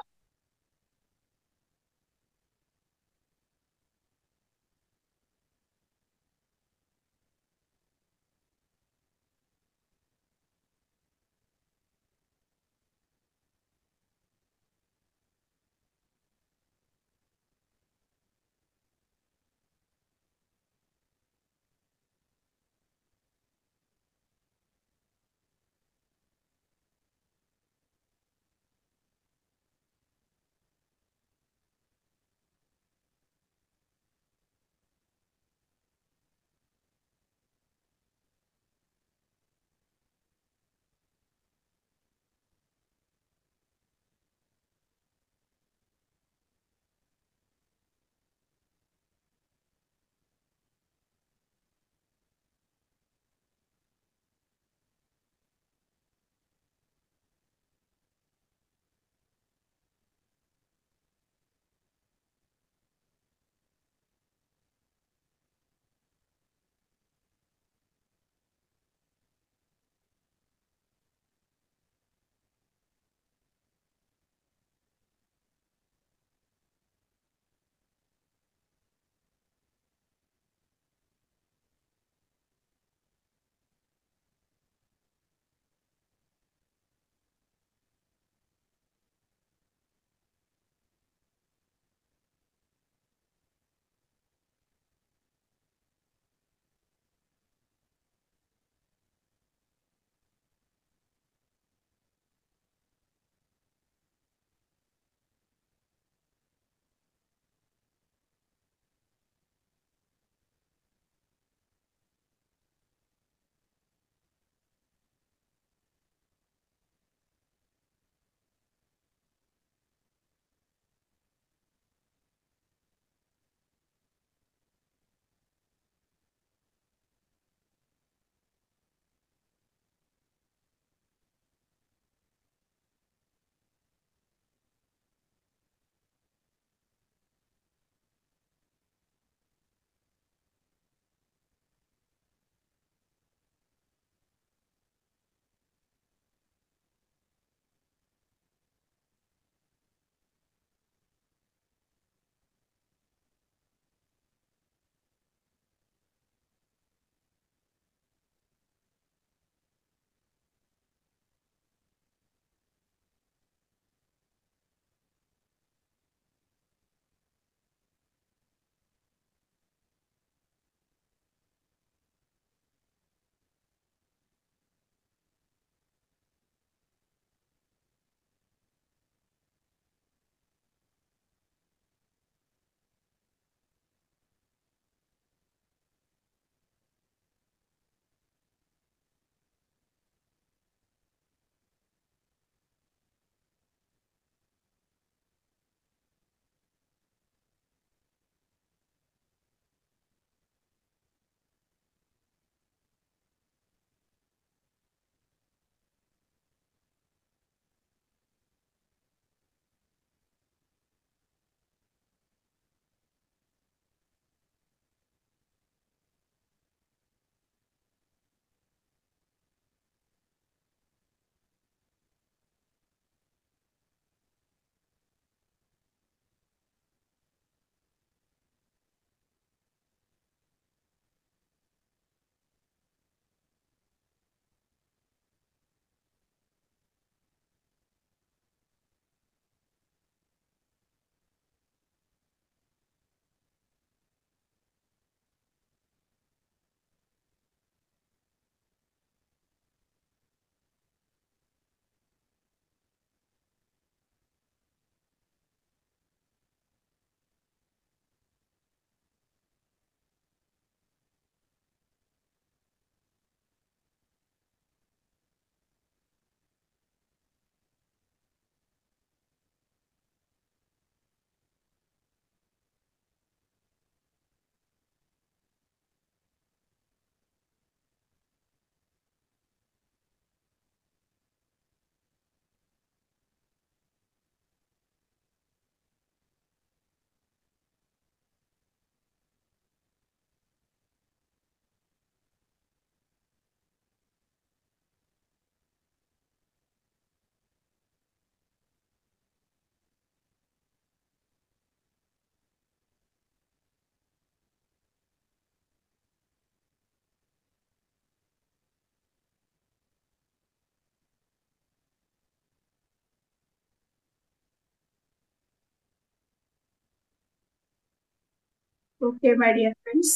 ఓకే మై డియర్ ఫ్రెండ్స్,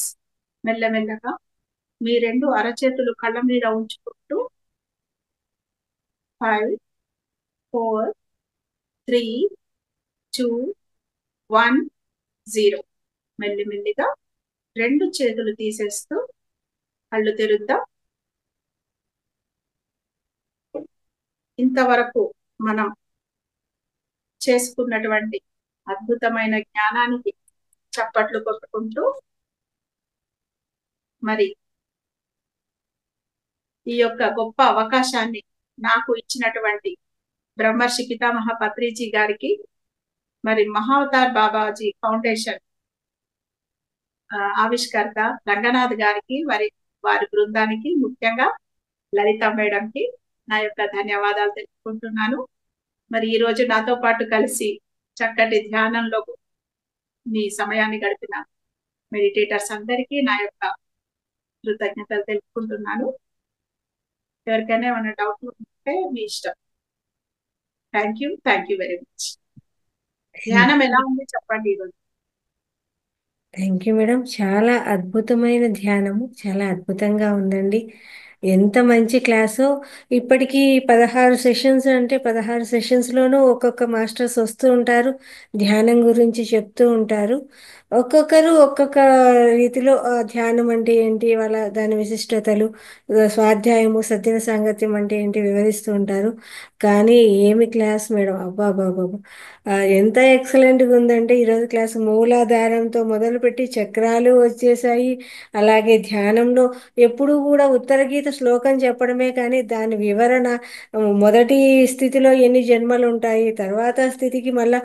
మెల్లమెల్లగా మీ రెండు అరచేతులు కళ్ళ మీద ఉంచుకుంటూ 5, 4, 3, 2, 1, 0 మెల్లిమెల్లిగా రెండు చేతులు తీసేస్తూ కళ్ళు తెరుద్దాం. ఇంతవరకు మనం చేసుకున్నటువంటి అద్భుతమైన జ్ఞానానికి చప్పట్లు కొట్టుకుంటూ మరి ఈ యొక్క గొప్ప అవకాశాన్ని నాకు ఇచ్చినటువంటి బ్రహ్మర్షి పితామహ పత్రిజీ గారికి, మరి మహావతార్ బాబాజీ ఫౌండేషన్ ఆవిష్కర్త రంగనాథ్ గారికి, మరి వారి బృందానికి, ముఖ్యంగా లలిత మేడంకి నా యొక్క ధన్యవాదాలు తెలుపుకుంటున్నాను. మరి ఈ రోజు నాతో పాటు కలిసి చక్కటి ధ్యానంలో మీ సమయాన్ని గడిపిన మెడిటేటర్స్ అందరికీ నా యొక్క కృతజ్ఞతలు తెలుపుకుంటున్నాను. ఎవరికైనా ఏమైనా డౌట్ ఉంటే మీ ఇష్టం. Thank you very much. ధ్యానం ఎలా ఉంది చెప్పండి ఈరోజు. Thank you madam. చాలా అద్భుతమైన ధ్యానము, చాలా అద్భుతంగా ఉందండి. ఎంత మంచి క్లాసో. ఇప్పటికీ 16 సెషన్స్ అంటే 16 సెషన్స్లోనూ ఒక్కొక్క మాస్టర్స్ వస్తూ ఉంటారు, ధ్యానం గురించి చెప్తూ ఉంటారు. ఒక్కొక్కరు ఒక్కొక్క రీతిలో ధ్యానం అంటే ఏంటి, వాళ్ళ దాని విశిష్టతలు, స్వాధ్యాయము, సద్జన సాంగత్యం అంటే ఏంటి వివరిస్తూ ఉంటారు. కానీ ఏమి క్లాస్ మేడం, అబ్బా బాబా! ఎంత ఎక్సలెంట్గా ఉందంటే ఈరోజు క్లాస్. మూలాధారంతో మొదలుపెట్టి చక్రాలు వచ్చేసాయి. అలాగే ధ్యానంలో ఎప్పుడు కూడా ఉత్తర గీత శ్లోకం చెప్పడమే కానీ దాని వివరణ, మొదటి స్థితిలో ఎన్ని జన్మలు ఉంటాయి, తర్వాత స్థితికి మళ్ళా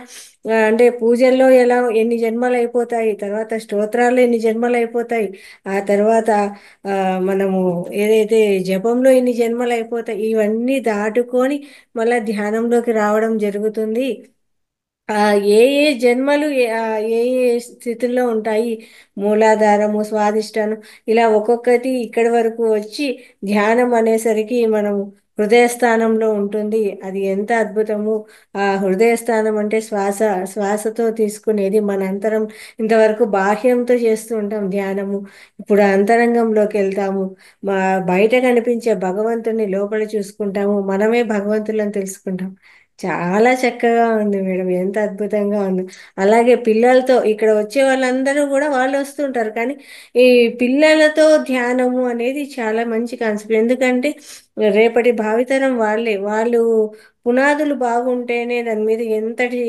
అంటే పూజల్లో ఎలా ఎన్ని జన్మలు అయిపోతాయి, తర్వాత స్తోత్రాల్లో ఎన్ని జన్మలు అయిపోతాయి, ఆ తర్వాత మనము ఏదైతే జపంలో ఎన్ని జన్మలు అయిపోతాయి, ఇవన్నీ దాటుకొని మళ్ళా ధ్యానంలోకి రావడం జరుగుతుంది. ఏ ఏ జన్మలు ఏ ఏ స్థితుల్లో ఉంటాయి, మూలాధారము, స్వాదిష్టానం, ఇలా ఒక్కొక్కటి ఇక్కడి వరకు వచ్చి ధ్యానం అనేసరికి మనం హృదయ స్థానంలో ఉంటుంది. అది ఎంత అద్భుతము! ఆ హృదయ స్థానం అంటే శ్వాసతో తీసుకునేది. మన అంతరం ఇంతవరకు బాహ్యంతో చేస్తూ ఉంటాం ధ్యానము, ఇప్పుడు అంతరంగంలోకి వెళ్తాము. మా బయట కనిపించే భగవంతుని లోపల చూసుకుంటాము, మనమే భగవంతులను తెలుసుకుంటాం. చాలా చక్కగా ఉంది మేడం, ఎంత అద్భుతంగా ఉంది. అలాగే పిల్లలతో ఇక్కడ వచ్చే వాళ్ళందరూ కూడా వాళ్ళు వస్తుంటారు, కానీ ఈ పిల్లలతో ధ్యానము అనేది చాలా మంచి కాన్సెప్ట్. ఎందుకంటే రేపటి భావితరం వాళ్ళు పునాదులు బాగుంటేనే దాని మీద ఎంతటి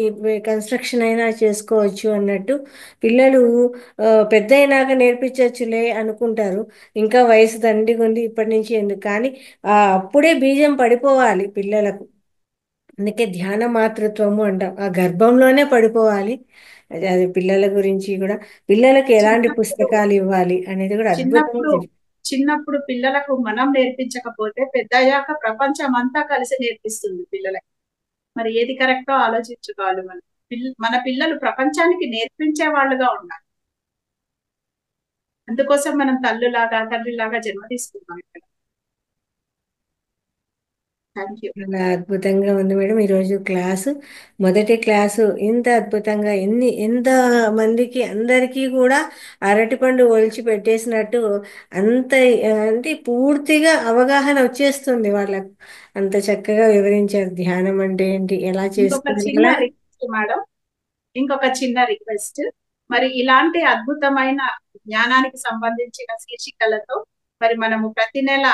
కన్స్ట్రక్షన్ అయినా చేసుకోవచ్చు అన్నట్టు. పిల్లలు పెద్ద అయినాక నేర్పించవచ్చులే అనుకుంటారు, ఇంకా వయసు దండిగా ఉంది ఇప్పటి నుంచి ఎందుకు, కానీ అప్పుడే బీజం పడిపోవాలి పిల్లలకు. అందుకే ధ్యాన మాతృత్వము అంటాం, ఆ గర్భంలోనే పడిపోవాలి. అది పిల్లల గురించి కూడా, పిల్లలకి ఎలాంటి చిన్నప్పుడు పుస్తకాలు ఇవ్వాలి అనేది కూడా అద్భుతంగా చిన్నప్పుడు చెప్పారు. చిన్నప్పుడు పిల్లలకు మనం నేర్పించకపోతే పెద్దయ్యాక ప్రపంచం అంతా కలిసి నేర్పిస్తుంది పిల్లలకి. మరి ఏది కరెక్టో ఆలోచించుకోవాలి మనం. మన పిల్లలు ప్రపంచానికి నేర్పించే వాళ్ళుగా ఉండాలి. అందుకోసం మనం తల్లులాగా తండ్రిలాగా జన్మ తీసుకుంటాం ఇక్కడ. Thank you. చాలా అద్భుతంగా ఉంది మేడం ఈరోజు క్లాసు. మొదటి క్లాసు ఇంత అద్భుతంగా ఎంత మందికి అందరికీ కూడా అరటిపండు ఒలిచి పెట్టేసినట్టు అంత అంటే పూర్తిగా అవగాహన వచ్చేస్తుంది వాళ్ళకు. అంత చక్కగా వివరించారు ధ్యానం అంటే ఏంటి, ఎలా ఇంకొక చిన్న చేసుకోవాలి. రిక్వెస్ట్ మేడం, ఇంకొక చిన్న రిక్వెస్ట్. మరి ఇలాంటి అద్భుతమైన జ్ఞానానికి సంబంధించిన శీర్షికలతో మరి మనము ప్రతి నెల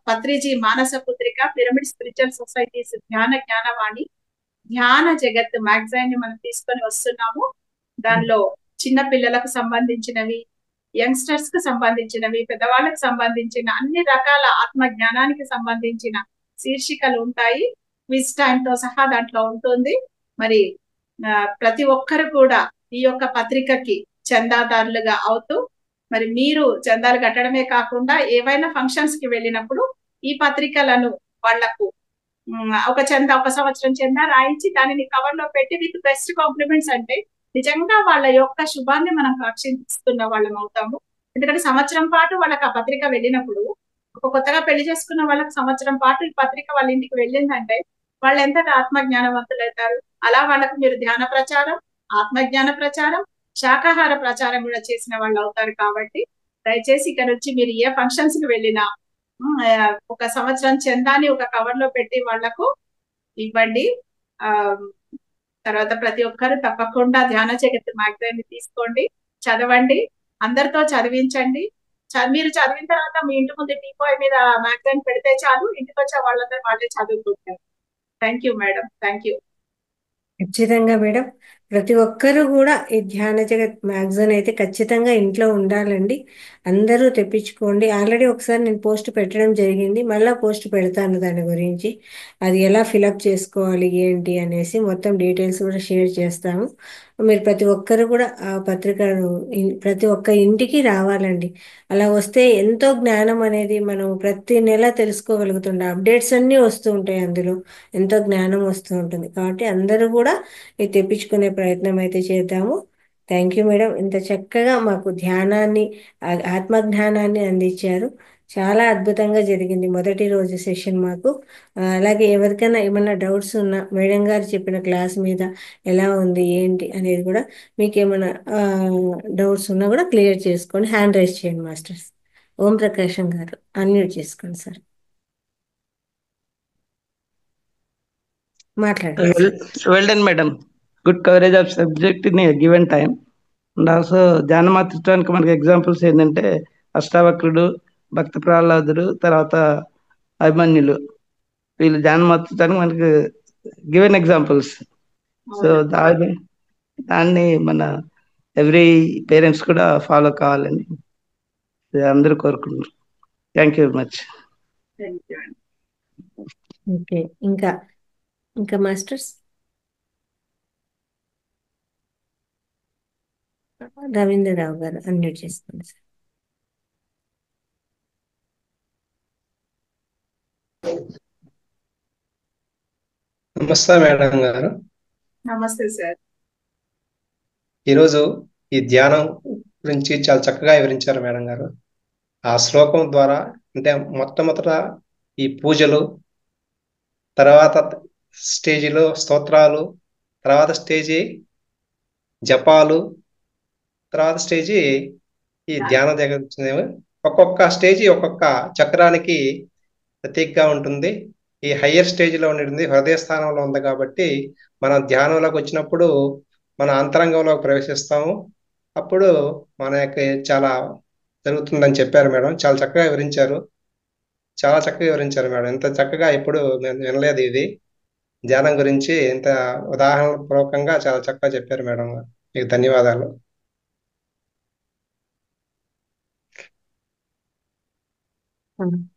పత్రిజీ మానస పుత్రిక, పిరమిడ్ స్పిరిచువల్ సొసైటీస్ ధ్యాన జ్ఞానవాణి, ధ్యాన జగత్ మ్యాగజైన్ ని మనం తీసుకొని వస్తున్నాము. దానిలో చిన్న పిల్లలకు సంబంధించినవి, యంగ్స్టర్స్ కు సంబంధించినవి, పెద్దవాళ్ళకు సంబంధించిన అన్ని రకాల ఆత్మ జ్ఞానానికి సంబంధించిన శీర్షికలు ఉంటాయి. క్విజ్ టైం తో సహా దాంట్లో ఉంటుంది. మరి ప్రతి ఒక్కరు కూడా ఈ యొక్క పత్రికకి చందాదారులుగా అవుతూ, మరి మీరు చందాలు కట్టడమే కాకుండా ఏవైనా ఫంక్షన్స్ కి వెళ్ళినప్పుడు ఈ పత్రికలను వాళ్లకు ఒక సంవత్సరం చందా రాయించి దానిని కవర్ లో పెట్టి విత్ బెస్ట్ కాంప్లిమెంట్స్ అంటే నిజంగా వాళ్ళ యొక్క శుభాన్ని మనం కాక్షిస్తున్న వాళ్ళం అవుతాము. ఎందుకంటే సంవత్సరం పాటు వాళ్ళకి ఆ పత్రిక వెళ్ళినప్పుడు, ఒక కొత్తగా పెళ్లి చేసుకున్న వాళ్ళకి సంవత్సరం పాటు ఈ పత్రిక వాళ్ళ ఇంటికి వెళ్ళిందంటే వాళ్ళు ఎంతటి ఆత్మ జ్ఞానవంతులు అవుతారు. అలా వాళ్ళకు మీరు ధ్యాన ప్రచారం, ఆత్మజ్ఞాన ప్రచారం, శాకాహార ప్రచారం కూడా చేసిన వాళ్ళు అవుతారు. కాబట్టి దయచేసి ఇక్కడ నుంచి మీరు ఏ ఫంక్షన్స్ కి వెళ్ళినా ఒక సంవత్సరం చందాని ఒక కవర్ లో పెట్టి వాళ్లకు ఇవ్వండి. ఆ తర్వాత ప్రతి ఒక్కరు తప్పకుండా ధ్యాన జగత్ మ్యాగజైన్ ని తీసుకోండి, చదవండి, అందరితో చదివించండి. మీరు చదివిన తర్వాత మీ ఇంటి ముందు టీపాయ్ మీద మ్యాగజైన్ పెడితే చాలు, ఇంటికి వచ్చే వాళ్ళందరూ వాళ్ళే చదువుకుంటారు. Thank you madam, thank you. ఖచ్చితంగా మేడం. ప్రతి ఒక్కరూ కూడా ఈ ధ్యాన జగత్ మ్యాగజైన్ అయితే ఖచ్చితంగా ఇంట్లో ఉండాలండి. అందరూ తెప్పించుకోండి. ఆల్రెడీ ఒకసారి నేను పోస్ట్ పెట్టడం జరిగింది, మళ్ళీ పోస్ట్ పెడతాను దాని గురించి. అది ఎలా ఫిలప్ చేసుకోవాలి ఏంటి అనేసి మొత్తం డీటెయిల్స్ కూడా షేర్ చేస్తాము. మీరు ప్రతి ఒక్కరు కూడా ఆ పత్రికను ప్రతి ఒక్క ఇంటికి రావాలండి. అలా వస్తే ఎంతో జ్ఞానం అనేది మనం ప్రతి నెల తెలుసుకోగలుగుతుండే అప్డేట్స్ అన్నీ వస్తూ ఉంటాయి, అందులో ఎంతో జ్ఞానం వస్తూ ఉంటుంది. కాబట్టి అందరూ కూడా ఇది తెప్పించుకునే ప్రయత్నం అయితే చేద్దాము. థ్యాంక్ యూ మేడం, ఇంత చక్కగా మాకు ధ్యానాన్ని ఆత్మజ్ఞానాన్ని అందించారు. చాలా అద్భుతంగా జరిగింది మొదటి రోజు సెషన్ మాకు. అలాగే ఎవరికైనా ఏమైనా డౌట్స్ ఉన్నా మేడం గారు చెప్పిన క్లాస్ మీద ఎలా ఉంది ఏంటి అనేది కూడా మీకు ఏమైనా డౌట్స్ ఉన్నా కూడా క్లియర్ చేసుకోండి. హ్యాండ్ రైజ్ చేయండి మాస్టర్స్. ఓం ప్రకాశం గారు అన్మ్యూట్ చేసుకోండి సార్, మాట్లాడండి Well, sir. well done, madam. Good coverage of subject in a given time. And also ధ్యాన మాతృత్వానికి మనకి ఎగ్జాంపుల్స్ ఏంటంటే అష్టావక్రుడు, భక్త ప్రహ్లాదుడు, తర్వాత అభిమన్యులు. వీళ్ళు ధ్యాన మాతృత్వానికి మనకి గివెన్ ఎగ్జాంపుల్స్. సో దాన్ని మన ఎవ్రీ పేరెంట్స్ కూడా ఫాలో కావాలని అందరూ కోరుకుంటున్నారు. Thank you very much. Okay, ఇంకా ఇంకా మాస్టర్స్ రవీంద్రరావు గారు అన్మ్యూట్ చేసుకోండి సార్. నమస్తే మేడం గారు. నమస్తే సార్. ఈరోజు ఈ ధ్యానం గురించి చాలా చక్కగా వివరించారు మేడం గారు. ఆ శ్లోకం ద్వారా అంటే మొట్టమొదట ఈ పూజలు, తర్వాత స్టేజిలో స్తోత్రాలు, తర్వాత స్టేజి జపాలు, తర్వాత స్టేజి ఈ ధ్యాన జగత్. ఒక్కొక్క స్టేజి ఒక్కొక్క చక్రానికి ప్రతీకగా ఉంటుంది. ఈ హయ్యర్ స్టేజ్ లో ఉండింది హృదయ స్థానంలో ఉంది కాబట్టి మనం ధ్యానంలోకి వచ్చినప్పుడు మన అంతరంగంలోకి ప్రవేశిస్తాము. అప్పుడు మన యొక్క చాలా జరుగుతుందని చెప్పారు మేడం. చాలా చక్కగా వివరించారు, చాలా చక్కగా వివరించారు మేడం. ఇంత చక్కగా ఎప్పుడు నేను వినలేదు ఇది ధ్యానం గురించి. ఇంత ఉదాహరణ పూర్వకంగా చాలా చక్కగా చెప్పారు మేడం. మీకు ధన్యవాదాలు.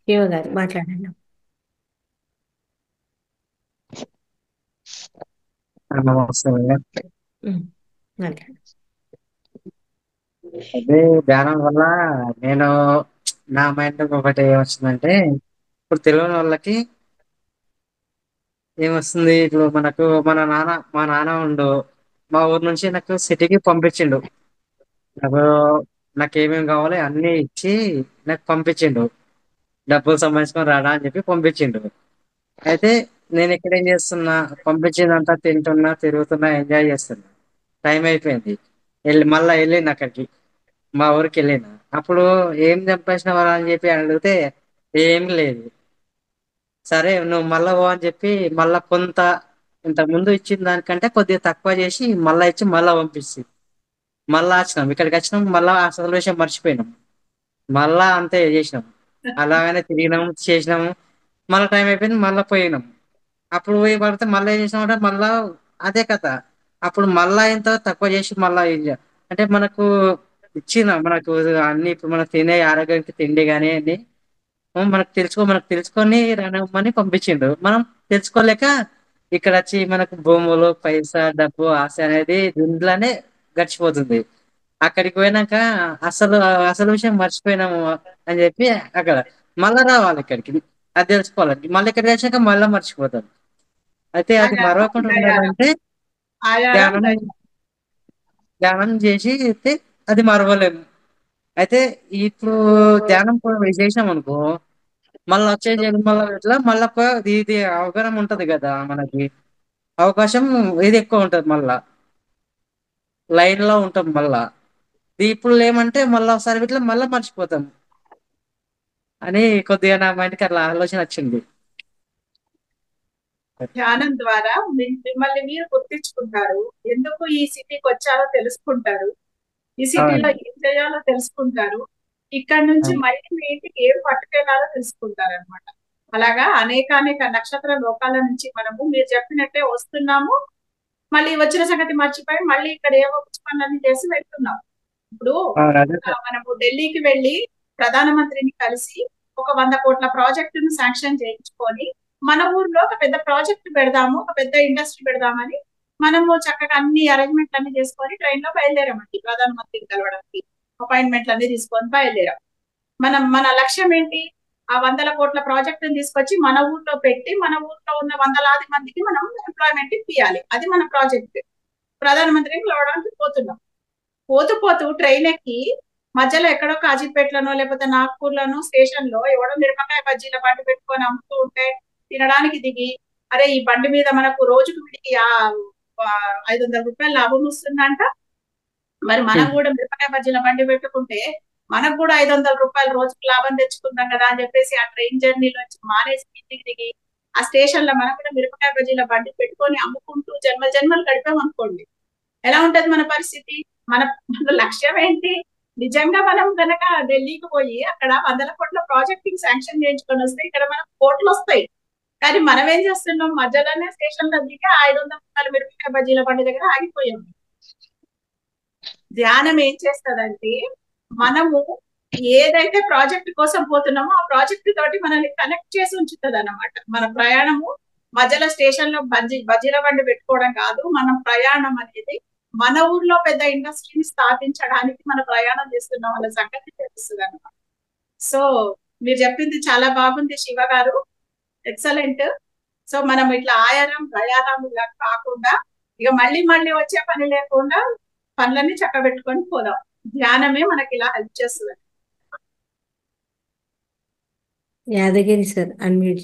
శివ గారు మాట్లాడండి. నమస్తే మేడం. మాట్లాడండి. అదే ధ్యానం వల్ల నేను నా మైండ్ ఒకటి ఏమొస్తుందంటే, ఇప్పుడు తెలియని వాళ్ళకి ఏమొస్తుంది, ఇప్పుడు మనకు మా నాన్న ఉండు మా ఊరు నుంచి నాకు సిటీకి పంపించిండు. నాకు నాకు ఏమేమి కావాలి అన్ని ఇచ్చి నాకు పంపించిండు. డబ్బులు సంపాదించుకొని రాడా అని చెప్పి పంపించిండు. అయితే నేను ఇక్కడ ఏం చేస్తున్నా, పంపించిందంతా తింటున్నా, తిరుగుతున్నా, ఎంజాయ్ చేస్తున్నా. టైం అయిపోయింది, మళ్ళా వెళ్ళిన అక్కడికి, మా ఊరికి వెళ్ళిన. అప్పుడు ఏం చంపేసినవారా అని చెప్పి అడిగితే ఏం లేదు. సరే నువ్వు మళ్ళా పో అని చెప్పి మళ్ళా కొంత ఇంతకు ముందు ఇచ్చిన దానికంటే కొద్దిగా తక్కువ చేసి మళ్ళా ఇచ్చి మళ్ళా పంపిస్తుంది. మళ్ళా వచ్చినాం, ఇక్కడికి వచ్చినాం, మళ్ళా అసలు విషయం మర్చిపోయినాం. మళ్ళా అంతే చేసినాం, అలాగనే తిరిగినాము చేసినాము. మళ్ళీ టైం అయిపోయింది, మళ్ళీ పోయినాం. అప్పుడు పోయి పడితే మళ్ళీ ఏం చేసినామంటే మళ్ళా అదే కథ. అప్పుడు మళ్ళా ఇంత తక్కువ చేసి మళ్ళా అంటే మనకు మనకు అన్ని ఇప్పుడు మనకు తినే ఆరోగ్యానికి తిండి కానీ అన్ని మనకు తెలుసుకొని రానమ్మని పంపించిండు. మనం తెలుసుకోలేక ఇక్కడ వచ్చి మనకు భూములు, పైసా, డబ్బు, ఆశ అనేది దీంట్లోనే గడిచిపోతుంది. అక్కడికి పోయినాక అసలు అసలు విషయం మర్చిపోయినాము అని చెప్పి అక్కడ మళ్ళా రావాలి ఇక్కడికి, అది తెలుసుకోవాలి. మళ్ళీ ఇక్కడికి వచ్చాక మళ్ళీ మర్చిపోతాం. అయితే అది ఆయారం మరవకుండా గయారం, ఉండాలంటే ఆయారం ధ్యానం గయారం. ధ్యానం చేసి అయితే అది మరవలేము. అయితే ఇప్పుడు ధ్యానం చేసాం అనుకో, మళ్ళీ వచ్చే జన్మలో ఇట్లా మళ్ళీ ఇది అవగాహన ఉంటది కదా మనకి, అవకాశం ఇది ఎక్కువ ఉంటది మళ్ళా. లైన్ లో ఉంటాం మళ్ళా. ఇప్పుడు ఏమంటే మళ్ళీ ఒకసారి ఇట్లా మళ్ళీ మర్చిపోతాం అని కొద్దిగా నా మైండ్కి అట్లా ఆలోచన వచ్చింది. ధ్యానం ద్వారా మిమ్మల్ని మీరు గుర్తించుకుంటారు, ఎందుకు ఈ సిటీకి వచ్చారో తెలుసుకుంటారు, ఈ సిటీలో అవునండి. ఏం చేయాలో తెలుసుకుంటారు, ఇక్కడ నుంచి అవును. మళ్ళీ మీ ఇంటికి ఏం పట్టుకెళ్లాలో తెలుసుకుంటారు అనమాట. అలాగా అనేక నక్షత్ర లోకాల నుంచి మనము మీరు చెప్పినట్టే వస్తున్నాము, మళ్ళీ వచ్చిన సంగతి మర్చిపోయి మళ్ళీ ఇక్కడ ఏవో పిచ్చి పనులన్నీ చేసి వెళ్తున్నాం. ఇప్పుడు అవును, అదే సార్. మనము ఢిల్లీకి వెళ్ళి ప్రధానమంత్రిని కలిసి ఒక 100 కోట్ల ప్రాజెక్టును శాంక్షన్ చేయించుకొని మన ఊర్లో ఒక పెద్ద ప్రాజెక్ట్ పెడదాము, ఒక పెద్ద ఇండస్ట్రీ పెడదామని మనము చక్కగా అన్ని అరేంజ్మెంట్లు అన్ని చేసుకొని ట్రైన్ లో బయలుదేరామండి. ప్రధానమంత్రిని కలవడానికి అపాయింట్మెంట్లు అన్ని తీసుకొని బయలుదేరాం. మన లక్ష్యం ఏంటి? ఆ 100 కోట్ల ప్రాజెక్టును తీసుకొచ్చి మన ఊర్లో పెట్టి మన ఊర్లో ఉన్న వందలాది మందికి మనం ఎంప్లాయ్మెంట్ ఇప్పియాలి. అది మన ప్రాజెక్ట్. ప్రధానమంత్రిని కలవడానికి పోతున్నాం. పోతూ ట్రైన్ ఎక్కి మధ్యలో ఎక్కడో కాజీపేటలోనో లేకపోతే నాగ్పూర్లోనో స్టేషన్ లో ఎవడో మిరపకాయ బజ్జీల బండి పెట్టుకొని అమ్ముతూ ఉంటే తినడానికి దిగి, అరే ఈ బండి మీద మనకు రోజుకు వీడికి 500 రూపాయలు లాభం వస్తుందంట, మరి మనం కూడా మిరపకాయ బజ్జీల బండి పెట్టుకుంటే మనకు కూడా 500 రూపాయలు రోజుకు లాభం తెచ్చుకుందాం కదా అని చెప్పేసి ఆ ట్రైన్ జర్నీలో మానేసి ఇంటికి దిగి ఆ స్టేషన్ లో మనం కూడా మిరపకాయ బజ్జీల బండి పెట్టుకొని అమ్ముకుంటూ జన్మలు గడిపాం అనుకోండి, ఎలా ఉంటది మన పరిస్థితి? మన లక్ష్యం ఏంటి? నిజంగా మనం కనుక ఢిల్లీకి పోయి అక్కడ 100 కోట్ల ప్రాజెక్ట్ శాంక్షన్ చేయించుకొని వస్తే ఇక్కడ మనకు కోట్లు వస్తాయి. కానీ మనం ఏం చేస్తున్నాం? మధ్యలోనే స్టేషన్ లో దిగి 500 రూపాయల మిరపకాయ బజ్జీల బండి దగ్గర ఆగిపోయాం. ధ్యానం ఏం చేస్తుందంటే మనము ఏదైతే ప్రాజెక్ట్ కోసం పోతున్నామో ఆ ప్రాజెక్ట్ తోటి మనల్ని కనెక్ట్ చేసి ఉంచుతుంది అన్నమాట. మన ప్రయాణము మధ్యలో స్టేషన్ లో బజ్జీల బండి పెట్టుకోవడం కాదు. మన ప్రయాణం అనేది మన ఊర్లో పెద్ద ఇండస్ట్రీని స్థాపించడానికి మన ప్రయాణం చేస్తున్న వాళ్ళ సంగతి తెలుస్తుంది అనమాట. సో మీరు చెప్పింది చాలా బాగుంది శివ గారు, ఎక్సలెంట్. సో మనం ఇట్లా ఆయారం గయారం ఇలా కాకుండా ఇక మళ్ళీ వచ్చే పని లేకుండా పనులన్నీ చక్కబెట్టుకొని పోదాం. ధ్యానమే మనకి ఇలా హెల్ప్ చేస్తుంది. యాదగిరి సార్ అన్మ్యూట్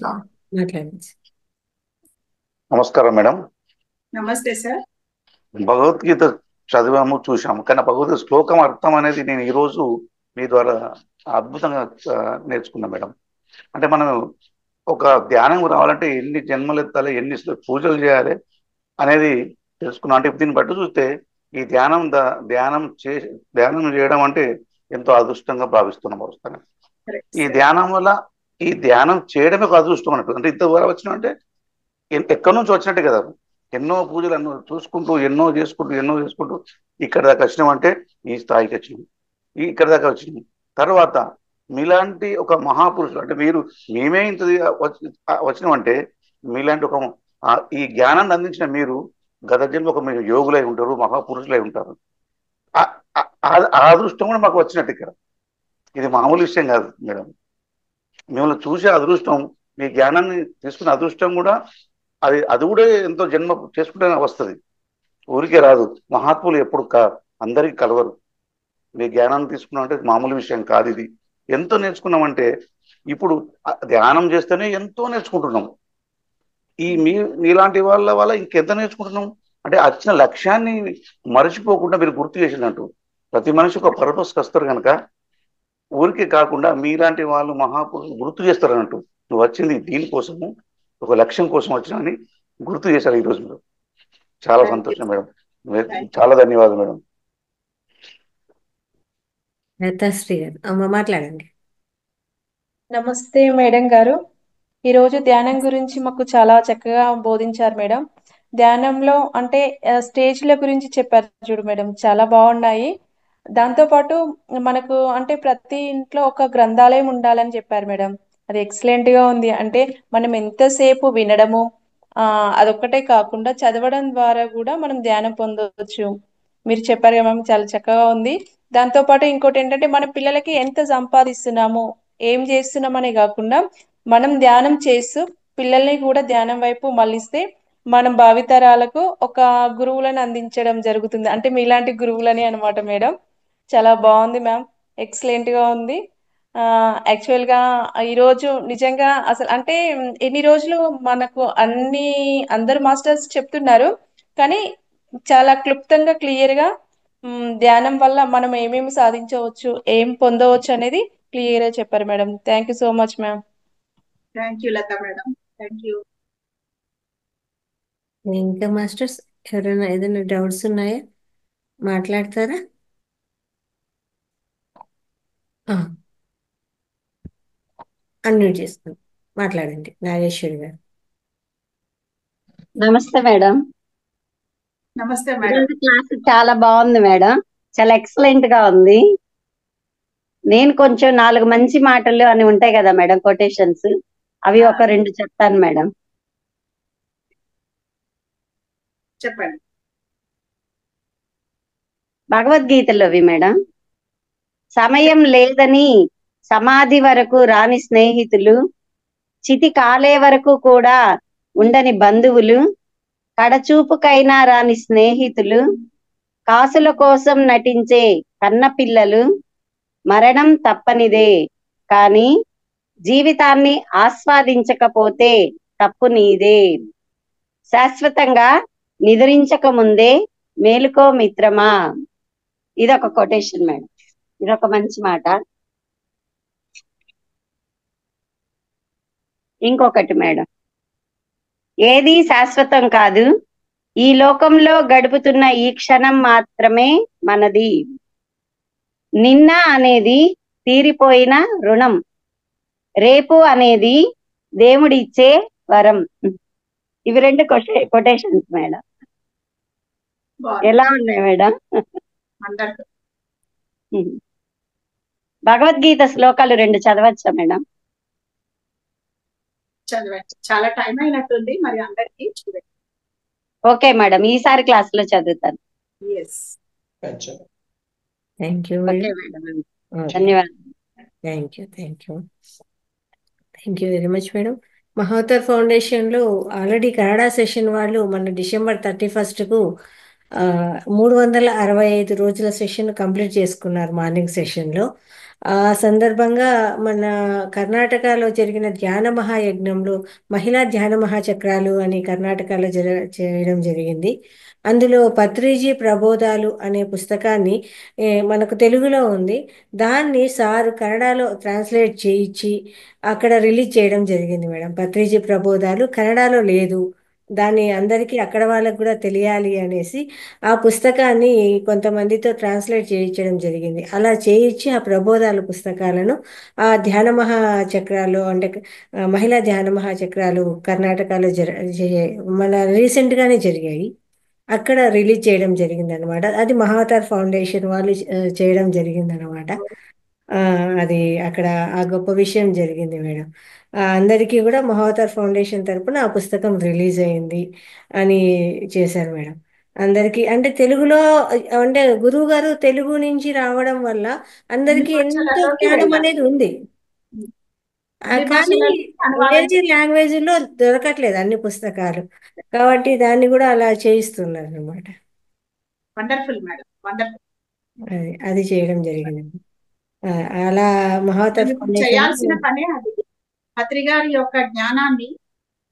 మాట్లాడండి. నమస్కారం మేడం. నమస్తే సార్. భగవద్గీత చదివాము, చూసాము, కానీ భగవద్గీత శ్లోకం అర్థం అనేది నేను ఈరోజు మీ ద్వారా అద్భుతంగా నేర్చుకున్నా మేడం. అంటే మనం ఒక ధ్యానం రావాలంటే ఎన్ని జన్మలు ఎత్తాలి, ఎన్ని పూజలు చేయాలి అనేది తెలుసుకున్నాం. అంటే దీన్ని బట్టి చూస్తే ఈ ధ్యానం చేయడం అంటే ఎంతో అదృష్టంగా భావిస్తున్నాం వస్తాను. ఈ ధ్యానం వల్ల ఈ ధ్యానం చేయడమే ఒక అదృష్టం అన్నట్టు. అంటే ఇంతవరకు వచ్చిన అంటే ఎక్కడి నుంచి వచ్చినట్టే కదా. ఎన్నో పూజలు ఎన్నో చేసుకుంటూ ఇక్కడ దాకా వచ్చినామంటే ఈ స్థాయికి వచ్చినాం, ఇక్కడ దాకా వచ్చినాం. తర్వాత మీలాంటి ఒక మహాపురుషులు అంటే మేమే ఇంత వచ్చినామంటే మీలాంటి ఒక ఈ జ్ఞానాన్ని అందించిన మీరు గత జన్మ ఒక మీరు యోగులై ఉంటారు, మహాపురుషులై ఉంటారు. ఆ అదృష్టం కూడా మాకు వచ్చినట్టు ఇక్కడ. ఇది మామూలు విషయం కాదు మేడం. మిమ్మల్ని చూసే అదృష్టం, మీ జ్ఞానాన్ని తీసుకునే అదృష్టం కూడా అది కూడా ఎంతో జన్మ చేసుకుంటేనే వస్తుంది, ఊరికే రాదు. మహాత్ములు ఎప్పుడు అందరికీ కలవరు. మీ జ్ఞానాన్ని తీసుకున్నాం అంటే మామూలు విషయం కాదు. ఇది ఎంతో నేర్చుకున్నామంటే ఇప్పుడు ధ్యానం చేస్తేనే ఎంతో నేర్చుకుంటున్నాం. మీలాంటి వాళ్ళ వల్ల ఇంకెంత నేర్చుకుంటున్నాం అంటే వచ్చిన లక్ష్యాన్ని మరచిపోకుండా మీరు గుర్తు చేసినట్టు. ప్రతి మనిషి ఒక పర్పస్కి వస్తారు కనుక ఊరికే కాకుండా మీలాంటి వాళ్ళు మహాపురుషులు గుర్తు చేస్తారు అన్నట్టు. నువ్వు వచ్చింది దీనికోసము, ఒక లక్ష్యం కోసం వచ్చినా గుర్తు చేశారు ఈరోజు మీరు. చాలా సంతోషం మేడం, చాలా ధన్యవాదాలు మేడం. లతాశ్రీ గారు అమ్మ మాట్లాడండి. నమస్తే మేడం గారు. ఈరోజు ధ్యానం గురించి మాకు చాలా చక్కగా బోధించారు మేడం. ధ్యానంలో అంటే స్టేజ్ల గురించి చెప్పారు చూడు మేడం, చాలా బాగున్నాయి. దాంతోపాటు మనకు అంటే ప్రతి ఇంట్లో ఒక గ్రంథాలయం ఉండాలని చెప్పారు మేడం. అది ఎక్సలెంట్ గా ఉంది. అంటే మనం ఎంతసేపు వినడము అదొక్కటే కాకుండా చదవడం ద్వారా కూడా మనం ధ్యానం పొందవచ్చు. మీరు చెప్పారు కదా మ్యామ్, చాలా చక్కగా ఉంది. దాంతోపాటు ఇంకోటి ఏంటంటే మన పిల్లలకి ఎంత సంపాదిస్తున్నాము, ఏం చేస్తున్నామనే కాకుండా మనం ధ్యానం చేస్తూ పిల్లల్ని కూడా ధ్యానం వైపు మళ్ళిస్తే మనం భావితరాలకు ఒక గురువులను అందించడం జరుగుతుంది. అంటే మీలాంటి గురువులని అనమాట మేడం. చాలా బాగుంది మ్యామ్, ఎక్సలెంట్ గా ఉంది. యాక్చువల్ గా ఈరోజు నిజంగా అసలు అంటే ఎన్ని రోజులు మనకు అందరు మాస్టర్స్ చెప్తున్నారు, కానీ చాలా క్లుప్తంగా క్లియర్ గా ధ్యానం వల్ల మనం ఏమేమి సాధించవచ్చు, ఏం పొందవచ్చు అనేది క్లియర్ గా చెప్పారు madam. Thank you so much ma'am. Thank you Latha madam. Thank you. ఇంకా మాస్టర్స్ ఎవరైనా ఏదైనా డౌట్స్ ఉన్నాయా, మాట్లాడతారా? అన్మ్యూట్ చేసుకోండి, మాట్లాడండి నాగేశ్వరి గారు. నమస్తే మేడం. నమస్తే మేడం. ఈరోజు క్లాస్ చాలా బాగుంది మేడం, చాలా ఎక్సలెంట్ గా ఉంది. నేను కొంచెం 4 మంచి మాటలు అని ఉంటాయి కదా మేడం, కొటేషన్స్, అవి ఒక 2 చెప్తాను మేడం. చెప్పండి. భగవద్గీతలోవి మేడం. సమయం లేదని సమాధి వరకు రాని స్నేహితులు, చితి కాలే వరకు కూడా ఉండని బంధువులు, కడచూపుకైనా రాని స్నేహితులు, కాసుల కోసం నటించే కన్నపిల్లలు, మరణం తప్పనిదే కానీ జీవితాన్ని ఆస్వాదించకపోతే తప్పు నీదే, శాశ్వతంగా నిద్రించక ముందే మేలుకో మిత్రమా. ఇదొక కొటేషన్ మేడం, ఇదొక మంచి మాట. ఇంకొకటి మేడం, ఏది శాశ్వతం కాదు, ఈ లోకంలో గడుపుతున్న ఈ క్షణం మాత్రమే మనది. నిన్న అనేది తీరిపోయిన రుణం, రేపు అనేది దేవుడిచ్చే వరం. ఇవి 2 కొటేషన్స్ మేడం. ఎలా ఉన్నాయి మేడం? భగవద్గీత శ్లోకాలు 2 చదవచ్చా మేడం? చదవండి. చాలా టైం అయినట్టుంది, మరి అందరికీ చూడండి. ఓకే మేడం, ఈసారి క్లాస్ లో చదువుతాను. థ్యాంక్ యూ ఓకే మేడం, ధన్యవాదాలు. Thank you very much madam. Mahavatar ఫౌండేషన్లో ఆల్రెడీ కన్నడ సెషన్ వాళ్ళు మన డిసెంబర్ 31కు 365 రోజుల సెషన్ కంప్లీట్ చేసుకున్నారు మార్నింగ్ సెషన్లో. ఆ సందర్భంగా మన కర్ణాటకలో జరిగిన ధ్యాన మహాయజ్ఞంలో మహిళా ధ్యాన మహాచక్రాలు అని కర్ణాటకలో చేయడం జరిగింది. అందులో పత్రిజీ ప్రబోధాలు అనే పుస్తకాన్ని మనకు తెలుగులో ఉంది, దాన్ని సారు కన్నడలో ట్రాన్స్లేట్ చేయించి అక్కడ రిలీజ్ చేయడం జరిగింది మేడం. పత్రిజీ ప్రబోధాలు కన్నడలో లేదు, దాన్ని అందరికీ అక్కడ వాళ్ళకు కూడా తెలియాలి అనేసి ఆ పుస్తకాన్ని కొంతమందితో ట్రాన్స్లేట్ చేయించడం జరిగింది. అలా చేయించి ఆ ప్రబోధాల పుస్తకాలను ఆ ధ్యాన మహాచక్రాలు అంటే మహిళా ధ్యాన మహాచక్రాలు కర్ణాటకలో మన రీసెంట్గానే జరిగాయి, అక్కడ రిలీజ్ చేయడం జరిగింది అనమాట. అది మహావతార్ ఫౌండేషన్ వాళ్ళు చేయడం జరిగింది అనమాట. అది అక్కడ ఆ గొప్ప విషయం జరిగింది మేడం. అందరికీ కూడా మహావతార్ ఫౌండేషన్ తరపున ఆ పుస్తకం రిలీజ్ అయింది అని చేశారు మేడం. అందరికీ అంటే తెలుగులో, అంటే గురువు గారు తెలుగు నుంచి రావడం వల్ల అందరికీ ఎంతో జ్ఞానం అనేది ఉంది, కానీ వేరే లాంగ్వేజ్లో దొరకట్లేదు అన్ని పుస్తకాలు, కాబట్టి దాన్ని కూడా అలా చేయిస్తున్నారు అనమాట. Wonderful madam, wonderful. అది చేయడం జరిగింది. అలా మహావతార్ చేయాల్సిన పనే అది. పత్రి గారి యొక్క జ్ఞానాన్ని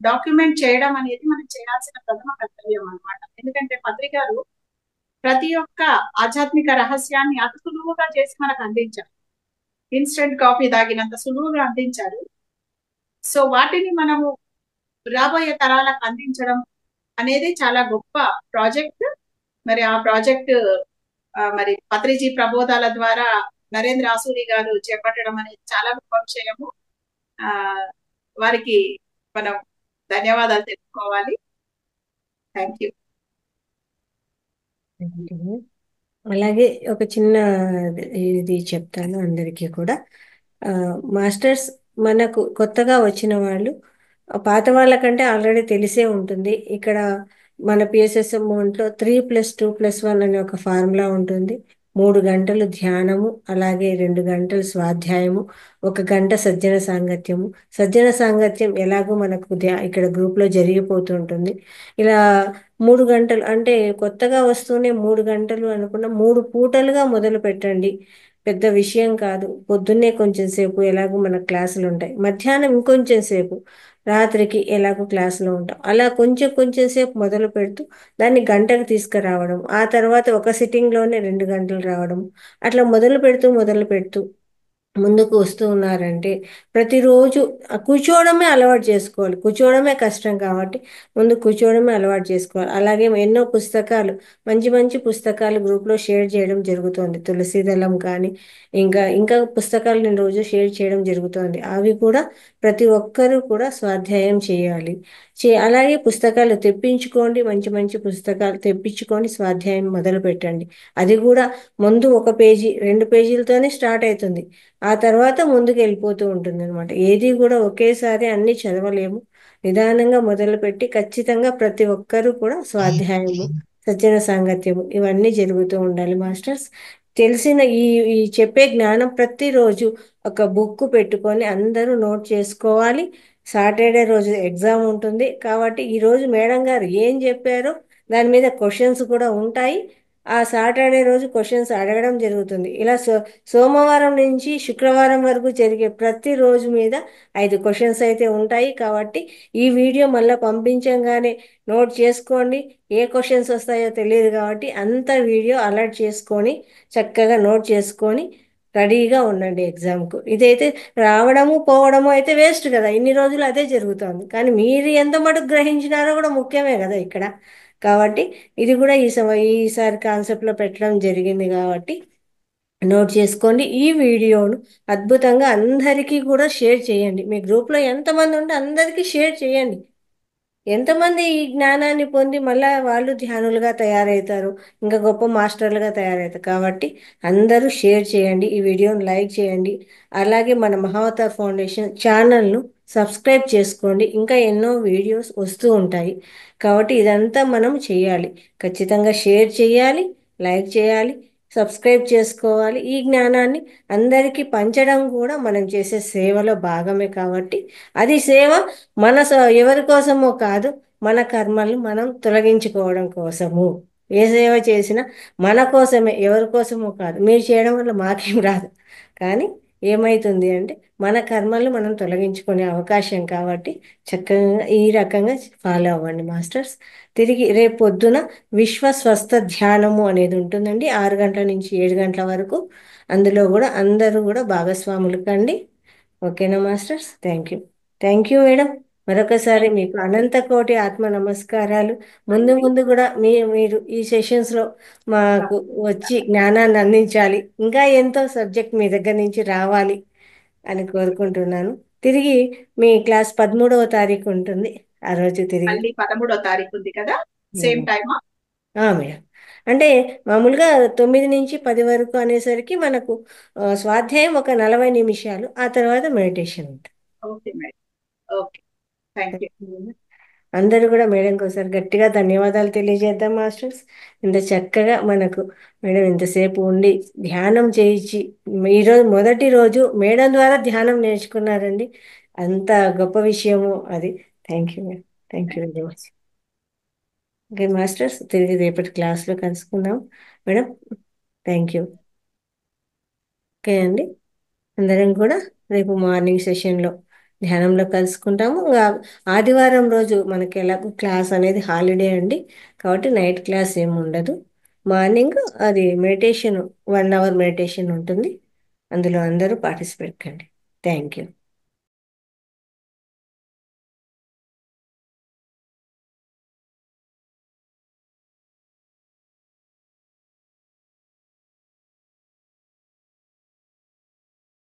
డాక్యుమెంట్ చేయడం అనేది మనం చేయాల్సిన ప్రథమ కర్తవ్యం అన్నమాట. ఎందుకంటే పత్రి గారు ప్రతి ఒక్క ఆధ్యాత్మిక రహస్యాన్ని అతి సులువుగా చేసి మనకు అందించారు. ఇన్స్టెంట్ కాఫీ తాగినంత సులువుగా అందించారు. సో వాటిని మనము రాబోయే తరాలకు అందించడం అనేది చాలా గొప్ప ప్రాజెక్ట్. మరి ఆ ప్రాజెక్ట్ మరి పత్రిజీ ప్రబోధాల ద్వారా నరేంద్ర ఆసూరి గారు చేపట్టడం అనేది చాలా గొప్ప విషయము. వారికి మనం ధన్యవాదాలు తెలుపుకోవాలి. Thank you. అలాగే ఒక చిన్న ఇది చెప్తాను అందరికీ కూడా. మాస్టర్స్ మనకు కొత్తగా వచ్చిన వాళ్ళు పాత వాళ్ళకంటే ఆల్రెడీ తెలిసే ఉంటుంది. ఇక్కడ మన పిఎస్ఎస్ఎం ఒంట్లో 3+2+1 అనే ఒక ఫార్ములా ఉంటుంది. 3 గంటలు ధ్యానము, అలాగే 2 గంటలు స్వాధ్యాయము, 1 గంట సజ్జన సాంగత్యము. సజ్జన సాంగత్యం ఎలాగో మనకు ఇక్కడ గ్రూప్లో జరిగిపోతుంటుంది. ఇలా 3 గంటలు అంటే కొత్తగా వస్తూనే 3 గంటలు అనుకున్న 3 పూటలుగా మొదలు పెట్టండి, పెద్ద విషయం కాదు. పొద్దున్నే కొంచెం సేపు ఎలాగో మన క్లాసులు ఉంటాయి, మధ్యాహ్నం ఇంకొంచెం సేపు, రాత్రికి ఎలాగో క్లాస్లో ఉంటాం అలా కొంచెం కొంచెం సేపు మొదలు పెడుతూ దాన్ని గంటకు తీసుకురావడం, ఆ తర్వాత ఒక సిట్టింగ్లోనే 2 గంటలు రావడం, అట్లా మొదలు పెడుతూ ముందుకు వస్తూ ఉన్నారంటే ప్రతిరోజు కూర్చోవడమే అలవాటు చేసుకోవాలి. కూర్చోవడమే కష్టం కాబట్టి ముందు కూర్చోవడమే అలవాటు చేసుకోవాలి. అలాగే ఎన్నో పుస్తకాలు, మంచి మంచి పుస్తకాలు గ్రూప్లో షేర్ చేయడం జరుగుతుంది. తులసీదళం కానీ ఇంకా పుస్తకాలు నేను రోజు షేర్ చేయడం జరుగుతుంది. అవి కూడా ప్రతి ఒక్కరూ కూడా స్వాధ్యాయం చేయాలి. అలాగే పుస్తకాలు తెప్పించుకోండి, మంచి మంచి పుస్తకాలు తెప్పించుకొని స్వాధ్యాయం మొదలు పెట్టండి. అది కూడా ముందు 1 పేజీ 2 పేజీలతోనే స్టార్ట్ అవుతుంది. ఆ తర్వాత ముందుకు వెళ్ళిపోతూ ఉంటుంది అనమాట. ఏది కూడా ఒకేసారి అన్ని చదవలేము. నిదానంగా మొదలుపెట్టి ఖచ్చితంగా ప్రతి ఒక్కరూ కూడా స్వాధ్యాయము, సజ్జన సాంగత్యము ఇవన్నీ జరుగుతూ ఉండాలి మాస్టర్స్. తెలిసిన ఈ చెప్పే జ్ఞానం ప్రతిరోజు ఒక బుక్ పెట్టుకొని అందరూ నోట్ చేసుకోవాలి. సాటర్డే రోజు ఎగ్జామ్ ఉంటుంది కాబట్టి ఈరోజు మేడం గారు ఏం చెప్పారో దాని మీద క్వశ్చన్స్ కూడా ఉంటాయి. ఆ సాటర్డే రోజు క్వశ్చన్స్ అడగడం జరుగుతుంది. ఇలా సోమవారం నుంచి శుక్రవారం వరకు జరిగే ప్రతి రోజు మీద 5 క్వశ్చన్స్ అయితే ఉంటాయి. కాబట్టి ఈ వీడియో మళ్ళీ పంపించగానే నోట్ చేసుకోండి. ఏ క్వశ్చన్స్ వస్తాయో తెలియదు కాబట్టి అంత వీడియో అలర్ట్ చేసుకొని చక్కగా నోట్ చేసుకొని రెడీగా ఉండండి ఎగ్జామ్కు. ఇదైతే రావడము పోవడము అయితే వేస్ట్ కదా, ఇన్ని రోజులు అదే జరుగుతుంది. కానీ మీరు ఎంత మటుకు గ్రహించినారో కూడా ముఖ్యమే కదా ఇక్కడ. కాబట్టి ఇది కూడా ఈసారి కాన్సెప్ట్లో పెట్టడం జరిగింది కాబట్టి నోట్ చేసుకోండి. ఈ వీడియోను అద్భుతంగా అందరికీ కూడా షేర్ చేయండి. మీ గ్రూప్లో ఎంతమంది ఉంటే అందరికీ షేర్ చేయండి. ఎంతమంది ఈ జ్ఞానాన్ని పొంది మళ్ళా వాళ్ళు ధ్యానులుగా తయారవుతారు, ఇంకా గొప్ప మాస్టర్లుగా తయారవుతారు. కాబట్టి అందరూ షేర్ చేయండి, ఈ వీడియోని లైక్ చేయండి. అలాగే మన మహావతార్ ఫౌండేషన్ ఛానల్ను సబ్స్క్రైబ్ చేసుకోండి. ఇంకా ఎన్నో వీడియోస్ వస్తూ ఉంటాయి. కాబట్టి ఇదంతా మనం చేయాలి. ఖచ్చితంగా షేర్ చేయాలి, లైక్ చేయాలి, సబ్స్క్రైబ్ చేసుకోవాలి. ఈ జ్ఞానాన్ని అందరికీ పంచడం కూడా మనం చేసే సేవలో భాగమే. కాబట్టి అది సేవ ఎవరి కోసమో కాదు, మన కర్మలు మనం తొలగించుకోవడం కోసము. ఏ సేవ చేసినా మన కోసమే, ఎవరి కోసమో కాదు. మీరు చేయడం వల్ల మాకేం రాదు, కానీ ఏమవుతుంది అంటే మన కర్మలు మనం తొలగించుకునే అవకాశం. కాబట్టి చక్కగా ఈ రకంగా ఫాలో అవ్వండి మాస్టర్స్. తిరిగి రేపు పొద్దున విశ్వ స్వస్థ ధ్యానము అనేది ఉంటుందండి, 6 గంటల నుంచి 7 గంటల వరకు. అందులో కూడా అందరూ కూడా భాగస్వాములు కండి. ఓకేనా మాస్టర్స్? Thank you madam. మరొకసారి మీకు అనంత కోటి ఆత్మ నమస్కారాలు. ముందు కూడా మీరు ఈ సెషన్స్లో మాకు వచ్చి జ్ఞానాన్ని అందించాలి. ఇంకా ఎంతో సబ్జెక్ట్ మీ దగ్గర నుంచి రావాలి అని కోరుకుంటున్నాను. తిరిగి మీ క్లాస్ 13వ తారీఖు ఉంటుంది. ఆ రోజు తిరిగి మళ్ళీ 13వ తారీఖు ఉంది కదా, సేమ్ టైమా? మేడం, అంటే మామూలుగా 9 నుంచి 10 వరకు అనేసరికి మనకు స్వాధ్యాయం ఒక 40 నిమిషాలు, ఆ తర్వాత మెడిటేషన్ ఉంటుంది. Okay madam, okay, thank you. అందరూ కూడా మేడంకి ఒకసారి గట్టిగా ధన్యవాదాలు తెలియజేద్దాం మాస్టర్స్. ఇంత చక్కగా మనకు మేడం ఇంతసేపు ఉండి ధ్యానం చేయించి, ఈరోజు మొదటి రోజు మేడం ద్వారా ధ్యానం నేర్చుకున్నారండి. అంత గొప్ప విషయము అది. Thank you madam, thank you very much. Okay masters, తిరిగి రేపటి క్లాస్లో కలుసుకుందాం మేడం. Thank you. ఓకే అండి, అందరం కూడా రేపు మార్నింగ్ సెషన్లో ధ్యానంలో కలుసుకుంటాము. ఇంకా ఆదివారం రోజు మనకి ఎలాగో క్లాస్ అనేది హాలిడే అండి, కాబట్టి నైట్ క్లాస్ ఏమి ఉండదు. మార్నింగ్ అది మెడిటేషన్ 1 అవర్ మెడిటేషన్ ఉంటుంది. అందులో అందరూ పార్టిసిపేట్ కండి. Thank you.